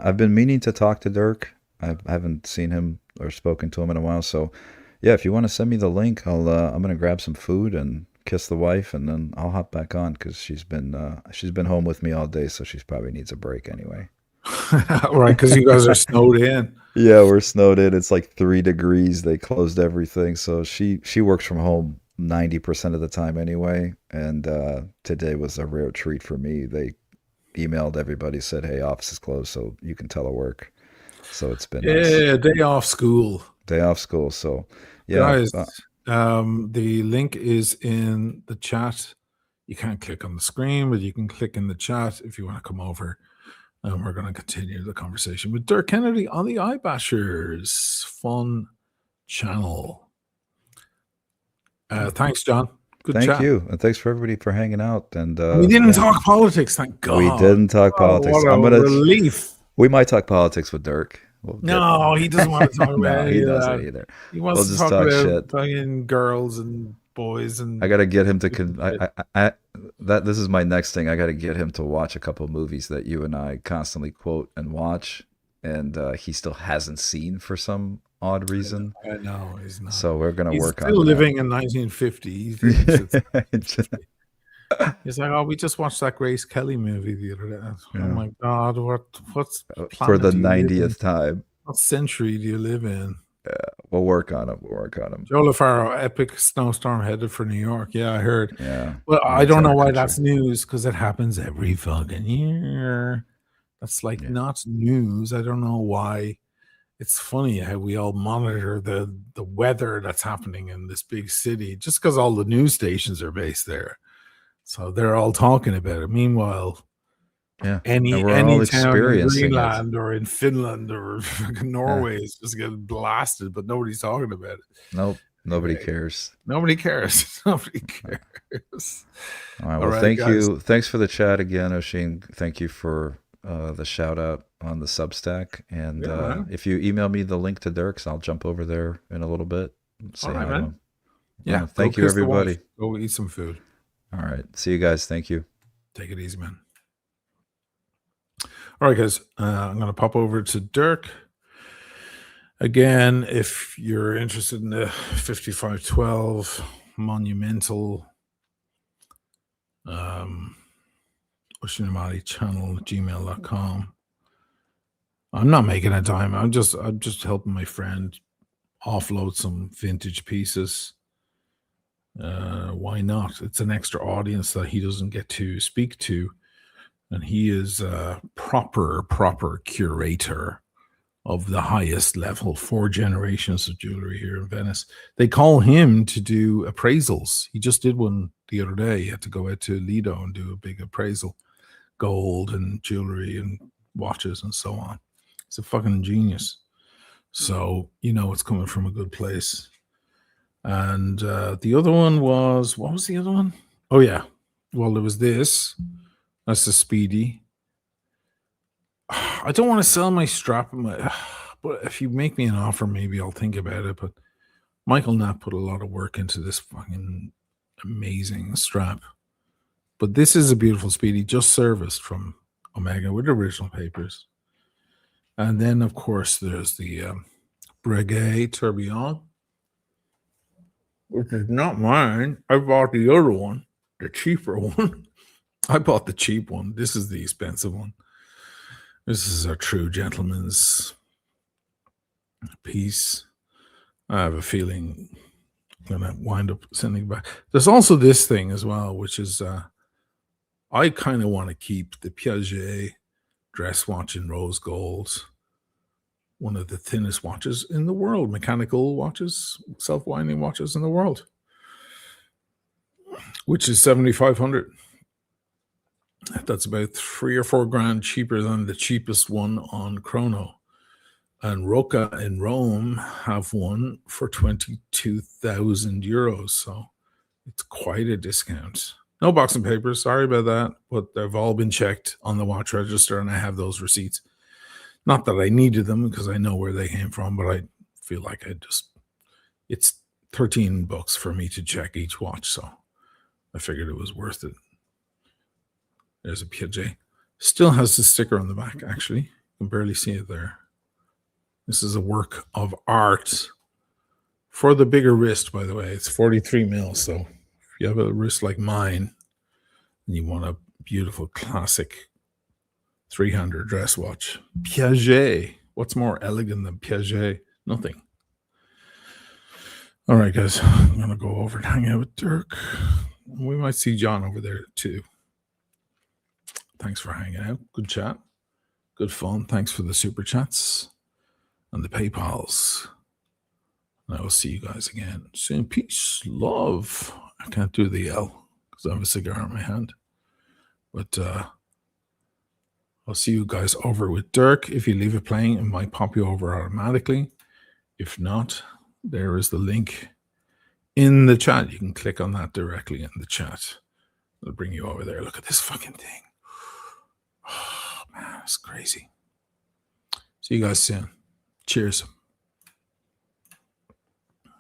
I've been meaning to talk to Dirk. I haven't seen him or spoken to him in a while, so yeah, if you want to send me the link, I'm gonna grab some food and kiss the wife, and then I'll hop back on because she's been home with me all day, so she probably needs a break anyway. Right, because you guys are snowed in. Yeah, we're snowed in. It's like 3 degrees. They closed everything, so she works from home 90% of the time anyway. And today was a rare treat for me. They emailed everybody, said, "Hey, office is closed, so you can telework." So it's been nice. Yeah, day off school. Day off school. So yeah, Guys, the link is in the chat. You can't click on the screen, but you can click in the chat if you want to come over. And we're going to continue the conversation with Dirk Kennedy on the iBashers fun channel. Thanks, John. Good thank chat. you, and thanks for everybody for hanging out. And We didn't talk politics, thank God. We didn't talk politics. What a relief. We might talk politics with Dirk. No, he doesn't want to talk about No, he any of doesn't that. either. He wants to just talk talk about shit. fucking girls and boys and. I got to get him to this is my next thing. I got to get him to watch a couple of movies that you and I constantly quote and watch, and he still hasn't seen for some odd reason. I know he's not. So we're gonna work on. He's still living in 1950. He's like, oh, we just watched that Grace Kelly movie the other day. Yeah. Oh my God, what's for the 90th time? What century do you live in? Yeah, we'll work on him. We'll work on him. Joe LaFaro, epic snowstorm headed for New York. Yeah, I heard. Yeah. Well, I don't know why that's news, because it happens every fucking year. That's like not news. I don't know why. It's funny how we all monitor the weather that's happening in this big city just because all the news stations are based there. So they're all talking about it. Meanwhile, any town in Greenland or in Finland or Norway is just getting blasted, but nobody's talking about it. Nope. Nobody cares. Nobody cares. Nobody cares. All right. Well, thank you. Thanks for the chat again, Oshin. Thank you for the shout out on the Substack. And if you email me the link to Dirk's, I'll jump over there in a little bit. Say hi to him. Yeah. Thank you, everybody. Go eat some food. All right. See you guys. Thank you. Take it easy, man. All right, guys. I'm going to pop over to Dirk. Again, if you're interested in the 5512 monumental Oshinamati channel, gmail.com. I'm not making a dime. I'm just helping my friend offload some vintage pieces. Why not? It's an extra audience that he doesn't get to speak to. And he is a proper curator of the highest level, 4 generations of jewelry here in Venice. They call him to do appraisals. He just did one the other day. He had to go out to Lido and do a big appraisal, gold and jewelry and watches and so on. He's a fucking genius. So, it's coming from a good place. And the other one was, what was the other one? Oh, yeah. Well, there was this. That's the Speedy. I don't want to sell my strap, but if you make me an offer, maybe I'll think about it. But Michael Knapp put a lot of work into this fucking amazing strap. But this is a beautiful Speedy, just serviced from Omega with original papers. And then, of course, there's the Breguet Tourbillon, which is not mine. I bought the other one, the cheaper one. I bought the cheap one. This is the expensive one. This is a true gentleman's piece. I have a feeling I'm going to wind up sending it back. There's also this thing as well, which is I kind of want to keep the Piaget dress watch in rose gold, one of the thinnest watches in the world, mechanical watches, self-winding watches in the world, which is 7,500. That's about 3 or 4 grand cheaper than the cheapest one on Chrono. And Rocca in Rome have one for 22,000 euros. So it's quite a discount. No boxing papers, sorry about that, but they've all been checked on the watch register and I have those receipts. Not that I needed them because I know where they came from, but I feel like it's $13 for me to check each watch. So I figured it was worth it. There's a Piaget. Still has the sticker on the back, actually. You can barely see it there. This is a work of art for the bigger wrist, by the way. It's 43 mil, so if you have a wrist like mine and you want a beautiful classic 300 dress watch, Piaget. What's more elegant than Piaget? Nothing. All right, guys. I'm going to go over and hang out with Dirk. We might see John over there too. Thanks for hanging out. Good chat. Good fun. Thanks for the super chats and the PayPals. And I will see you guys again soon. Peace, love. I can't do the L because I have a cigar in my hand. But I'll see you guys over with Dirk. If you leave it playing, it might pop you over automatically. If not, there is the link in the chat. You can click on that directly in the chat. It'll bring you over there. Look at this fucking thing. Oh, man, it's crazy. See you guys soon. Cheers.